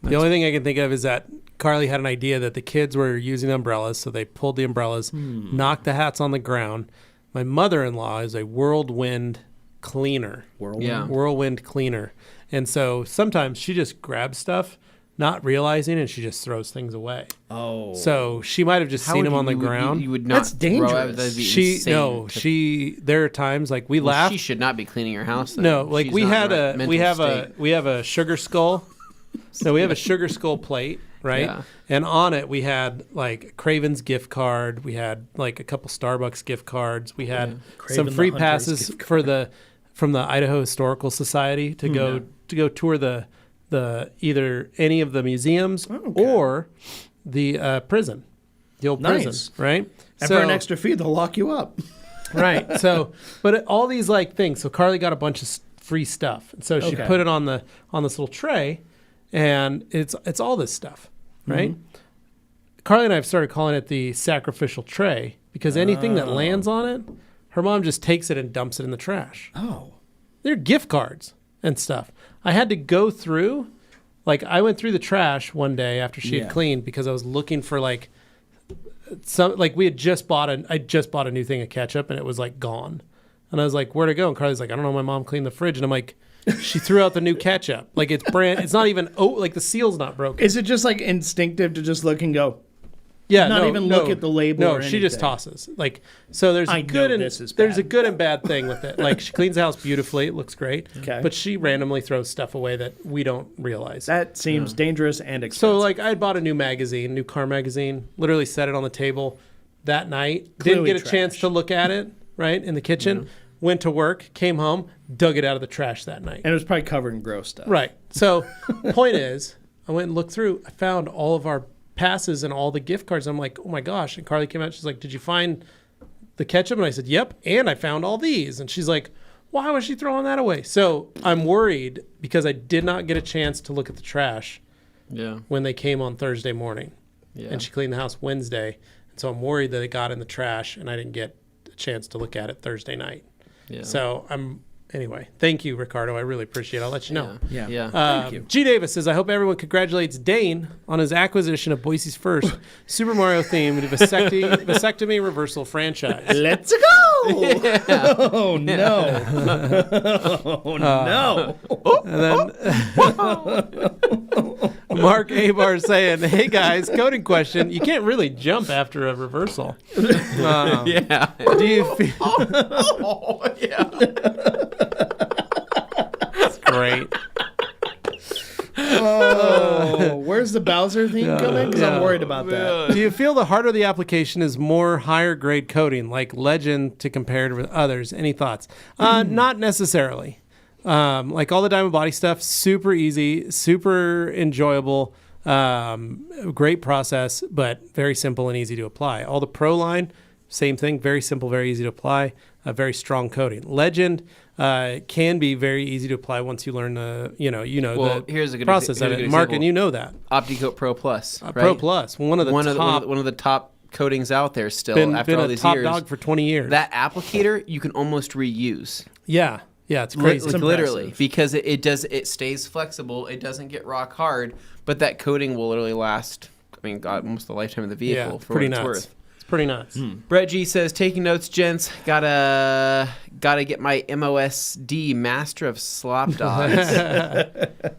The only thing I can think of is that Carly had an idea that the kids were using umbrellas, so they pulled the umbrellas, knocked the hats on the ground. My mother-in-law is a whirlwind cleaner. Whirlwind cleaner. And so sometimes she just grabs stuff, not realizing, and she just throws things away. Oh. So she might have just seen them on the ground. You would not. That's dangerous. There are times like we laugh. She should not be cleaning her house. Then. No, like She's we not had in the right we have mental we have a sugar skull. So we have a sugar skull plate, right? Yeah. And on it we had like Craven's gift card. We had like a couple Starbucks gift cards. We had some free passes from the Idaho Historical Society to go tour the either any of the museums or the prison, the old prison, right? And for an extra fee, they'll lock you up. Right. So, but all these like things. So Carly got a bunch of free stuff, and so she put it on this little tray, and it's all this stuff, right? Mm-hmm. Carly and I have started calling it the sacrificial tray because anything that lands on it, her mom just takes it and dumps it in the trash. Oh, they're gift cards and stuff. I had to go through, like I went through the trash one day after she had cleaned because I was looking for like some, like I just bought a new thing of ketchup and it was like gone. And I was like, where'd it go? And Carly's like, I don't know, my mom cleaned the fridge. And I'm like, she threw out the new ketchup. Like it's not even, like the seal's not broken. Is it just like instinctive to just look and go? Yeah, not even look at the label. No, or she just tosses. Like, so there's a good and bad thing with it. Like, she cleans the house beautifully; it looks great. Okay. But she randomly throws stuff away that we don't realize. That seems dangerous and expensive. So, like, I had bought a new car magazine. Literally set it on the table that night. Didn't get a chance to look at it. Right in the kitchen. Yeah. Went to work. Came home. Dug it out of the trash that night. And it was probably covered in gross stuff. Right. So, point is, I went and looked through. I found all of our passes and all the gift cards. I'm like, oh my gosh. And Carly came out. She's like, did you find the ketchup? And I said, yep. And I found all these. And she's like, why was she throwing that away? So I'm worried because I did not get a chance to look at the trash when they came on Thursday morning. Yeah. And she cleaned the house Wednesday. And so I'm worried that it got in the trash and I didn't get a chance to look at it Thursday night. Yeah. So anyway, thank you, Ricardo. I really appreciate it. I'll let you know. Yeah. Thank you. G. Davis says, I hope everyone congratulates Dane on his acquisition of Boise's first Super Mario-themed vasectomy reversal franchise. Let's go! Yeah. Oh, no. Oh, no. And then Mark Abar saying, hey, guys, coding question. You can't really jump after a reversal. Yeah. Do you feel... That's great. Oh, where's the Bowser theme coming? Because I'm worried about that. Do you feel the harder the application is more higher grade coding, like Legend to compare with others? Any thoughts? Not necessarily. Like all the Diamond Body stuff, super easy, super enjoyable, great process, but very simple and easy to apply. All the Pro line, same thing, very simple, very easy to apply, very strong coding. Legend can be very easy to apply once you learn the here's a good process of it. Mark, and you know that. OptiCoat Pro Plus, right? Pro Plus, one of the top coatings out there still after all these years. Been a top dog for 20 years. That applicator you can almost reuse. Yeah, it's crazy. Literally, because it stays flexible. It doesn't get rock hard, but that coating will literally last. I mean, almost the lifetime of the vehicle for what it's worth. Pretty nuts. Brett G says, taking notes, gents. Gotta get my MOSD Master of Slop Dogs.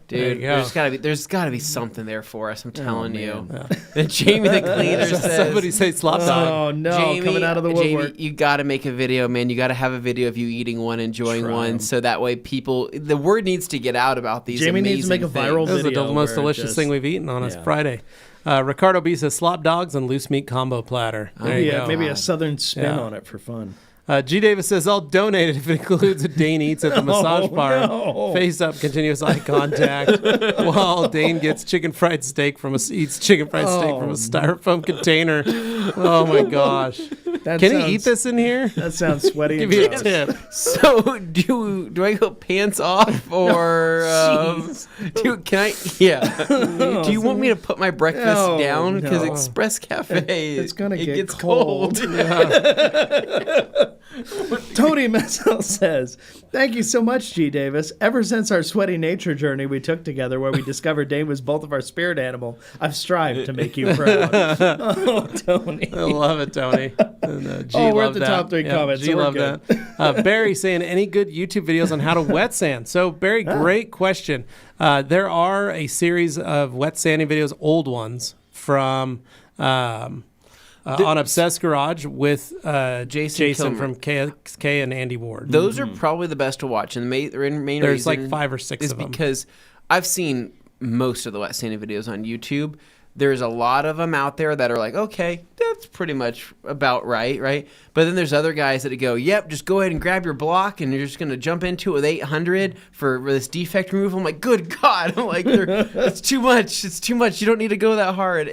Dude, there's gotta be something there for us. I'm telling you. Yeah. And Jamie the cleaner says, somebody say slop dog. Oh no, Jamie, coming out of the woodwork. Jamie, you gotta make a video, man. You gotta have a video of you eating one, enjoying one, so that way the word needs to get out about these. Jamie amazing needs to make a viral things. video. This is the most delicious thing we've eaten on a Friday. Ricardo B says slop dogs and loose meat combo platter. There you go. Maybe a southern spin on it for fun. G. Davis says, I'll donate it if it includes a Dane eats at the massage bar. No. Face up, continuous eye contact, while Dane gets chicken fried steak from a styrofoam container. Oh my gosh. Can he eat this in here? That sounds sweaty. Give me a tip. So do I go pants off or can I? Yeah. Do you want me to put my breakfast down? Because Express Cafe, it gets cold. Tony Messel says, thank you so much, G. Davis. Ever since our sweaty nature journey we took together where we discovered Dane was both of our spirit animal, I've strived to make you proud. Oh, Tony. I love it, Tony. And, G we're at loved the that. top 3 comments. G so we're loved good. that. Barry saying, any good YouTube videos on how to wet sand? So, Barry, great question. There are a series of wet sanding videos, old ones, from on Obsessed Garage with Jason from KXK and Andy Ward. Those are probably the best to watch. And the main There's reason like 5 or 6 is of them. because I've seen most of the wet sanding videos on YouTube. There's a lot of them out there that are like, okay, that's pretty much about right? But then there's other guys that go, yep, just go ahead and grab your block and you're just going to jump into it with 800 for this defect removal. I'm like, good God. I'm like, it's too much. It's too much. You don't need to go that hard.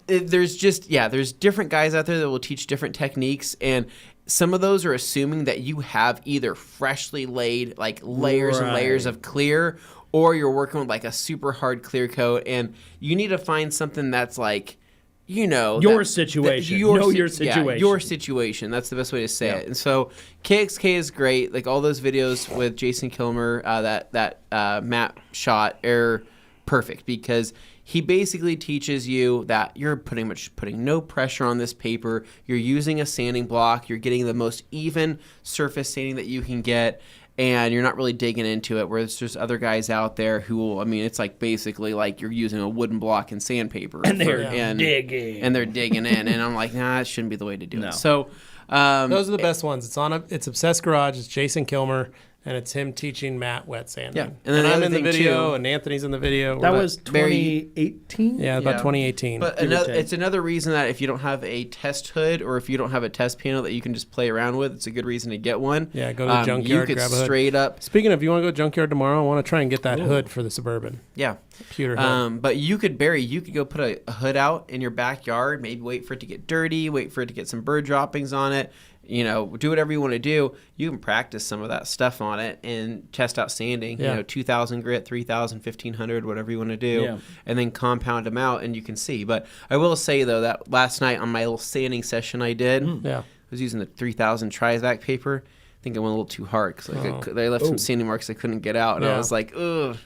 There's different guys out there that will teach different techniques, and some of those are assuming that you have either freshly laid like layers and layers of clear, or you're working with like a super hard clear coat, and you need to find something that's like, your situation. Your situation. Yeah, your situation. That's the best way to say it. And so KXK is great. Like all those videos with Jason Kilmer that Matt shot are perfect because he basically teaches you that you're pretty much putting no pressure on this paper. You're using a sanding block. You're getting the most even surface sanding that you can get. And you're not really digging into it, whereas there's other guys out there who will, it's like basically like you're using a wooden block and sandpaper. And they're digging. And they're digging in. And I'm like, nah, that shouldn't be the way to do it. So those are the best ones. It's Obsessed Garage, it's Jason Kilmer, and it's him teaching Matt wet sanding. Yeah. And then I'm in the video, and Anthony's in the video. That was 2018? Yeah, about 2018. But it's another reason that if you don't have a test hood or if you don't have a test panel that you can just play around with, it's a good reason to get one. Yeah, go to the junkyard, grab a hood. Straight up. Speaking of, you want to go to junkyard tomorrow? I want to try and get that hood for the Suburban. Yeah. Pewter hood. But you could go put a hood out in your backyard, maybe wait for it to get dirty, wait for it to get some bird droppings on it. Do whatever you want to do. You can practice some of that stuff on it and test out sanding. 2,000 grit, 3,000, 1,500, whatever you want to do, and then compound them out, and you can see. But I will say though that last night on my little sanding session I did, I was using the 3,000 Trivac paper. I think I went a little too hard because they left some sanding marks I couldn't get out, and I was like, ugh.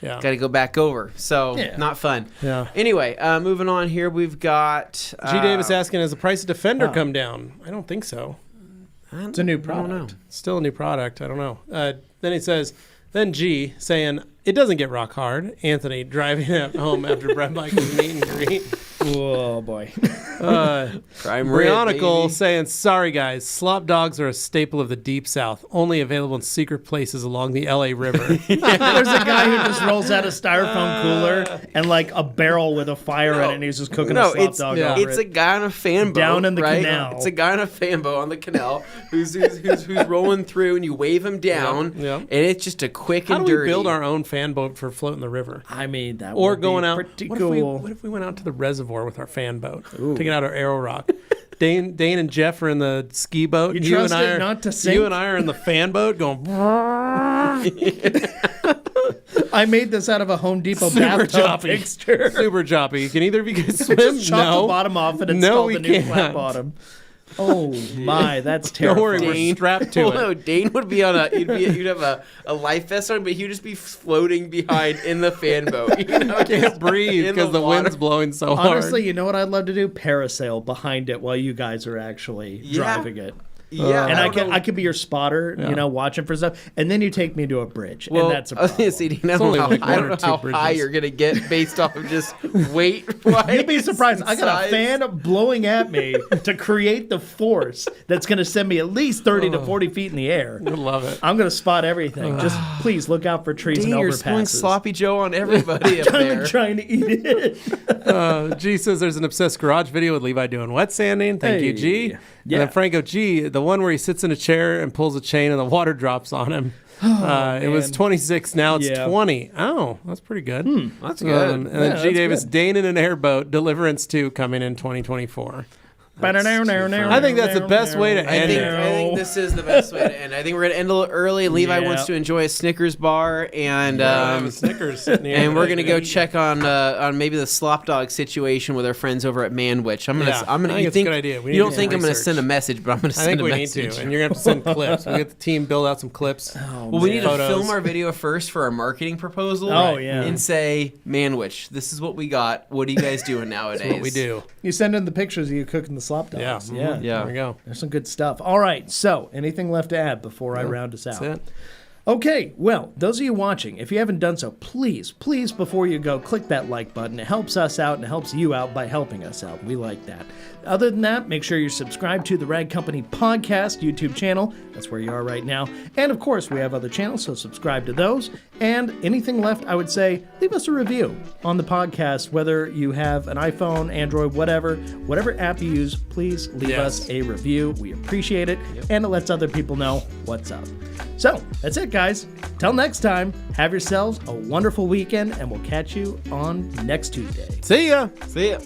Yeah. Got to go back over. So, not fun. Yeah. Anyway, moving on here, we've got... G. Davis asking, has the price of Defender come down? I don't think so. It's a new product. I don't know. Still a new product. I don't know. Then he says, then G saying, it doesn't get rock hard. Anthony driving home after Brett Michael's meet and greet. Oh, boy. Brionicle saying, sorry, guys. Slop dogs are a staple of the Deep South, only available in secret places along the L.A. River. There's a guy who just rolls out a styrofoam cooler and like a barrel with a fire in it, and he's just cooking a slop dog over it's a guy on a fan boat. Down in the canal. It's a guy on a fan boat on the canal who's rolling through, and you wave him down, and it's just a quick and dirty. How do we build our own fan boat for floating the river? That or would going be out. pretty What cool. if we went out to the reservoir with our fan boat, taking out our Arrow Rock? Dane and Jeff are in the ski boat. You trust it not to sink? You and I are in the fan boat going. I made this out of a Home Depot bathtub fixture. Super choppy. Can either of you guys swim? Just chop the bottom off and install the new flat bottom. Oh my, that's terrible. Don't worry, we're strapped to it. No, Dane would be on you'd have a life vest on, but he'd just be floating behind in the fan boat. Can't breathe because the wind's blowing so hard. Honestly, you know what I'd love to do? Parasail behind it while you guys are actually driving it. Yeah, and I could be your spotter, watching for stuff, and then you take me to a bridge, and that's a problem. I don't know how high you're gonna get based off of just weight. You'd be surprised. I got a fan blowing at me to create the force that's gonna send me at least 30 to 40 feet in the air. I love it. I'm gonna spot everything. Just please look out for trees and overpasses. You're spilling sloppy Joe on everybody up there. I'm trying to eat it. G says there's an Obsessed Garage video with Levi doing wet sanding. Thank you, G. Yeah. And then Franco G, the one where he sits in a chair and pulls a chain and the water drops on him. It was 26. Now it's 20. Oh, that's pretty good. That's good. And then G Davis, Dane in an airboat, Deliverance 2 coming in 2024. I think that's the best way to end it. I think this is the best way to end. I think we're going to end a little early. Levi wants to enjoy a Snickers bar, and Snickers. And we're going to go check on maybe the slop dog situation with our friends over at Manwich. I think it's a good idea. You don't think I'm going to send a message, but I'm going to send a message. I think we need to, and you're going to have to send clips. We get the team build out some clips. Well, we need to film our video first for our marketing proposal. And say, Manwich, this is what we got. What are you guys doing nowadays? That's what we do. You send in the pictures of you cooking the slop dogs. Yeah. There we go. There's some good stuff. All right. So, anything left to add before I round us out? That's it. Okay, well, those of you watching, if you haven't done so, please, before you go, click that like button. It helps us out and it helps you out by helping us out. We like that. Other than that, make sure you're subscribed to the Rag Company Podcast YouTube channel. That's where you are right now. And, of course, we have other channels, so subscribe to those. And anything left, I would say, leave us a review on the podcast, whether you have an iPhone, Android, whatever app you use, please leave us a review. We appreciate it, and it lets other people know what's up. So, that's it, guys. Till next time, have yourselves a wonderful weekend, and we'll catch you on next Tuesday. See ya. See ya.